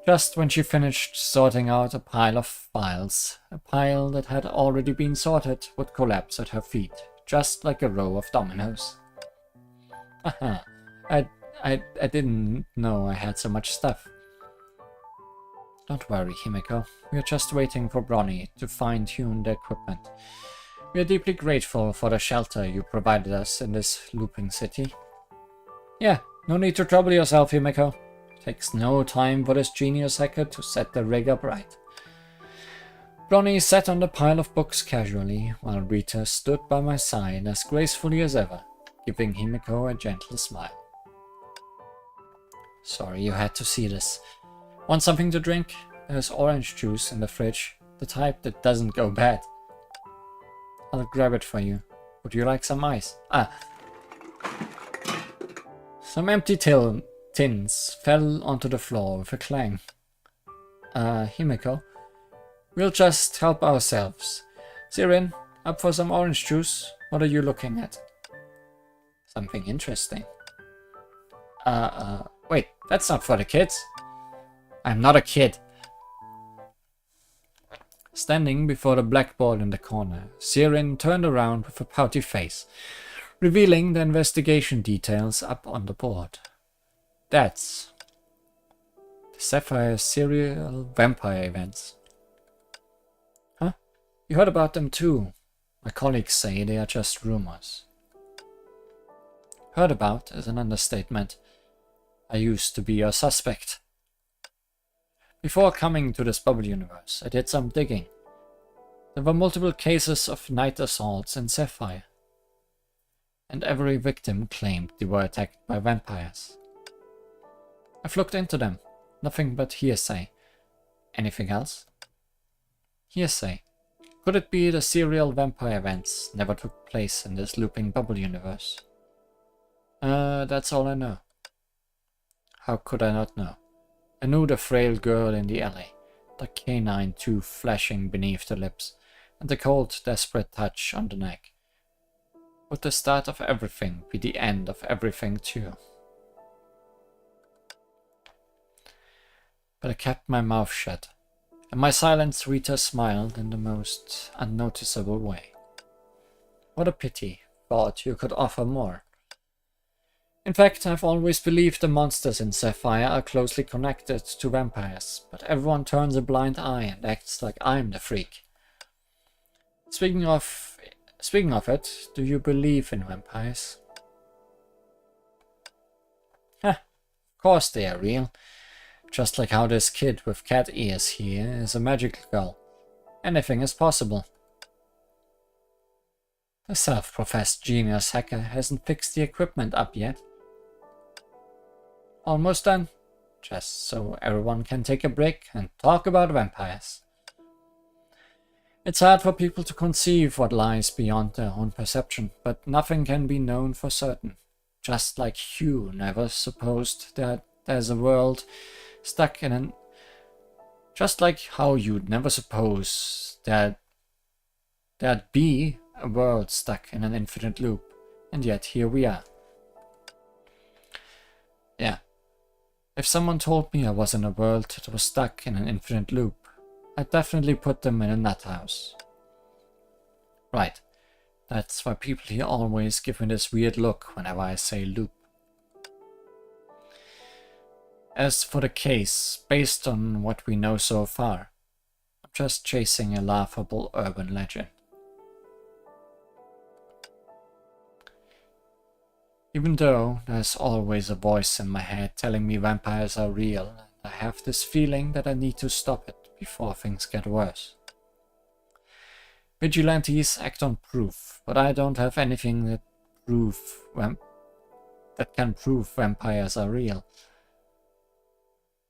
Just when she finished sorting out a pile of files, a pile that had already been sorted would collapse at her feet, just like a row of dominoes. Haha, I didn't know I had so much stuff. Don't worry, Himiko. We are just waiting for Bronny to fine-tune the equipment. We are deeply grateful for the shelter you provided us in this looping city. Yeah, no need to trouble yourself, Himiko. It takes no time for this genius hacker to set the rig up right. Bronny sat on the pile of books casually, while Rita stood by my side as gracefully as ever, giving Himiko a gentle smile. Sorry you had to see this. Want something to drink? There's orange juice in the fridge, the type that doesn't go bad. I'll grab it for you. Would you like some ice? Some empty tins fell onto the floor with a clang. Himiko, we'll just help ourselves. Sirin, up for some orange juice? What are you looking at? Something interesting. Wait, that's not for the kids. I'm not a kid. Standing before the blackboard in the corner, Sirin turned around with a pouty face. revealing the investigation details up on the board. That's the Sapphire serial vampire events. Huh? You heard about them too? My colleagues say they are just rumors. Heard about is an understatement. I used to be your suspect. Before coming to this bubble universe, I did some digging. There were multiple cases of night assaults in Sapphire, and every victim claimed they were attacked by vampires. I've looked into them. Nothing but hearsay. Anything else? Hearsay. Could it be the serial vampire events never took place in this looping bubble universe? That's all I know. How could I not know? I knew the frail girl in the alley, the canine tooth flashing beneath the lips, and the cold, desperate touch on the neck. Would the start of everything be the end of everything too? But I kept my mouth shut, and my silent Rita smiled in the most unnoticeable way. What a pity, thought you could offer more. In fact, I've always believed the monsters in Sapphire are closely connected to vampires, but everyone turns a blind eye and acts like I'm the freak. Speaking of it, do you believe in vampires? Of course they are real. Just like how this kid with cat ears here is a magical girl. Anything is possible. The self-professed genius hacker hasn't fixed the equipment up yet. Almost done. Just so everyone can take a break and talk about vampires. It's hard for people to conceive what lies beyond their own perception, but nothing can be known for certain. Just like Hugh never supposed that there's a world stuck in an... Just like how you'd never suppose that there'd be a world stuck in an infinite loop. And yet here we are. Yeah. If someone told me I was in a world that was stuck in an infinite loop, I'd definitely put them in a nut house. Right. That's why people here always give me this weird look whenever I say loop. As for the case, based on what we know so far, I'm just chasing a laughable urban legend. Even though there's always a voice in my head telling me vampires are real, and I have this feeling that I need to stop it before things get worse. Vigilantes act on proof, but I don't have anything that can prove vampires are real.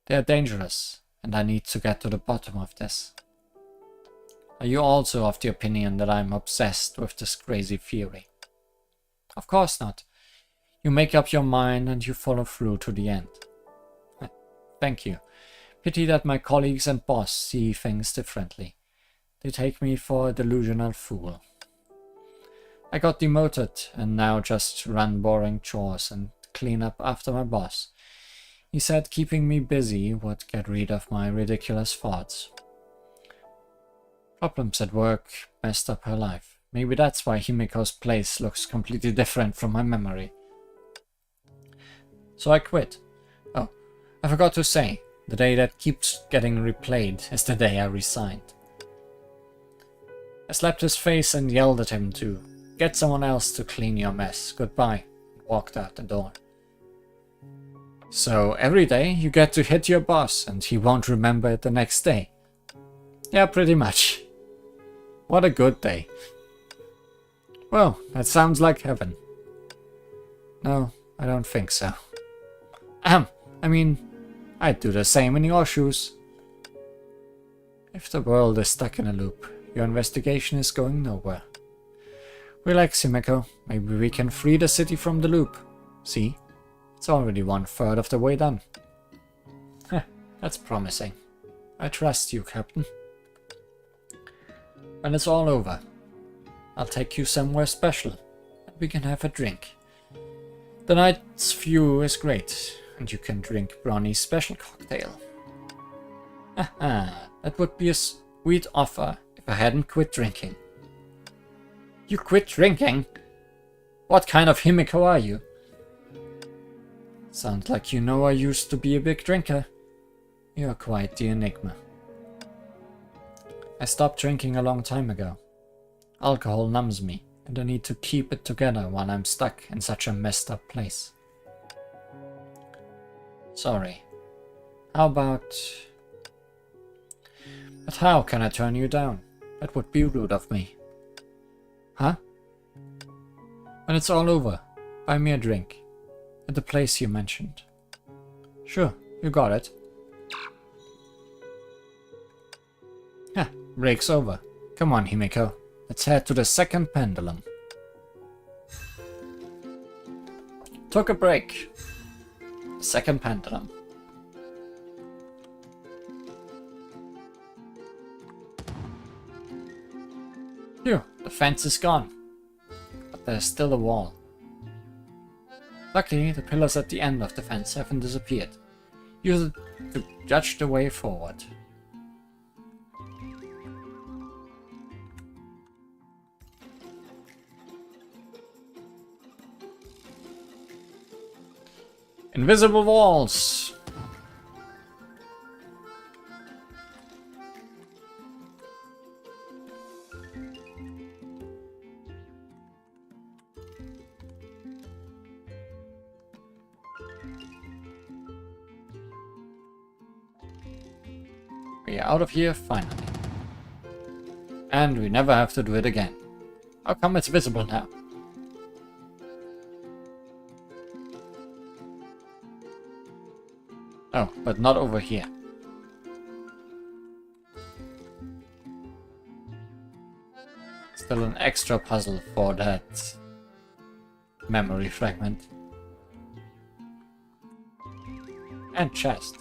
They are dangerous, and I need to get to the bottom of this. Are you also of the opinion that I'm obsessed with this crazy theory? Of course not. You make up your mind and you follow through to the end. Thank you. Pity that my colleagues and boss see things differently. They take me for a delusional fool. I got demoted and now just run boring chores and clean up after my boss. He said keeping me busy would get rid of my ridiculous thoughts. Problems at work messed up her life. Maybe that's why Himiko's place looks completely different from my memory. So I quit. Oh, I forgot to say, the day that keeps getting replayed is the day I resigned. I slapped his face and yelled at him to get someone else to clean your mess. Goodbye. And walked out the door. So every day you get to hit your boss and he won't remember it the next day. Yeah, pretty much. What a good day. Well, that sounds like heaven. No, I don't think so. I mean, I'd do the same in your shoes. If the world is stuck in a loop, your investigation is going nowhere. Relax, Himeko. Maybe we can free the city from the loop. See? It's already 1/3 of the way done. That's promising. I trust you, Captain. When it's all over, I'll take you somewhere special, and we can have a drink. The night's view is great, and you can drink Bronny's special cocktail. That would be a sweet offer if I hadn't quit drinking. You quit drinking? What kind of Himiko are you? Sounds like you know I used to be a big drinker. You're quite the enigma. I stopped drinking a long time ago. Alcohol numbs me, and I need to keep it together while I'm stuck in such a messed up place. Sorry. How about... But how can I turn you down? That would be rude of me. Huh? When it's all over, buy me a drink. At the place you mentioned. Sure, you got it. Yeah, break's over. Come on, Himiko. Let's head to the second pendulum. Took a break. Second pendulum. Phew, the fence is gone. But there's still a wall. Luckily, the pillars at the end of the fence haven't disappeared. Use it to judge the way forward. Invisible walls! We are out of here finally. And we never have to do it again. How come it's visible now? Oh, but not over here. Still an extra puzzle for that memory fragment. And chest.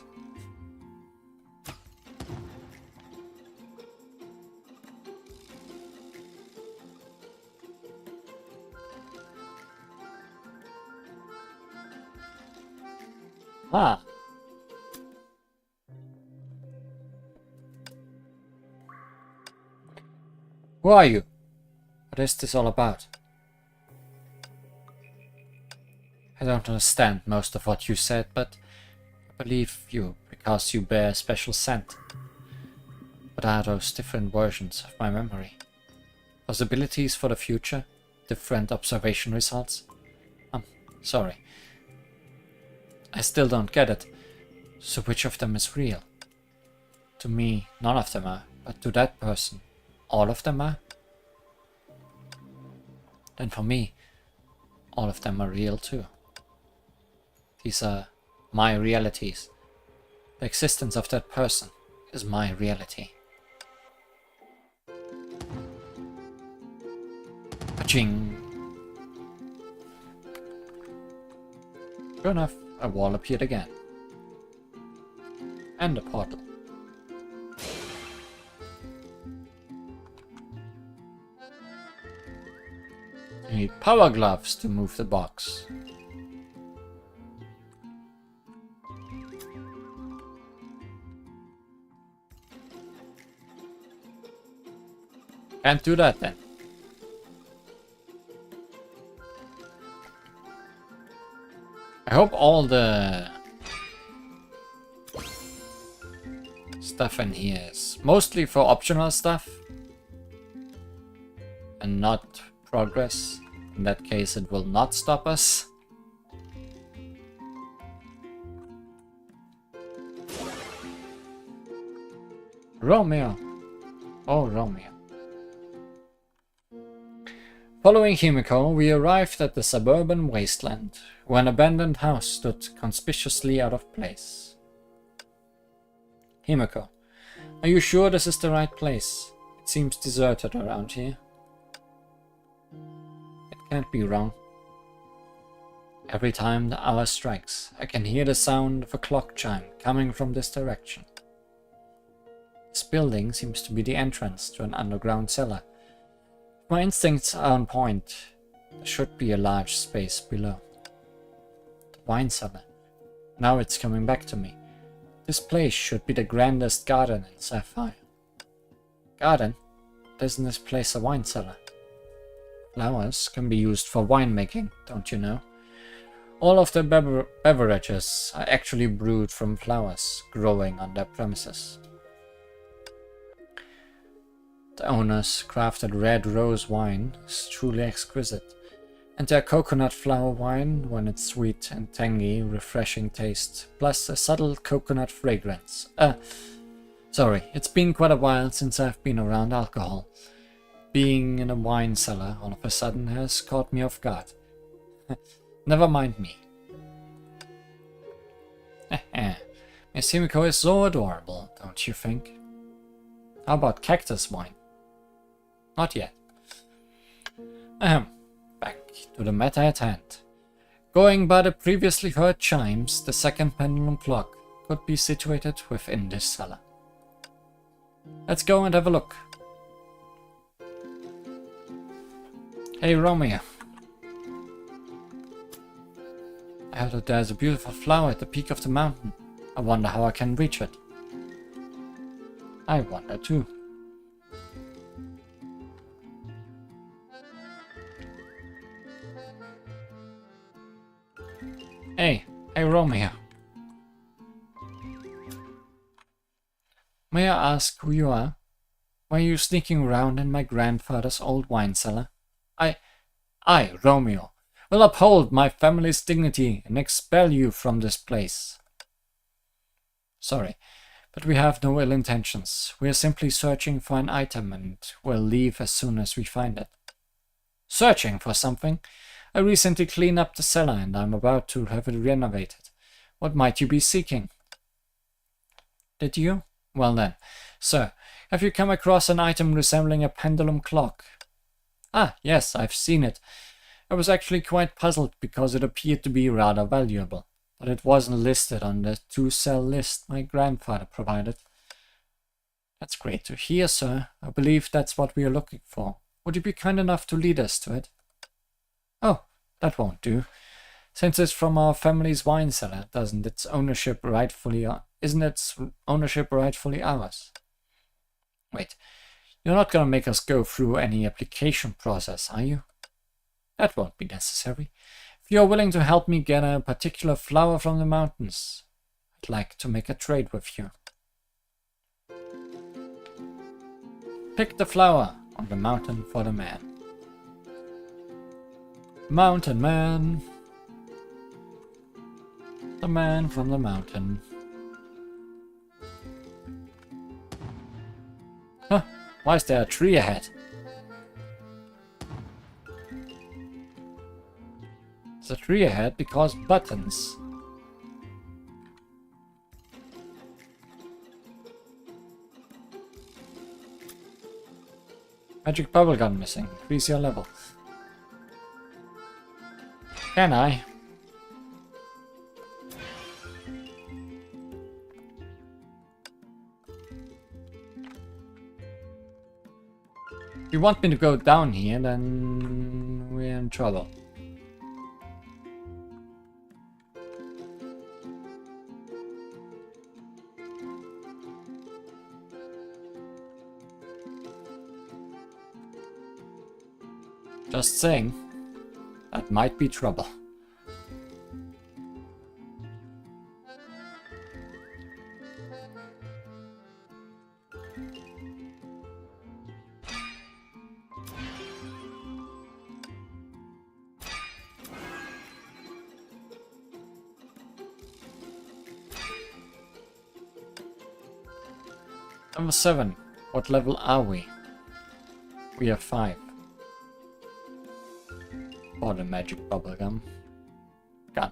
Ah. Who are you? What is this all about? I don't understand most of what you said, but I believe you because you bear a special scent. What are those different versions of my memory? Possibilities for the future? Different observation results? Sorry. I still don't get it. So which of them is real? To me, none of them are, but to that person, all of them are? Then for me, all of them are real too. These are my realities. The existence of that person is my reality. Paching! Sure enough, a wall appeared again. And a portal. You need power gloves to move the box. Can't do that then. I hope all the stuff in here is mostly for optional stuff and not progress. In that case, it will not stop us. Romeo. Oh, Romeo. Following Himiko, we arrived at the suburban wasteland, where an abandoned house stood conspicuously out of place. Himiko, are you sure this is the right place? It seems deserted around here. It can't be wrong. Every time the hour strikes, I can hear the sound of a clock chime coming from this direction. This building seems to be the entrance to an underground cellar. If my instincts are on point, there should be a large space below. The wine cellar. Now it's coming back to me. This place should be the grandest garden in Sapphire. Garden? Isn't this place a wine cellar? Flowers can be used for winemaking, don't you know? All of the beverages are actually brewed from flowers growing on their premises. The owners crafted red rose wine is truly exquisite, and their coconut flower wine, when it's sweet and tangy, refreshing taste, plus a subtle coconut fragrance. Sorry, it's been quite a while since I've been around alcohol. Being in a wine cellar all of a sudden has caught me off guard. Never mind me. Miss Himiko is so adorable, don't you think? How about cactus wine? Not yet. Back to the matter at hand. Going by the previously heard chimes, the second pendulum clock could be situated within this cellar. Let's go and have a look. Hey Romeo. I heard that there's a beautiful flower at the peak of the mountain. I wonder how I can reach it. I wonder too. Hey Romeo. May I ask who you are? Why are you sneaking around in my grandfather's old wine cellar? I, Romeo, will uphold my family's dignity and expel you from this place. Sorry, but we have no ill intentions. We are simply searching for an item and will leave as soon as we find it. Searching for something? I recently cleaned up the cellar and I'm about to have it renovated. What might you be seeking? Did you? Well then, sir, have you come across an item resembling a pendulum clock? Ah, yes, I've seen it. I was actually quite puzzled because it appeared to be rather valuable, but it wasn't listed on the to-sell list my grandfather provided. That's great to hear, sir. I believe that's what we are looking for. Would you be kind enough to lead us to it? Oh, that won't do. Since it's from our family's wine cellar, isn't its ownership rightfully ours? Wait, you're not gonna make us go through any application process, are you? That won't be necessary. If you're willing to help me get a particular flower from the mountains, I'd like to make a trade with you. Pick the flower on the mountain for the man. Mountain man. The man from the mountain. Huh, why is there a tree ahead? There's a tree ahead because buttons. Magic bubblegum missing. Increase your level. Can I? If you want me to go down here, then we're in trouble. Just saying, that might be trouble. Number 7. What level are we? We are 5. For the magic bubblegum. Gun.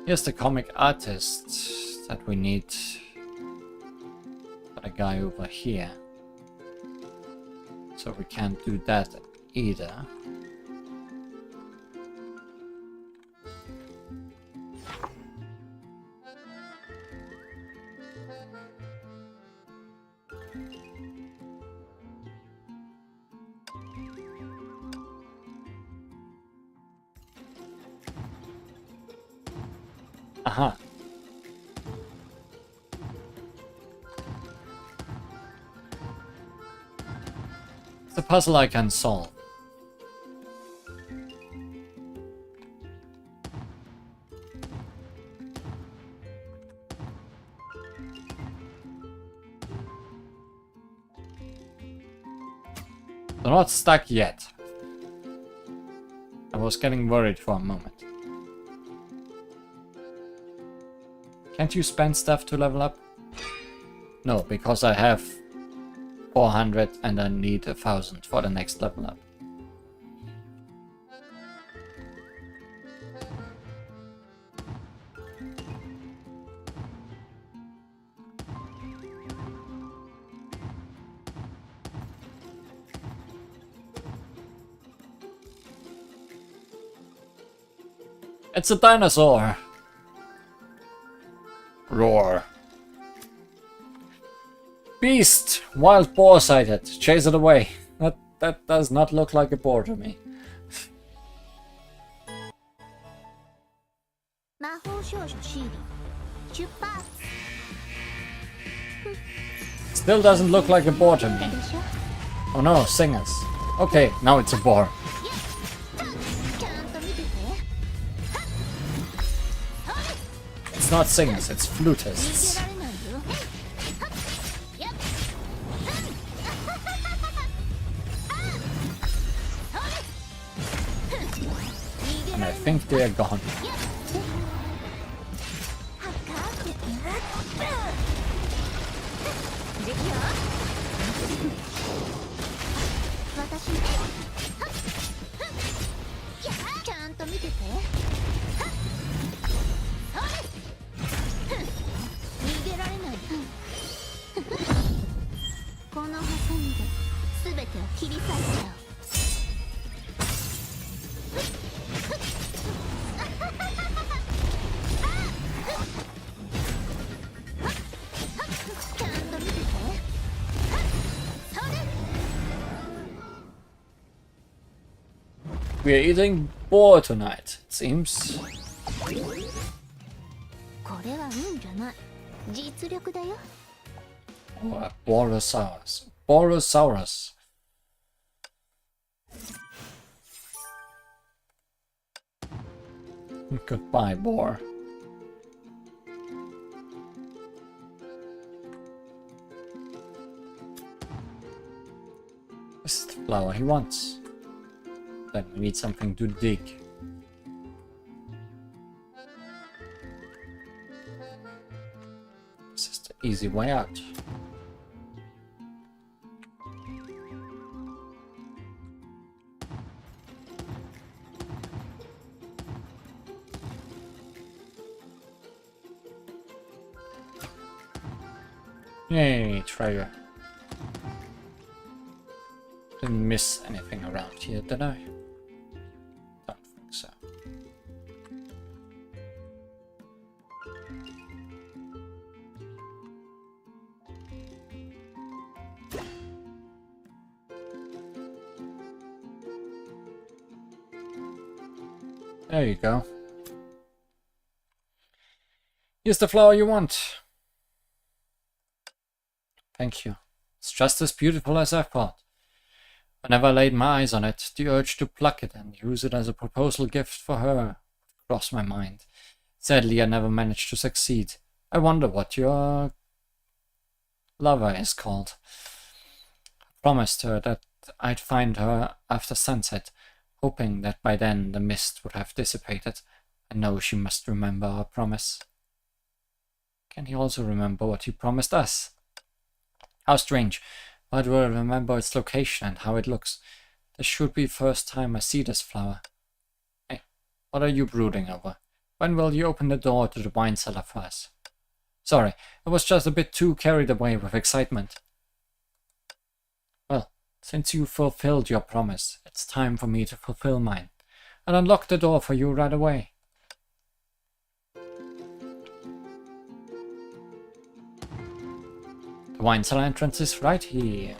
Here's the comic artist that we need for the guy over here. So we can't do that either. Aha. It's a puzzle I can solve. They're not stuck yet. I was getting worried for a moment. Can't you spend stuff to level up? No, because I have 400 and I need 1000 for the next level up. It's a dinosaur! Roar. Beast! Wild boar sighted. Chase it away. That does not look like a boar to me. 魔法少女シーリ出発 Still doesn't look like a boar to me. でしょ Oh no, singers. Okay, now it's a boar. ちゃんと見てて It's not singers, it's 逃げ flutists. られないよ And I think they are gone. 私ちゃんと見てて逃げられないこのハサミで全てを切り裂いちゃう We're eating boar tonight, it seems. これは運じゃない実力だよ Or a Borosaurus. Borosaurus. Goodbye, boar. This is the flower he wants. Then we need something to dig. This is the easy way out. Yay, treasure. Didn't miss anything around here, did I? Don't think so. There you go. Here's the flower you want. Thank you. It's just as beautiful as I thought. Whenever I laid my eyes on it, the urge to pluck it and use it as a proposal gift for her crossed my mind. Sadly, I never managed to succeed. I wonder what your lover is called. I promised her that I'd find her after sunset, hoping that by then the mist would have dissipated. I know she must remember our promise. Can he also remember what he promised us? How strange. Why do I remember its location and how it looks? This should be the first time I see this flower. Hey, what are you brooding over? When will you open the door to the wine cellar for us? Sorry, I was just a bit too carried away with excitement. Well, since you fulfilled your promise, it's time for me to fulfill mine. I'll unlock the door for you right away. The wine cellar entrance is right here.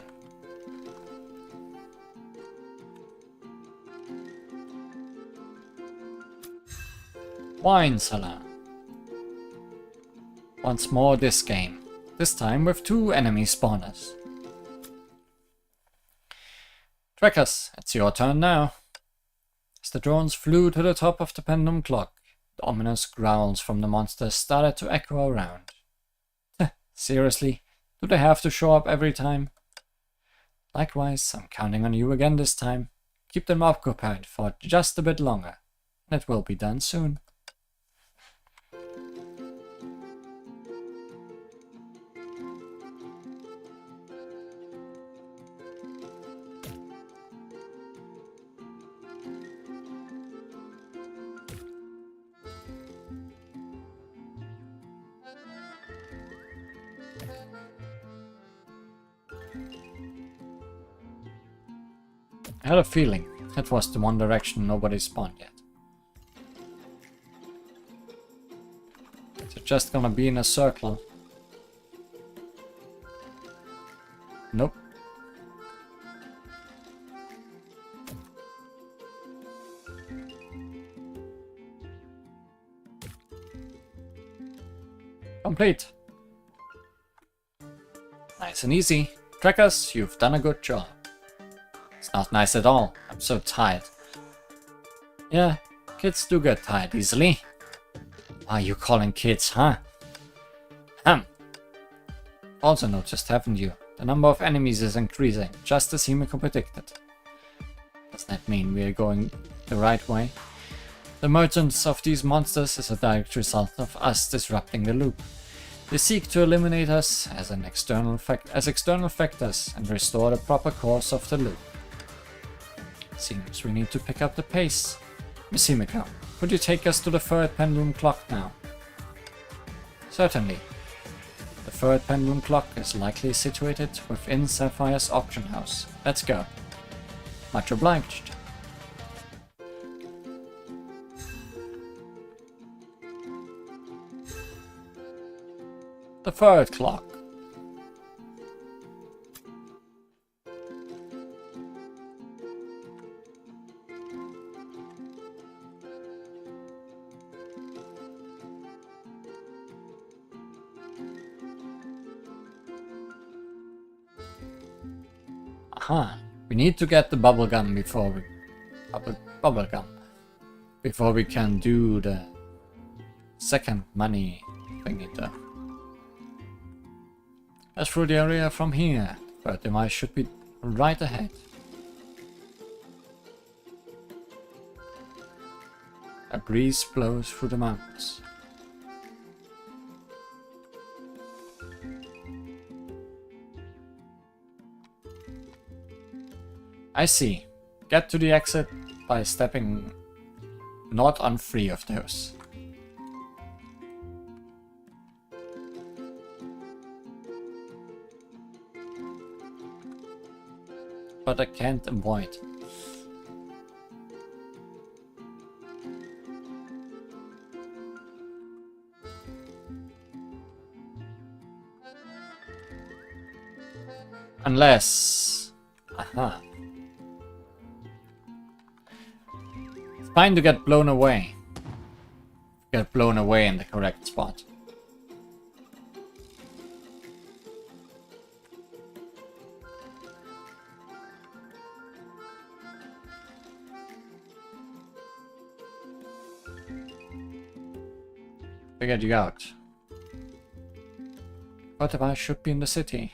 Wine cellar. Once more this game. This time with 2 enemy spawners. Trackers, it's your turn now. As the drones flew to the top of the pendulum clock, the ominous growls from the monsters started to echo around. Seriously? Do they have to show up every time? Likewise, I'm counting on you again this time. Keep them occupied for just a bit longer, and it will be done soon. I had a feeling it was the one direction nobody spawned yet. Is it just gonna be in a circle? Nope. Complete. Nice and easy. Trackers, you've done a good job. It's not nice at all. I'm so tired. Yeah, kids do get tired easily. Why are you calling kids, huh? Also noticed, haven't you? The number of enemies is increasing, just as Himiko predicted. Does that mean we're going the right way? The emergence of these monsters is a direct result of us disrupting the loop. They seek to eliminate us as external factors and restore the proper course of the loop. Seems we need to pick up the pace. Miss Himiko, could you take us to the 3rd pendulum clock now? Certainly. The 3rd pendulum clock is likely situated within Sapphire's auction house. Let's go. Much obliged. The 3rd clock. Aha, we need to get the bubblegum before we... Bubblegum. Before we can do the second money thingy though. As through the area from here, but the device should be right ahead. A breeze blows through the mountains. I see. Get to the exit by stepping not on 3 of those. But I can't avoid. Unless... Aha. It's fine to get blown away. Get blown away in the correct spot. Figured you out. What if I should be in the city?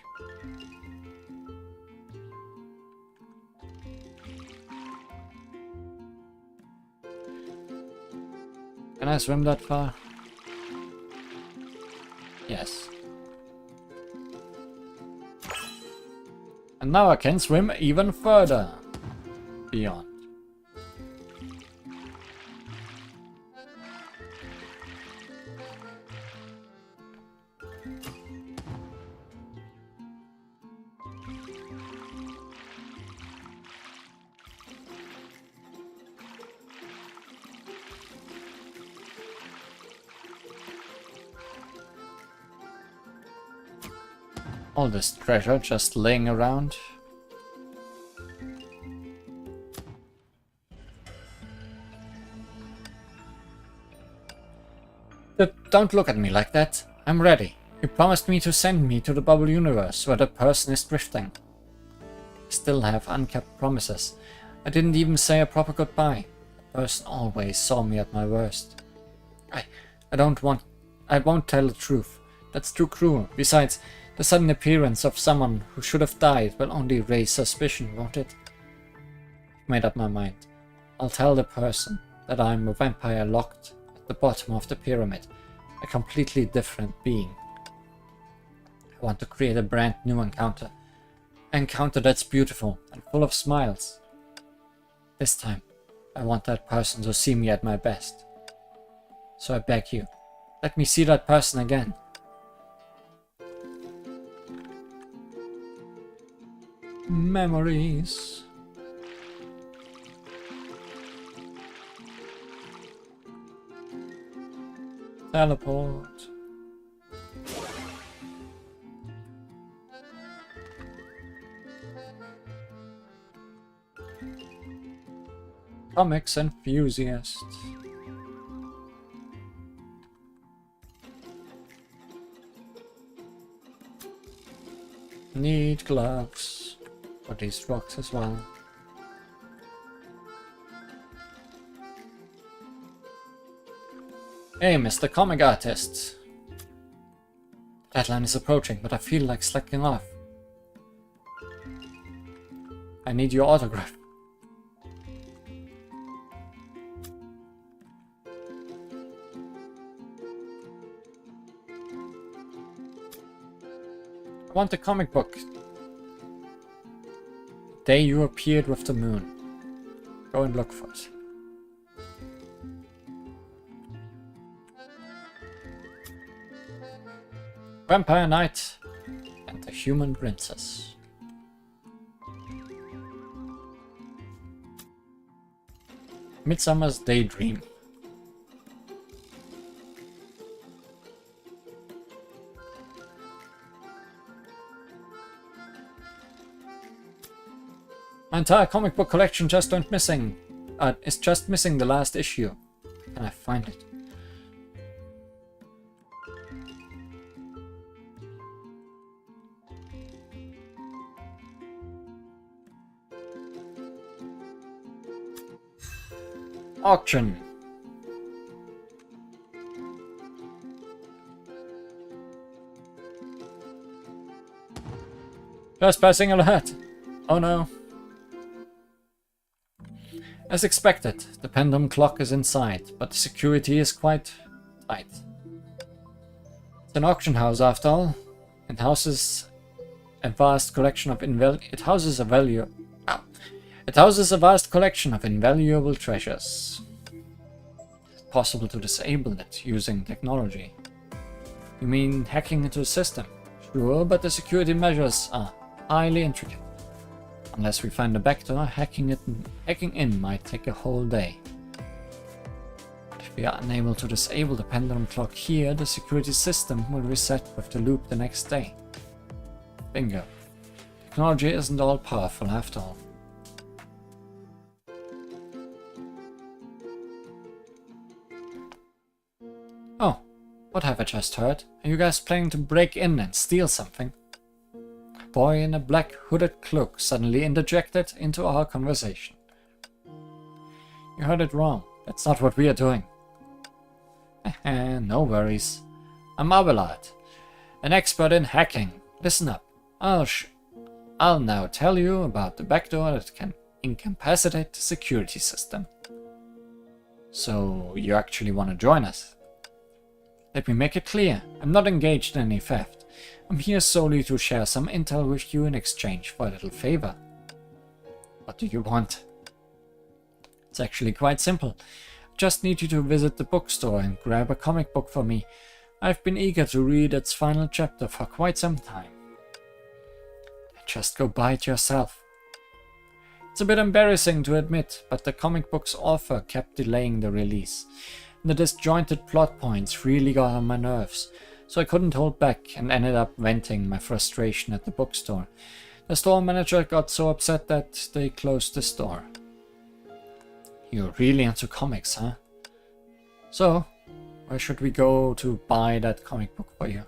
Can I swim that far? Yes. And now I can swim even further. Beyond. All this treasure just laying around. Don't look at me like that. I'm ready. You promised me to send me to the bubble universe where the person is drifting. I still have unkept promises. I didn't even say a proper goodbye. The person always saw me at my worst. I won't tell the truth. That's too cruel. Besides, the sudden appearance of someone who should have died will only raise suspicion, won't it? I've made up my mind. I'll tell the person that I'm a vampire locked at the bottom of the pyramid, a completely different being. I want to create a brand new encounter. An encounter that's beautiful and full of smiles. This time, I want that person to see me at my best. So I beg you, let me see that person again. Memories. Teleport. Comics enthusiast. Need gloves for these rocks as well. Hey, Mr. Comic Artist. Deadline is approaching, but I feel like slacking off. I need your autograph. I want the comic book. The day you appeared with the moon. Go and look for it. Vampire Knight and the Human Princess. Midsummer's Daydream. My entire comic book collection just went missing. It's just missing the last issue. Can I find it? Auction. Trespassing alert. Oh no. As expected, the pendulum clock is inside, but the security is quite tight. It's an auction house after all. It houses a vast collection of vast collection of invaluable treasures. It's possible to disable it using technology. You mean hacking into the system? Sure, but the security measures are highly intricate. Unless we find a backdoor, hacking in might take a whole day. If we are unable to disable the pendulum clock here, the security system will reset with the loop the next day. Bingo. Technology isn't all powerful after all. Oh, what have I just heard? Are you guys planning to break in and steal something? A boy in a black hooded cloak suddenly interjected into our conversation. You heard it wrong. That's not what we are doing. No worries. I'm Abelard, an expert in hacking. Listen up. I'll now tell you about the backdoor that can incapacitate the security system. So, you actually want to join us? Let me make it clear, I'm not engaged in any theft. I'm here solely to share some intel with you in exchange for a little favor. What do you want? It's actually quite simple. I just need you to visit the bookstore and grab a comic book for me. I've been eager to read its final chapter for quite some time. Just go buy it yourself. It's a bit embarrassing to admit, but the comic book's author kept delaying the release. The disjointed plot points really got on my nerves, so I couldn't hold back and ended up venting my frustration at the bookstore. The store manager got so upset that they closed the store. You're really into comics, huh? So, Where should we go to buy that comic book for you?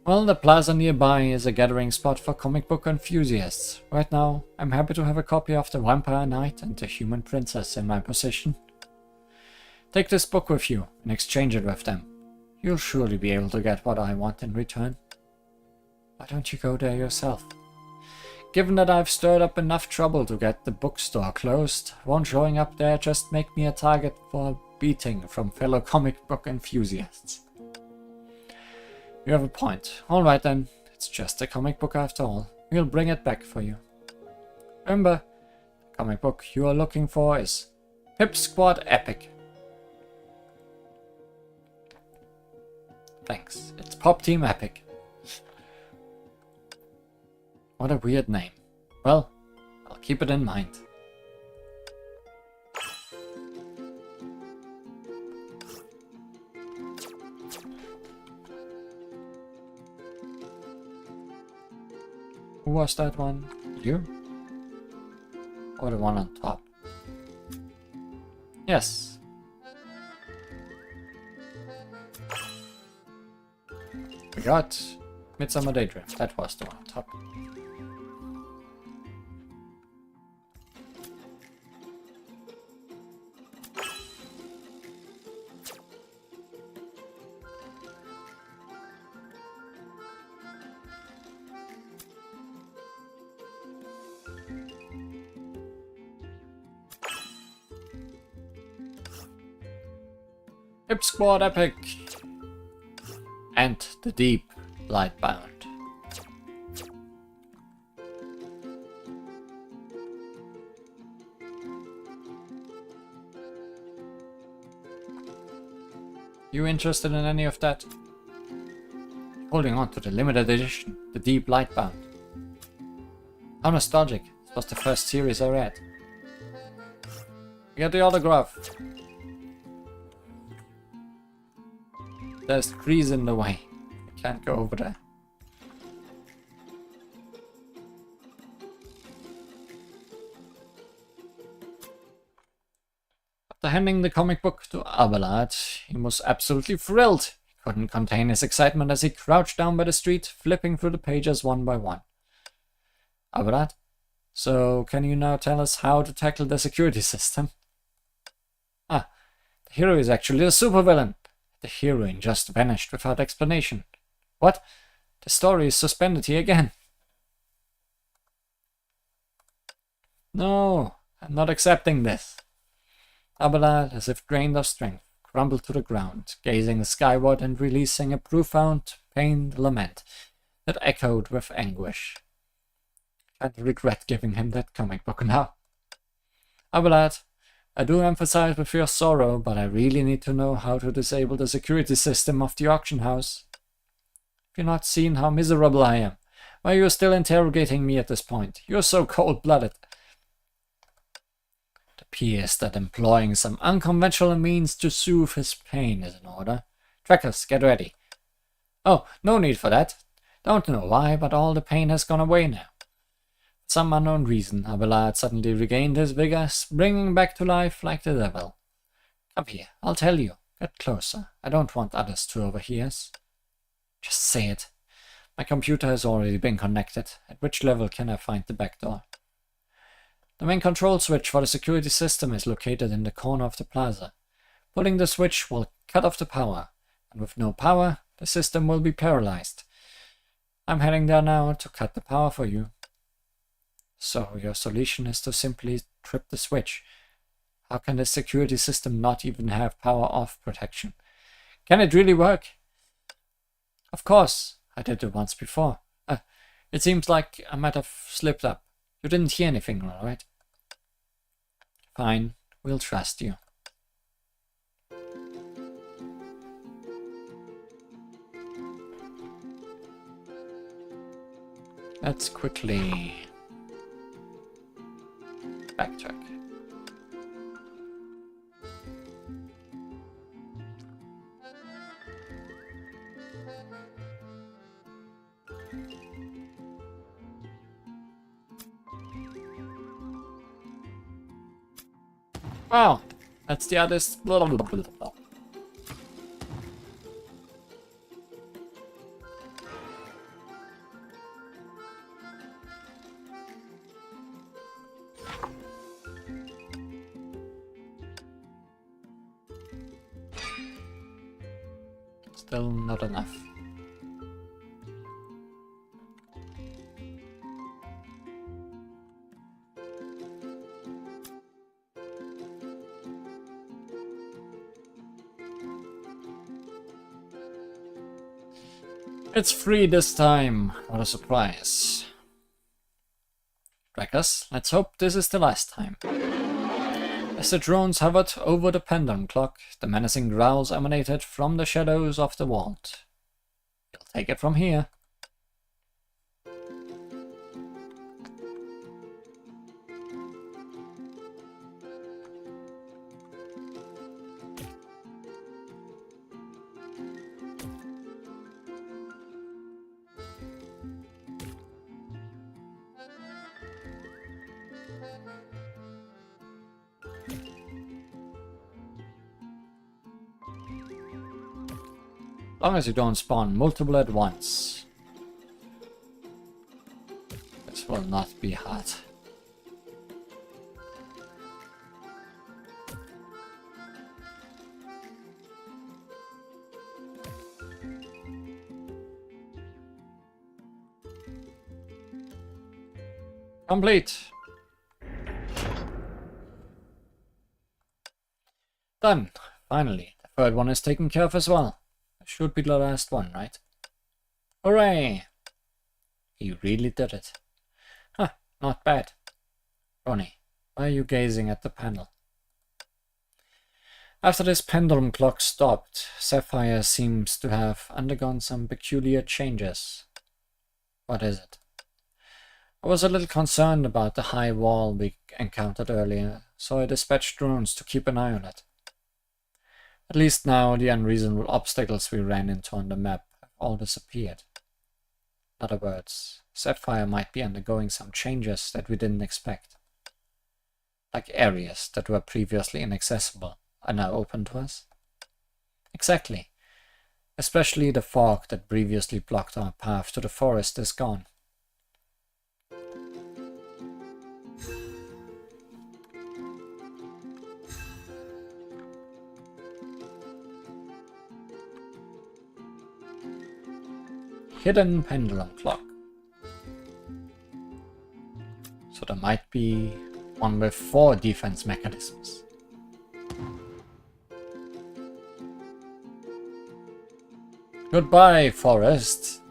Well, the plaza nearby is a gathering spot for comic book enthusiasts. Right now, I'm happy to have a copy of The Vampire Knight and The Human Princess in my possession. Take this book with you and exchange it with them. You'll surely be able to get what I want in return. Why don't you go there yourself? Given that I've stirred up enough trouble to get the bookstore closed, won't showing up there just make me a target for a beating from fellow comic book enthusiasts? You have a point. Alright then, it's just a comic book after all. We'll bring it back for you. Remember, the comic book you are looking for is Pip Squad Epic. Thanks, it's Pop Team Epic. What a weird name. Well, I'll keep it in mind. Who was that one? You? Or the one on top? Yes. We got Midsummer Daydream. That was the one on top. Pip Squad Epic and the Deep Lightbound. You interested in any of that? Holding on to the limited edition, the Deep Lightbound. How nostalgic. This was the first series I read. Get the autograph. There's trees in the way. I can't go over there. After handing the comic book to Abelard, he was absolutely thrilled. He couldn't contain his excitement as he crouched down by the street, flipping through the pages one by one. Abelard, so can you now tell us how to tackle the security system? Ah, the hero is actually a supervillain. The heroine just vanished without explanation. What? The story is suspended here again. No, I'm not accepting this. Abelard, as if drained of strength, crumbled to the ground, gazing skyward and releasing a profound, pained lament that echoed with anguish. I regret giving him that comic book now. Abelard, I do empathize with your sorrow, but I really need to know how to disable the security system of the auction house. Have you not seen how miserable I am? Why are you still interrogating me at this point? You're so cold-blooded. It appears that employing some unconventional means to soothe his pain is in order. Trackers, get ready. Oh, no need for that. Don't know why, but all the pain has gone away now. For some unknown reason, Abelard suddenly regained his vigor, springing back to life like the devil. Come here, I'll tell you. Get closer. I don't want others to overhear us. Just say it. My computer has already been connected. At which level can I find the back door? The main control switch for the security system is located in the corner of the plaza. Pulling the switch will cut off the power, and with no power, the system will be paralyzed. I'm heading there now to cut the power for you. So, your solution is to simply trip the switch. How can the security system not even have power off protection? Can it really work? Of course, I did it once before. It seems like I might have slipped up. You didn't hear anything, all right? Fine, we'll trust you. Let's quickly backtrack. Wow, that's the artist. Blah, blah, blah, blah, blah. Still not enough. It's free this time. What a surprise. Trackers, let's hope this is the last time. As the drones hovered over the pendulum clock, the menacing growls emanated from the shadows of the vault. You'll take it from here. Long as you don't spawn multiple at once. This will not be hard. Complete. Done. Finally. The third one is taken care of as well. Should be the last one, right? Hooray! He really did it. Huh, not bad. Ronnie, why are you gazing at the panel? After this pendulum clock stopped, Sapphire seems to have undergone some peculiar changes. What is it? I was a little concerned about the high wall we encountered earlier, so I dispatched drones to keep an eye on it. At least now the unreasonable obstacles we ran into on the map have all disappeared. In other words, Sapphire might be undergoing some changes that we didn't expect. Like areas that were previously inaccessible are now open to us. Exactly. Especially the fog that previously blocked our path to the forest is gone. Hidden pendulum clock. So there might be one with 4 defense mechanisms. Goodbye, forest.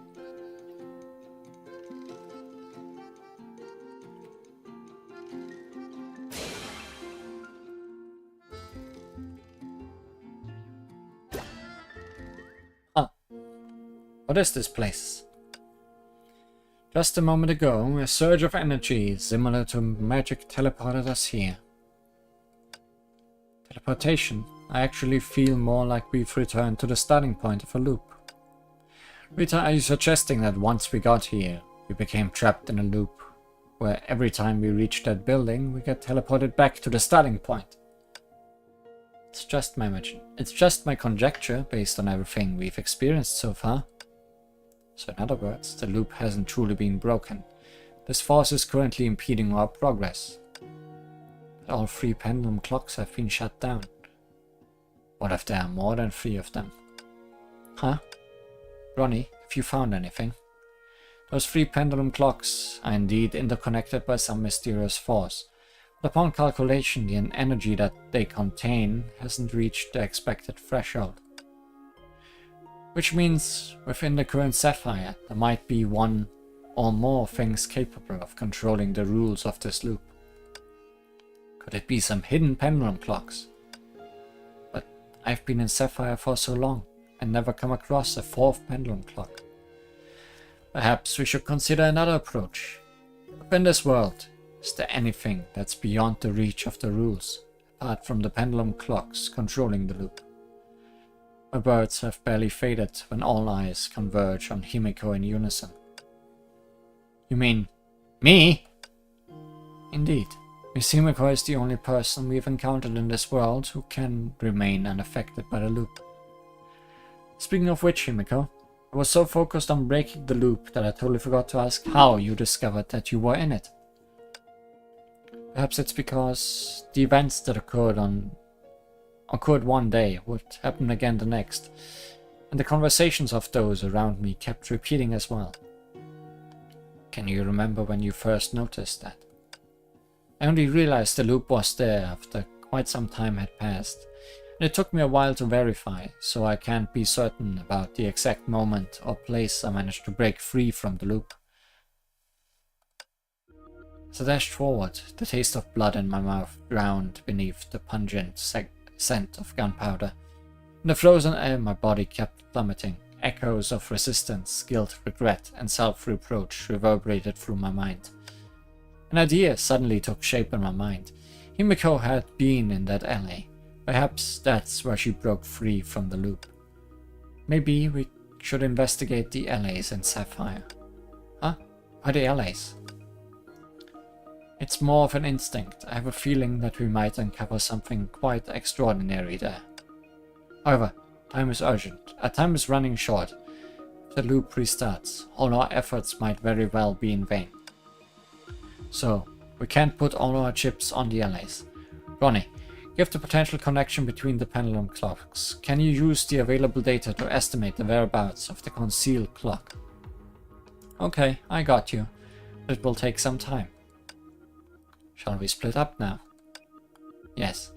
What is this place? Just a moment ago, a surge of energy similar to magic teleported us here. Teleportation? I actually feel more like we've returned to the starting point of a loop. Rita, are you suggesting that once we got here, we became trapped in a loop, where every time we reached that building, we get teleported back to the starting point? It's just my conjecture based on everything we've experienced so far. So in other words, the loop hasn't truly been broken. This force is currently impeding our progress. But all 3 pendulum clocks have been shut down. What if there are more than 3 of them? Huh? Ronnie, have you found anything? Those 3 pendulum clocks are indeed interconnected by some mysterious force. But upon calculation, the energy that they contain hasn't reached the expected threshold. Which means, within the current Sapphire, there might be one or more things capable of controlling the rules of this loop. Could it be some hidden pendulum clocks? But I've been in Sapphire for so long, and never come across a 4th pendulum clock. Perhaps we should consider another approach. Within this world, is there anything that's beyond the reach of the rules, apart from the pendulum clocks controlling the loop? My words have barely faded when all eyes converge on Himiko in unison. You mean me? Indeed, Miss Himiko is the only person we've encountered in this world who can remain unaffected by the loop. Speaking of which, Himiko, I was so focused on breaking the loop that I totally forgot to ask how you discovered that you were in it. Perhaps it's because the events that occurred one day would happen again the next, and the conversations of those around me kept repeating as well. Can you remember when you first noticed that? I only realized the loop was there after quite some time had passed, and it took me a while to verify, so I can't be certain about the exact moment or place I managed to break free from the loop. As I dashed forward, the taste of blood in my mouth drowned beneath the pungent scent of gunpowder. In the frozen air, my body kept plummeting. Echoes of resistance, guilt, regret, and self-reproach reverberated through my mind. An idea suddenly took shape in my mind. Himiko had been in that alley. Perhaps that's where she broke free from the loop. Maybe we should investigate the allays in Sapphire. Huh? Why the allays? It's more of an instinct. I have a feeling that we might uncover something quite extraordinary there. However, time is urgent. Our time is running short. If the loop restarts, all our efforts might very well be in vain. So, we can't put all our chips on the allays. Ronnie, give the potential connection between the pendulum clocks. Can you use the available data to estimate the whereabouts of the concealed clock? Okay, I got you. But it will take some time. Shall we split up now? Yes,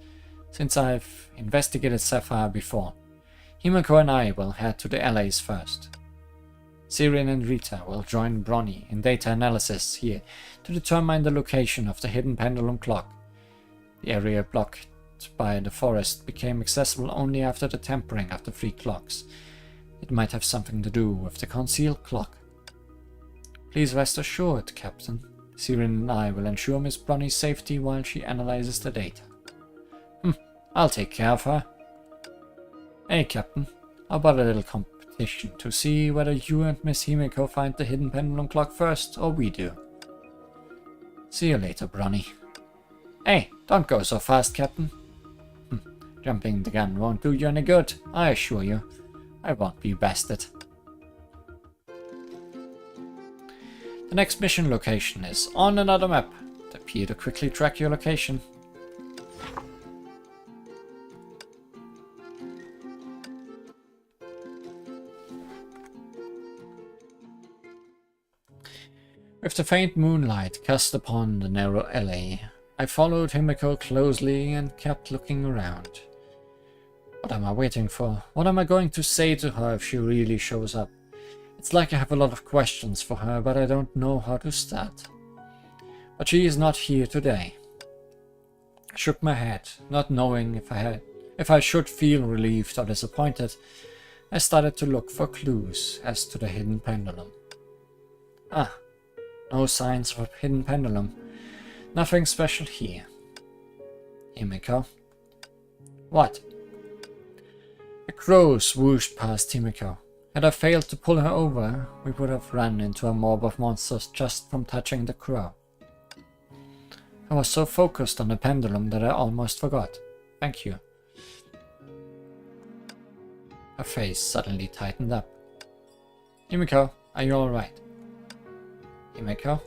since I've investigated Sapphire before. Himiko and I will head to the allays first. Sirin and Rita will join Bronny in data analysis here to determine the location of the hidden pendulum clock. The area blocked by the forest became accessible only after the tampering of the 3 clocks. It might have something to do with the concealed clock. Please rest assured, Captain. Sirin and I will ensure Miss Bronny's safety while she analyzes the data. I'll take care of her. Hey, Captain. How about a little competition to see whether you and Miss Himiko find the hidden pendulum clock first, or we do? See you later, Bronny. Hey, don't go so fast, Captain. Jumping the gun won't do you any good, I assure you. I won't be bested. The next mission location is on another map. Tap here to quickly track your location. With the faint moonlight cast upon the narrow alley, I followed Himiko closely and kept looking around. What am I waiting for? What am I going to say to her if she really shows up? It's like I have a lot of questions for her, but I don't know how to start. But she is not here today. I shook my head, not knowing if I should feel relieved or disappointed. I started to look for clues as to the hidden pendulum. No signs of a hidden pendulum. Nothing special here. Himiko. What? A crow swooshed past Himiko. Had I failed to pull her over, we would have run into a mob of monsters just from touching the crow. I was so focused on the pendulum that I almost forgot. Thank you. Her face suddenly tightened up. Himiko, are you alright? Himiko?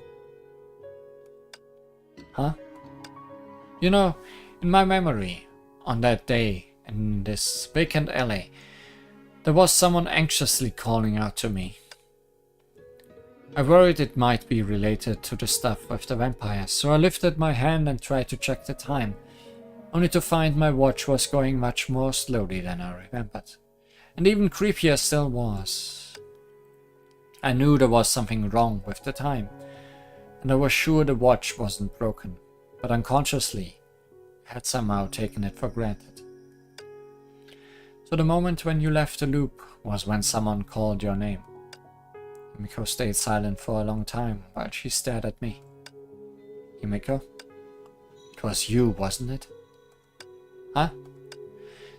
Huh? You know, in my memory, on that day, in this vacant alley, there was someone anxiously calling out to me. I worried it might be related to the stuff with the vampires, so I lifted my hand and tried to check the time, only to find my watch was going much more slowly than I remembered. And even creepier still was. I knew there was something wrong with the time, and I was sure the watch wasn't broken, but unconsciously, I had somehow taken it for granted. So the moment when you left the loop was when someone called your name. Himiko stayed silent for a long time while she stared at me. Himiko? It was you, wasn't it? Huh?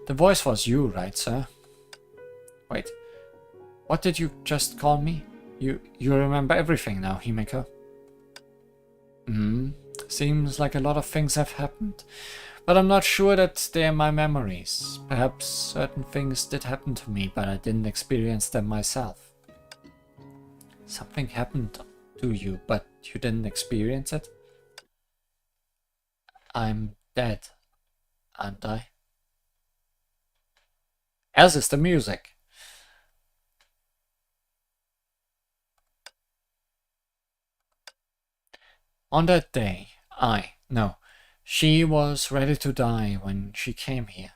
The voice was you, right, sir? Wait, what did you just call me? You remember everything now, Himiko? Seems like a lot of things have happened, but I'm not sure that they're my memories. Perhaps certain things did happen to me, but I didn't experience them myself. Something happened to you, but you didn't experience it? I'm dead, aren't I? As is the music. On that day, she was ready to die when she came here.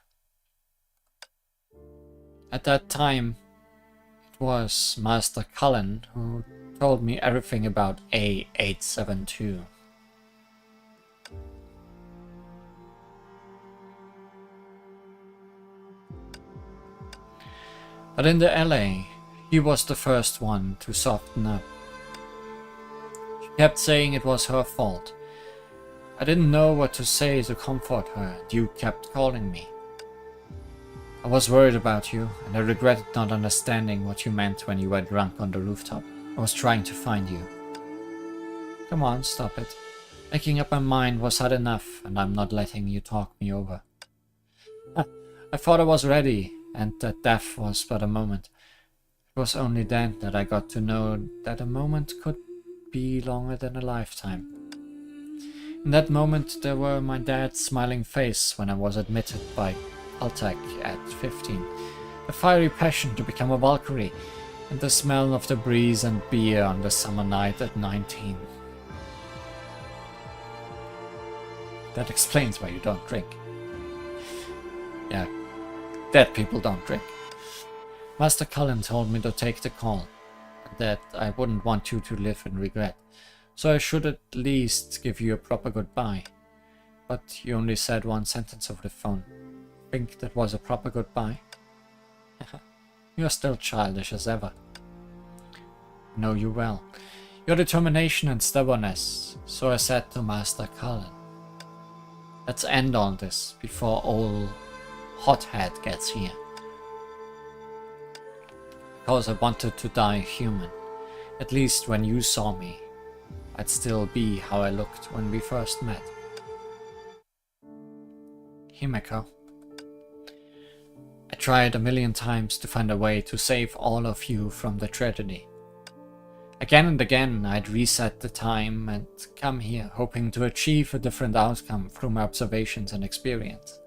At that time, it was Master Cullen who told me everything about A872. But in the LA, he was the first one to soften up. She kept saying it was her fault. I didn't know what to say to comfort her, and you kept calling me. I was worried about you, and I regretted not understanding what you meant when you were drunk on the rooftop. I was trying to find you. Come on, stop it. Making up my mind was hard enough, and I'm not letting you talk me over. I thought I was ready, and that death was but a moment. It was only then that I got to know that a moment could be longer than a lifetime. In that moment, there were my dad's smiling face when I was admitted by Altec at 15, the fiery passion to become a Valkyrie, and the smell of the breeze and beer on the summer night at 19. That explains why you don't drink. Yeah, dead people don't drink. Master Cullen told me to take the call, and that I wouldn't want you to live in regret, so I should at least give you a proper goodbye. But you only said one sentence over the phone. Think that was a proper goodbye? You're still childish as ever. I know you well. Your determination and stubbornness, so I said to Master Cullen. Let's end all this before old Hothead gets here. Because I wanted to die human. At least when you saw me, I'd still be how I looked when we first met. Himeko. I tried a million times to find a way to save all of you from the tragedy. Again and again I'd reset the time and come here, hoping to achieve a different outcome through my observations and experience.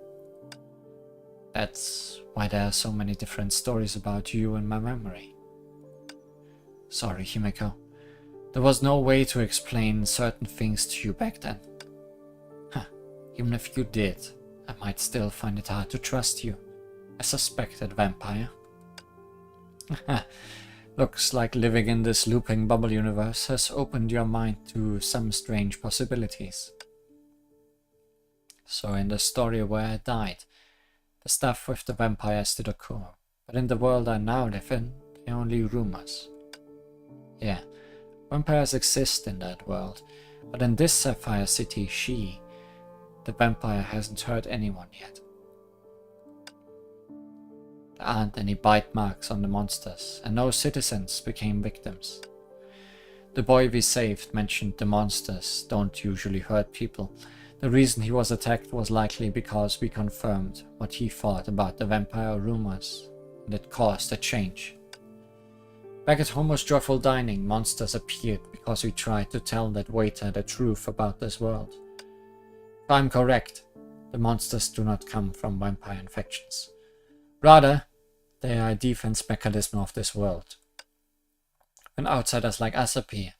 That's why there are so many different stories about you in my memory. Sorry, Himeko. There was no way to explain certain things to you back then. Even if you did, I might still find it hard to trust you. A suspected vampire. Looks like living in this looping bubble universe has opened your mind to some strange possibilities. So in the story where I died, the stuff with the vampires did occur, but in the world I now live in, they're only rumors. Yeah, vampires exist in that world, but in this Sapphire City, the vampire, hasn't hurt anyone yet. There aren't any bite marks on the monsters, and no citizens became victims. The boy we saved mentioned the monsters don't usually hurt people. The reason he was attacked was likely because we confirmed what he thought about the vampire rumors, and it caused a change. Back at Homer's Joyful Dining, monsters appeared because we tried to tell that waiter the truth about this world. If I'm correct, the monsters do not come from vampire infections. Rather, they are a defense mechanism of this world. When outsiders like us appear,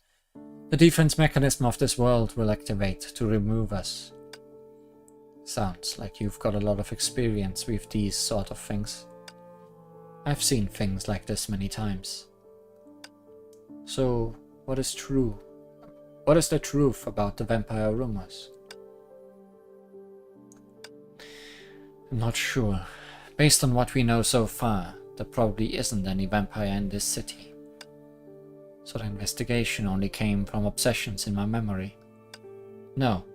the defense mechanism of this world will activate to remove us. Sounds like you've got a lot of experience with these sort of things. I've seen things like this many times. So, what is true? What is the truth about the vampire rumors? I'm not sure. Based on what we know so far, there probably isn't any vampire in this city. So the investigation only came from obsessions in my memory. No,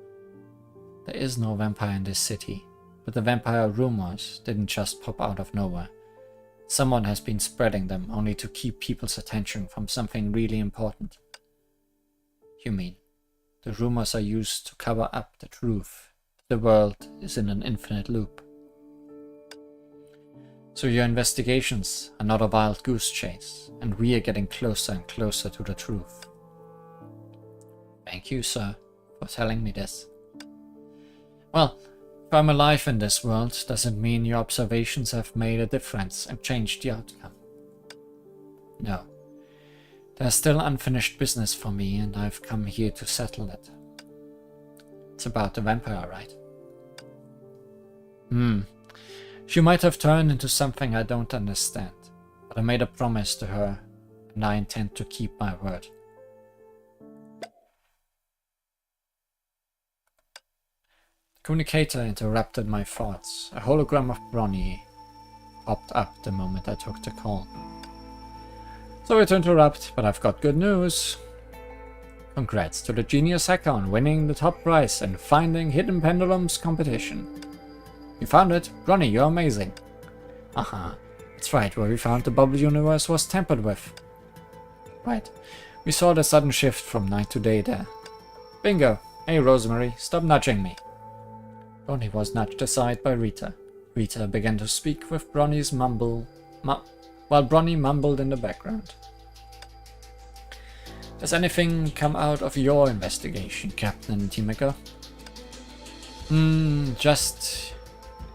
there is no vampire in this city, but the vampire rumors didn't just pop out of nowhere. Someone has been spreading them only to keep people's attention from something really important. You mean, the rumors are used to cover up the truth. The world is in an infinite loop. So your investigations are not a wild goose chase, and we are getting closer and closer to the truth. Thank you, sir, for telling me this. Well, if I'm alive in this world, does it mean your observations have made a difference and changed the outcome? No. There's still unfinished business for me, and I've come here to settle it. It's about the vampire, right? She might have turned into something I don't understand, but I made a promise to her, and I intend to keep my word. The communicator interrupted my thoughts. A hologram of Bronny popped up the moment I took the call. Sorry to interrupt, but I've got good news. Congrats to the genius hacker on winning the top prize and finding hidden pendulums competition. You found it? Bronny, you're amazing. Aha, that's right, where we found the bubble universe was tampered with. Right, we saw the sudden shift from night to day there. Bingo! Hey Rosemary, stop nudging me. Bronny was nudged aside by Rita. Rita began to speak with Bronny's while Bronny mumbled in the background. Does anything come out of your investigation, Captain Himeko?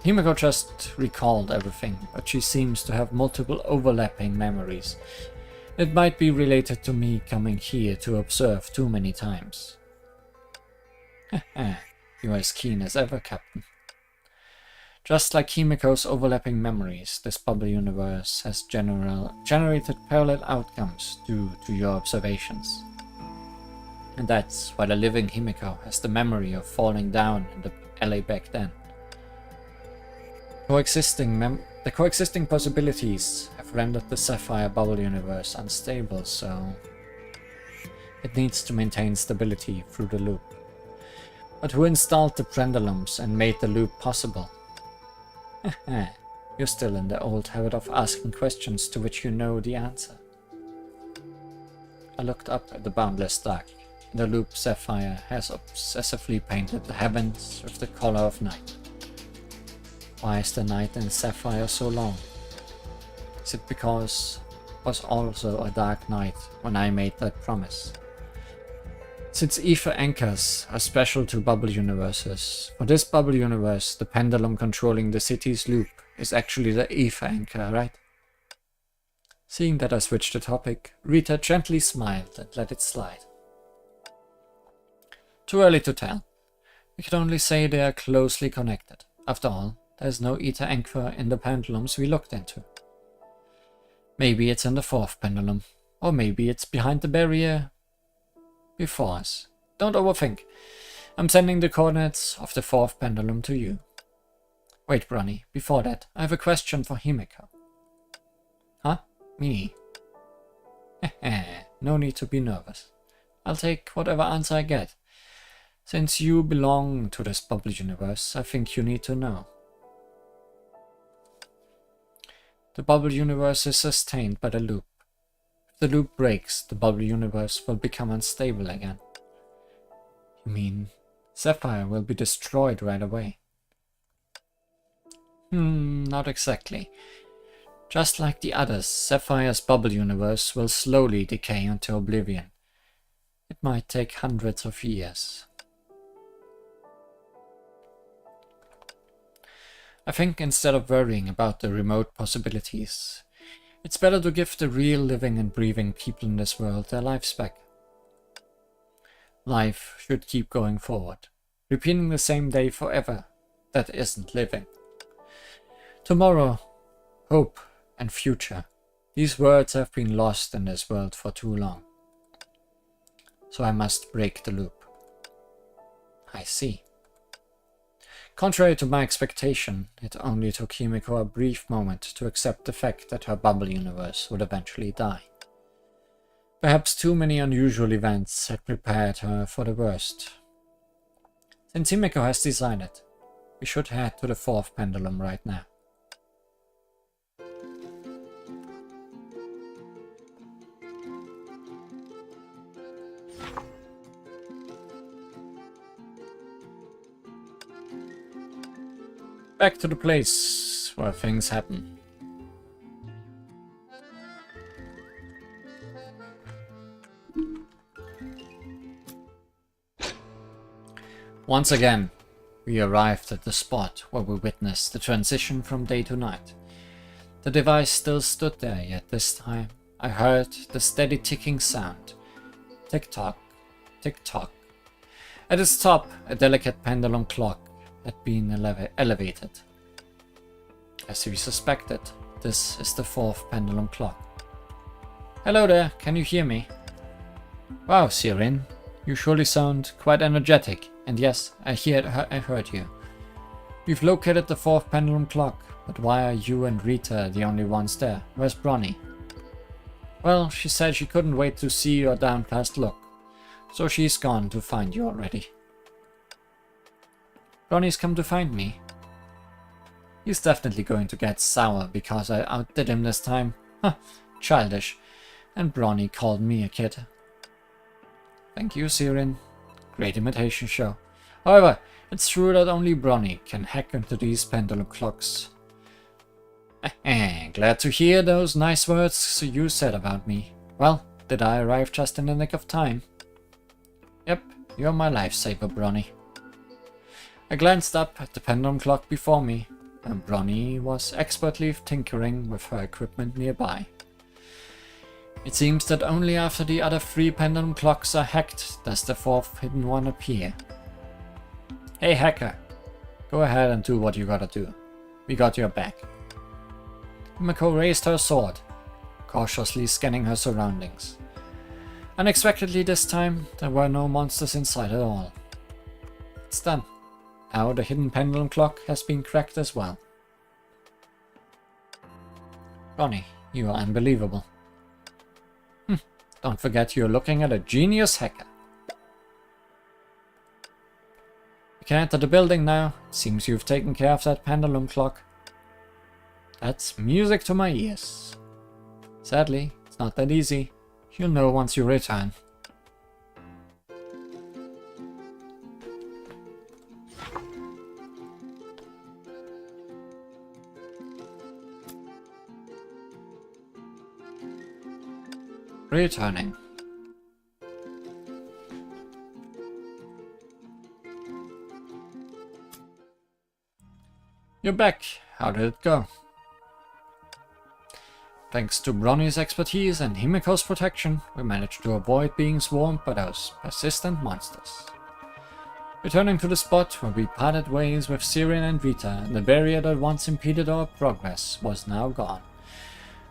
Himeko just recalled everything, but she seems to have multiple overlapping memories. It might be related to me coming here to observe too many times. You're as keen as ever, Captain. Just like Himeko's overlapping memories, this bubble universe has generated parallel outcomes due to your observations. And that's why the living Himeko has the memory of falling down in the alley back then. The coexisting possibilities have rendered the Sapphire bubble universe unstable, so it needs to maintain stability through the loop. But who installed the pendulums and made the loop possible? You're still in the old habit of asking questions to which you know the answer. I looked up at the boundless dark. In the loop, Sapphire has obsessively painted the heavens with the color of night. Why is the night in Sapphire so long? Is it because it was also a dark night when I made that promise? Since ether anchors are special to bubble universes, for this bubble universe, the pendulum controlling the city's loop is actually the ether anchor, right? Seeing that I switched the topic, Rita gently smiled and let it slide. Too early to tell. We can only say they are closely connected. After all, there's no ether anchor in the pendulums we looked into. Maybe it's in the fourth pendulum, or maybe it's behind the barrier before us. Don't overthink. I'm sending the coordinates of the fourth pendulum to you. Wait, Bronny, before that, I have a question for Himeko. Huh? Me? No need to be nervous. I'll take whatever answer I get. Since you belong to this bubble universe, I think you need to know. The bubble universe is sustained by the loop. If the loop breaks, the bubble universe will become unstable again. You mean Sapphire will be destroyed right away? Not exactly. Just like the others, Sapphire's bubble universe will slowly decay into oblivion. It might take hundreds of years. I think instead of worrying about the remote possibilities, it's better to give the real living and breathing people in this world their lives back. Life should keep going forward. Repeating the same day forever, that isn't living. Tomorrow, hope, and future. These words have been lost in this world for too long. So I must break the loop. I see. Contrary to my expectation, it only took Himeko a brief moment to accept the fact that her bubble universe would eventually die. Perhaps too many unusual events had prepared her for the worst. Since Himeko has decided, we should head to the fourth pendulum right now. Back to the place where things happen. Once again, we arrived at the spot where we witnessed the transition from day to night. The device still stood there, yet this time I heard the steady ticking sound. Tick-tock, tick-tock. At its top, a delicate pendulum clock had been elevated. As we suspected, this is the 4th pendulum clock. Hello there, can you hear me? Wow, Sirin, you surely sound quite energetic, and yes, I heard you. We've located the 4th pendulum clock, but why are you and Rita the only ones there? Where's Bronny? Well, she said she couldn't wait to see your downcast look, so she's gone to find you already. Bronny's come to find me. He's definitely going to get sour because I outdid him this time. Huh, childish. And Bronny called me a kid. Thank you, Sirin. Great imitation show. However, it's true that only Bronny can hack into these pendulum clocks. Glad to hear those nice words you said about me. Well, did I arrive just in the nick of time? Yep, you're my lifesaver, Bronny. I glanced up at the pendulum clock before me, and Bronny was expertly tinkering with her equipment nearby. It seems that only after the other 3 pendulum clocks are hacked does the 4th hidden one appear. Hey hacker, go ahead and do what you gotta do. We got your back. Himiko raised her sword, cautiously scanning her surroundings. Unexpectedly this time, there were no monsters inside at all. It's done. Now the hidden pendulum clock has been cracked as well. Bronny, you are unbelievable. Don't forget you're looking at a genius hacker. You can enter the building now. Seems you've taken care of that pendulum clock. That's music to my ears. Sadly, it's not that easy. You'll know once you return. Returning. You're back. How did it go? Thanks to Bronny's expertise and Himiko's protection, we managed to avoid being swarmed by those persistent monsters. Returning to the spot where we parted ways with Sirin and Rita, the barrier that once impeded our progress was now gone.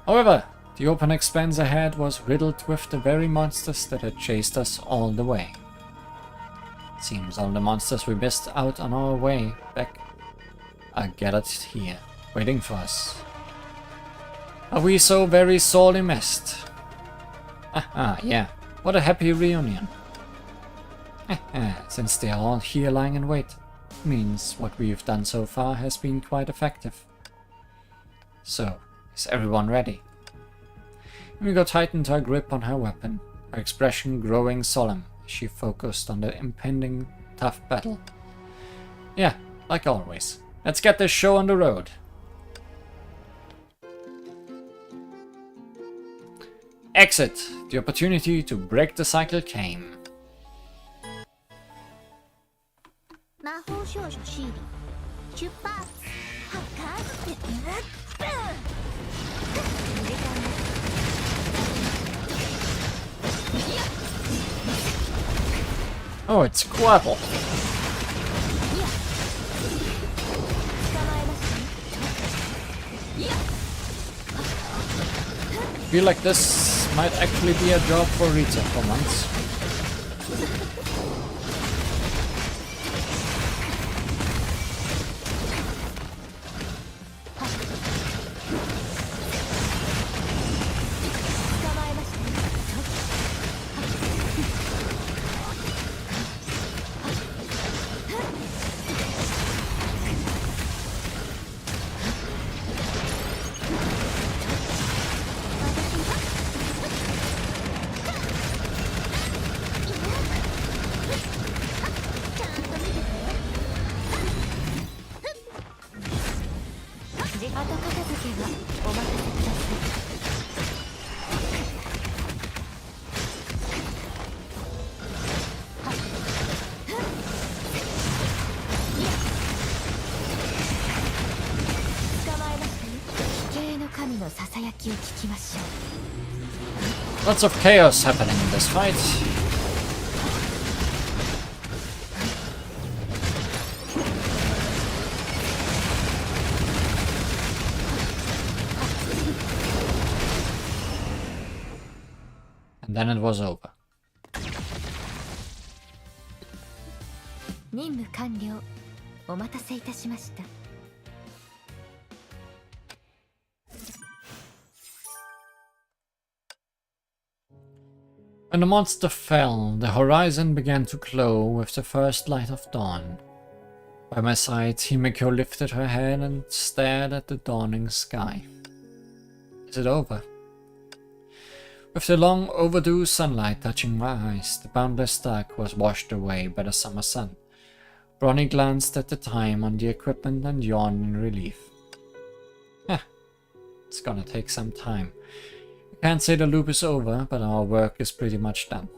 However, the open expanse ahead was riddled with the very monsters that had chased us all the way. Seems all the monsters we missed out on our way back are gathered here, waiting for us. Are we so very sorely missed? Yeah, what a happy reunion. Since they are all here lying in wait, means what we've done so far has been quite effective. So, is everyone ready? Himiko tightened her grip on her weapon, her expression growing solemn as she focused on the impending tough battle. Yeah, like always. Let's get this show on the road. Exit! The opportunity to break the cycle came. 魔法少女シーリ出発はかって Oh, it's Quabble. Feel like this might actually be a job for Rita for once. Lots of chaos happening in this fight. And then it was over. 任務完了。お待たせいたしました。When the monster fell, the horizon began to glow with the first light of dawn. By my side, Himiko lifted her head and stared at the dawning sky. Is it over? With the long overdue sunlight touching my eyes, the boundless dark was washed away by the summer sun. Bronny glanced at the time on the equipment and yawned in relief. It's gonna take some time. I can't say the loop is over, but our work is pretty much done.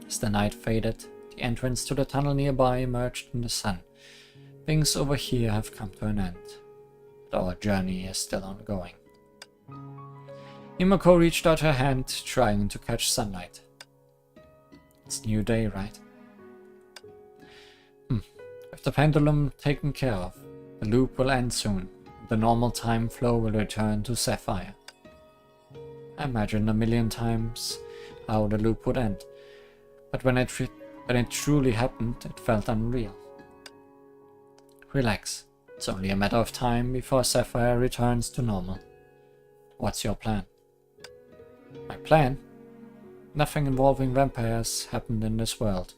As the night faded, the entrance to the tunnel nearby emerged in the sun. Things over here have come to an end, but our journey is still ongoing. Himiko reached out her hand, trying to catch sunlight. It's a new day, right? With the pendulum taken care of, the loop will end soon, and the normal time flow will return to Sapphire. I imagined a million times how the loop would end, but when it truly happened, it felt unreal. Relax, it's only a matter of time before Sapphire returns to normal. What's your plan? My plan? Nothing involving vampires happened in this world,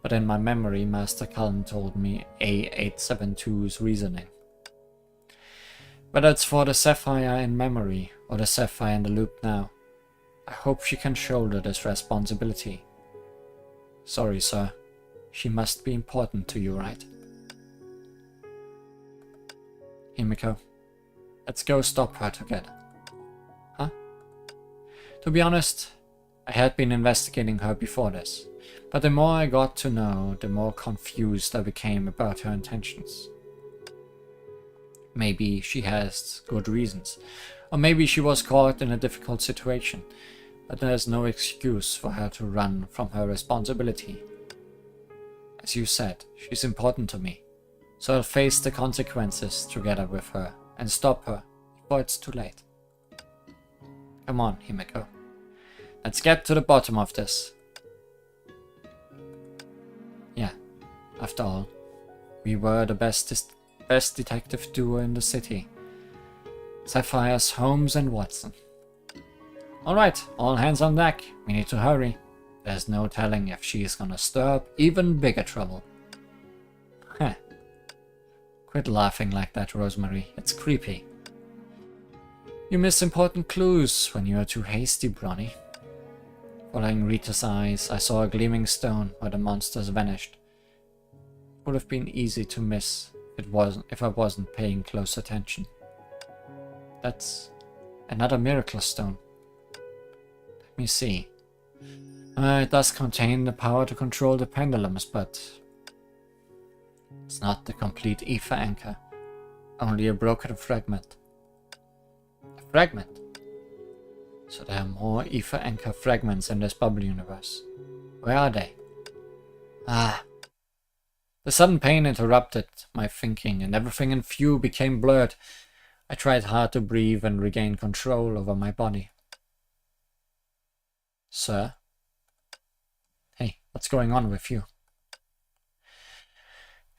but in my memory Master Cullen told me A872's reasoning. Whether it's for the Sapphire in memory or the Sapphire in the loop now, I hope she can shoulder this responsibility. Sorry, sir. She must be important to you, right? Himiko, let's go stop her together. Huh? To be honest, I had been investigating her before this, but the more I got to know, the more confused I became about her intentions. Maybe she has good reasons, or maybe she was caught in a difficult situation, but there's no excuse for her to run from her responsibility. As you said, she's important to me, so I'll face the consequences together with her and stop her before it's too late. Come on, Himiko. Let's get to the bottom of this. Yeah, after all, we were the best detective duo in the city. Sapphire's, Holmes and Watson. Alright, all hands on deck. We need to hurry. There's no telling if she's gonna stir up even bigger trouble. Heh. Quit laughing like that, Rosemary. It's creepy. You miss important clues when you are too hasty, Bronny. Following Rita's eyes, I saw a gleaming stone where the monsters vanished. It would have been easy to miss if I wasn't paying close attention. That's another miracle stone. Let me see. It does contain the power to control the pendulums, but it's not the complete ether anchor. Only a broken fragment. A fragment? So there are more ether anchor fragments in this bubble universe. Where are they? Ah. The sudden pain interrupted my thinking, and everything in view became blurred. I tried hard to breathe and regain control over my body. Sir? Hey, what's going on with you?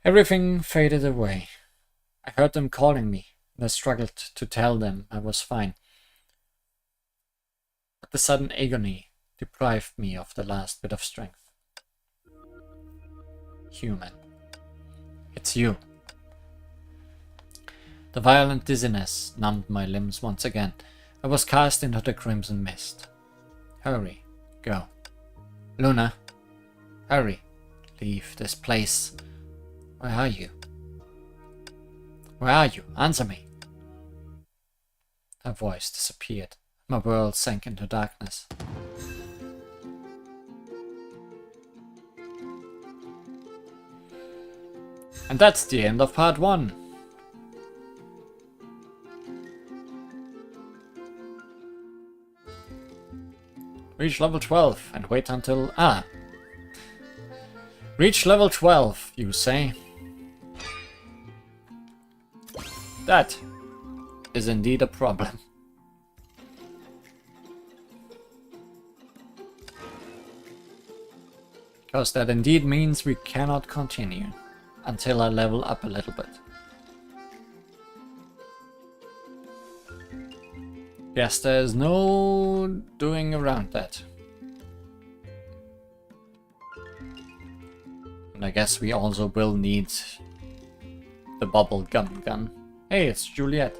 Everything faded away. I heard them calling me, and I struggled to tell them I was fine. But the sudden agony deprived me of the last bit of strength. Human. It's you. The violent dizziness numbed my limbs once again. I was cast into the crimson mist. Hurry, go. Luna, hurry, leave this place. Where are you? Where are you? Answer me. Her voice disappeared. My world sank into darkness. And that's the end of part 1. Reach level 12 and wait until... Reach level 12, you say? That is indeed a problem. Because that indeed means we cannot continue until I level up a little bit. Yes, there's no doing around that. And I guess we also will need the bubble gum gun. Hey, it's Juliet.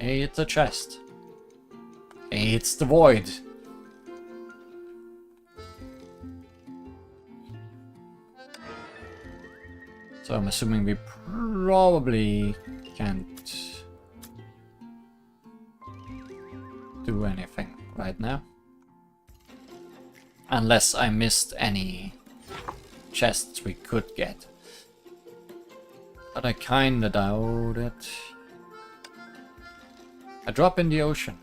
Hey, it's a chest. Hey, it's the void. So I'm assuming we probably can't do anything right now. Unless I missed any chests we could get. But I kinda doubt it. A drop in the ocean.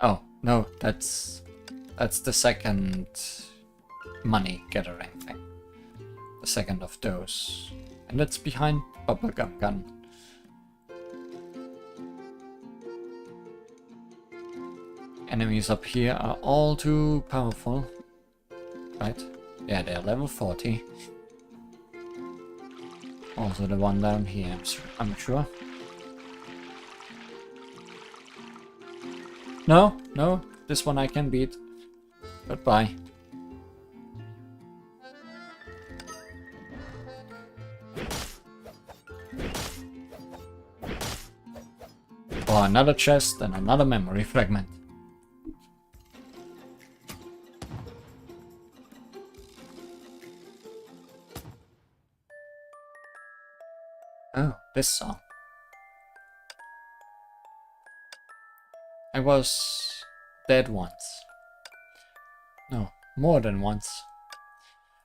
Oh, no, that's the second money gathering thing. The second of those. And it's behind bubblegum gun. Enemies up here are all too powerful. Right? Yeah, they're level 40. Also the one down here, I'm sure. No, no, this one I can beat. Goodbye. Oh, another chest and another memory fragment. Oh, this song. I was dead once. No, more than once.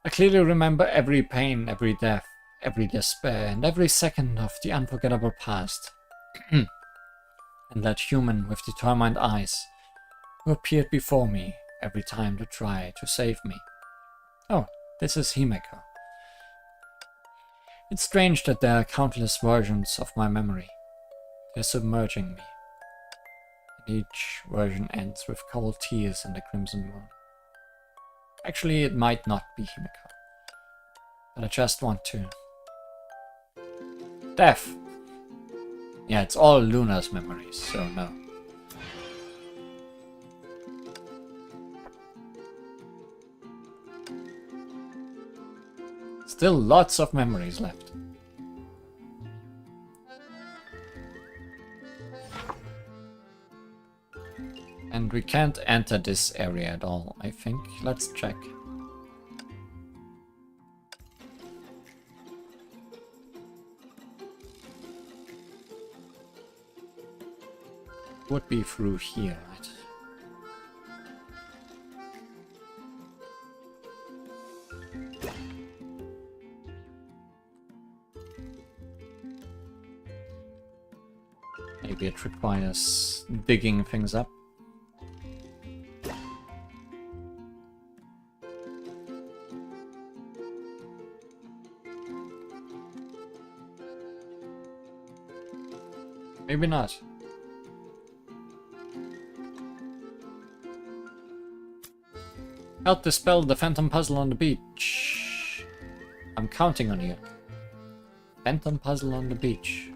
I clearly remember every pain, every death, every despair, and every second of the unforgettable past. And that human with determined eyes who appeared before me every time to try to save me. Oh, this is Himeko. It's strange that there are countless versions of my memory. They're submerging me. And each version ends with cold tears and the crimson moon. Actually, it might not be Himeko. But I just want to... Death! Yeah, it's all Luna's memories, so no. Still lots of memories left. And we can't enter this area at all, I think. Let's check. Would be through here, right? Maybe it requires digging things up. Maybe not. Help dispel the phantom puzzle on the beach. I'm counting on you. Phantom puzzle on the beach.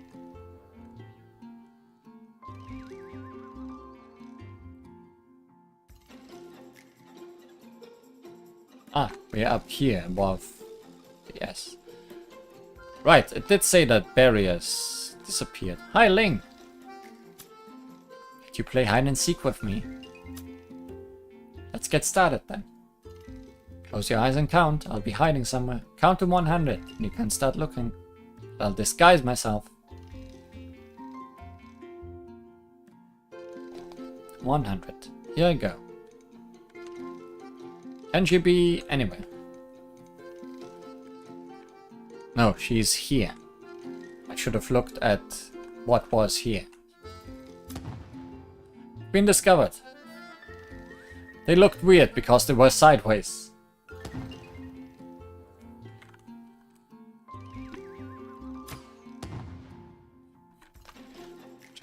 Ah, we're up here above. Yes. Right, it did say that barriers disappeared. Hi, Ling! Did you play hide and seek with me? Let's get started then. Close your eyes and count. I'll be hiding somewhere. Count to 100 and you can start looking. I'll disguise myself. 100. Here I go. Can she be anywhere? No, she's here. I should have looked at what was here. Been discovered. They looked weird because they were sideways.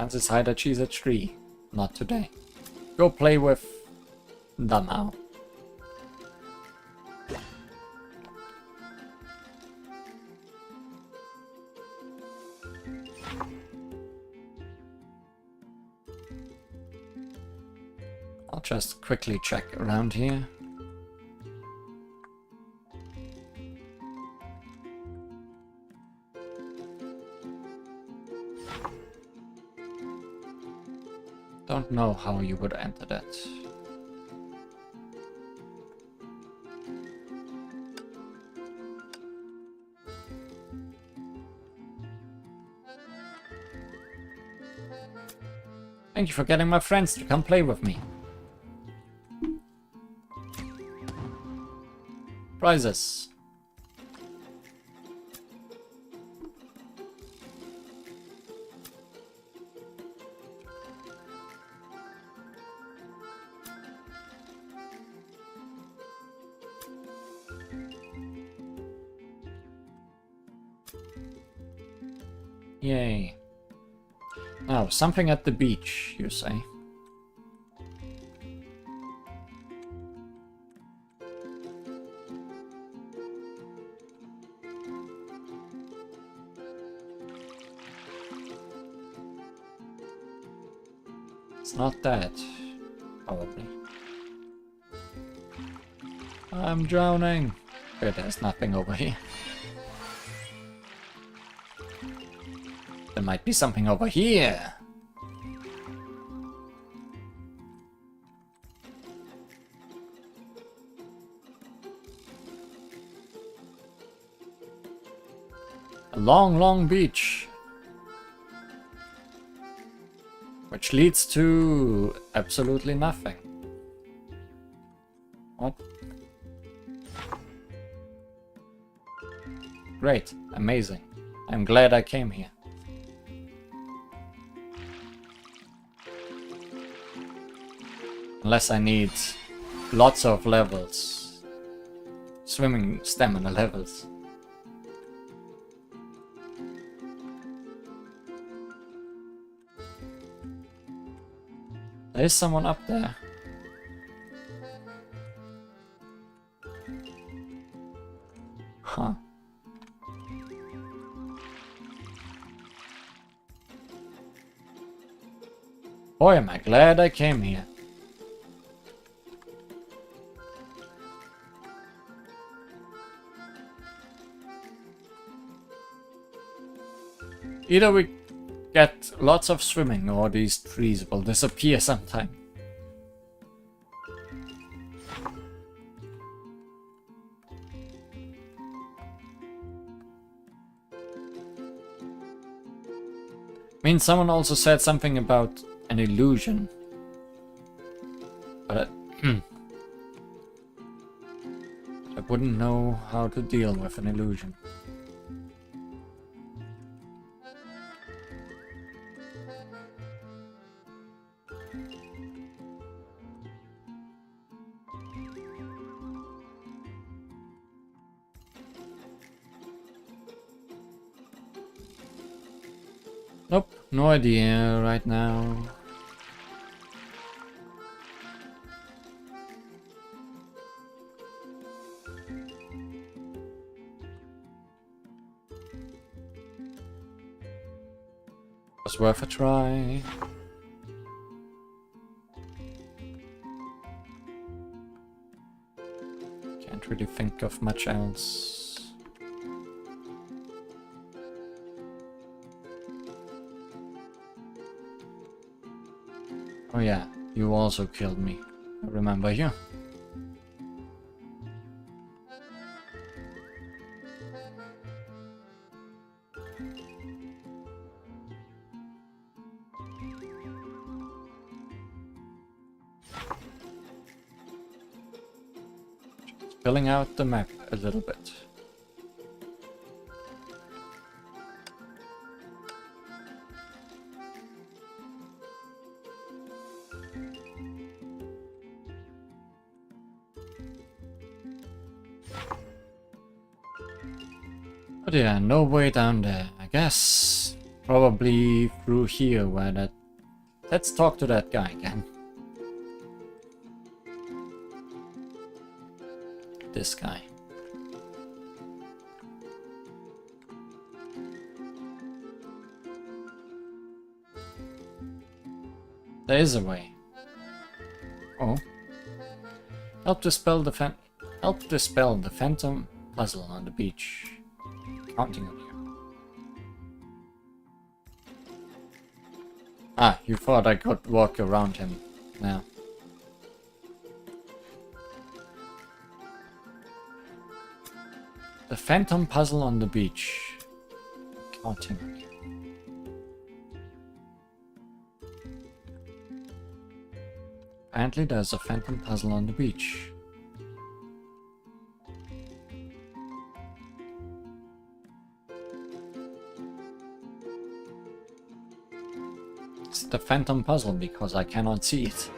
Chances high that she's a tree. Not today. Go play with Damao. I'll just quickly check around here. Don't know how you would enter that. Thank you for getting my friends to come play with me. Prizes. Yay. Now, something at the beach, you say? It's not that, probably. I'm drowning. But there's nothing over here. There might be something over here. A long, long beach. Which leads to absolutely nothing. What? Great, amazing. I'm glad I came here. Unless I need lots of levels. Swimming stamina levels. There's someone up there. Huh. Boy, am I glad I came here. Either we get lots of swimming or these trees will disappear sometime. I mean, someone also said something about an illusion. But I wouldn't know how to deal with an illusion. Nope, no idea right now. Was worth a try. Can't really think of much else. Oh yeah, you also killed me. I remember you. Just filling out the map a little bit. But yeah, no way down there. I guess Probably through here where that... Let's talk to that guy again. This guy. There is a way. Oh. Help dispel the phantom puzzle on the beach. Counting on you. Ah, you thought I could walk around him now. The phantom puzzle on the beach. Counting on you. Apparently there's a phantom puzzle on the beach. It's the phantom puzzle because I cannot see it.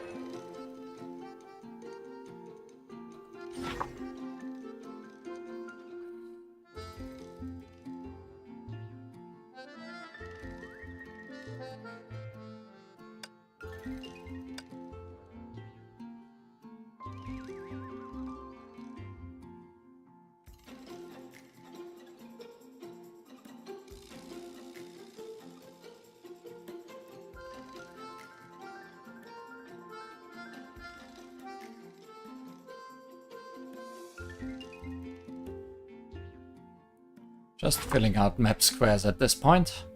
Just filling out map squares at this point.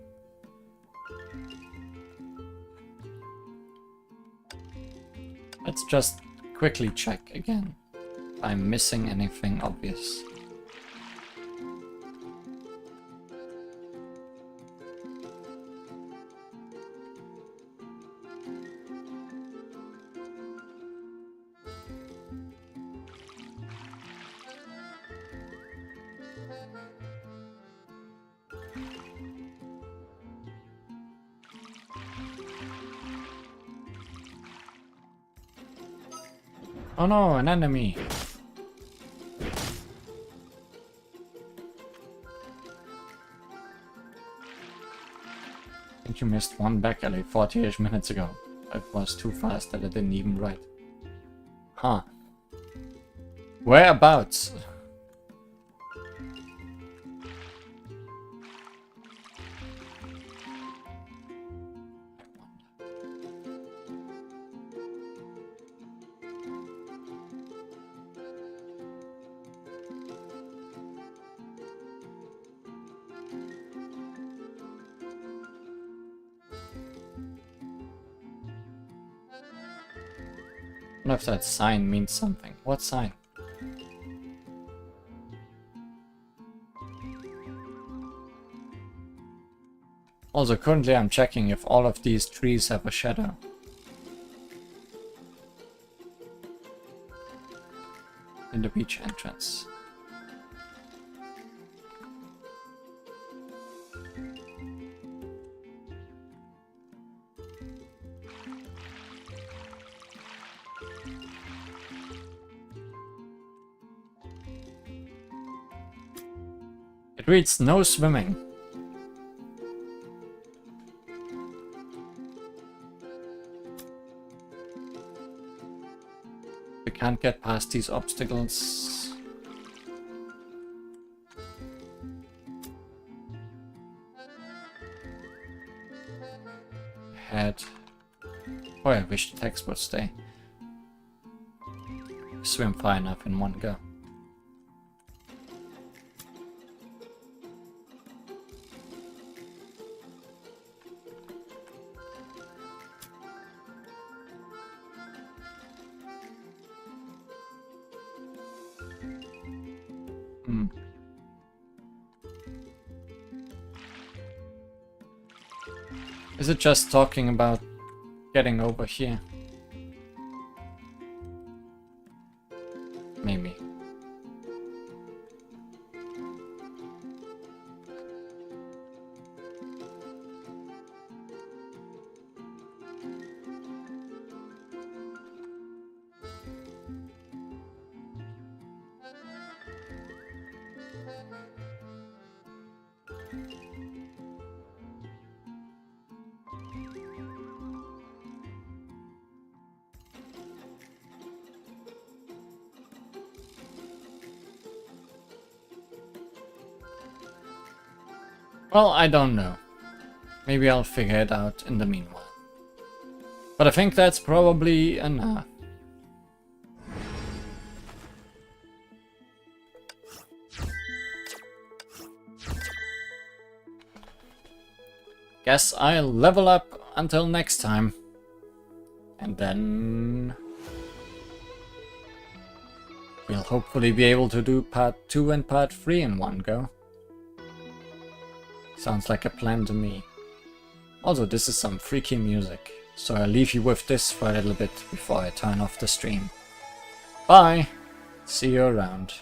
Let's just quickly check again if I'm missing anything obvious. Oh no, an enemy! I think you missed one back alley 40-ish minutes ago. It was too fast that I didn't even write. Huh. Whereabouts? I wonder if that sign means something. What sign? Also, currently I'm checking if all of these trees have a shadow. In the beach entrance. It reads no swimming. We can't get past these obstacles. Head. Oh, I wish the text would stay. Swim far enough in one go. Is it just talking about getting over here? Maybe. Well, I don't know. Maybe I'll figure it out in the meanwhile. But I think that's probably enough. Guess I'll level up until next time. And then we'll hopefully be able to do part 2 and part 3 in one go. Sounds like a plan to me. Also, this is some freaky music, so I'll leave you with this for a little bit before I turn off the stream. Bye! See you around.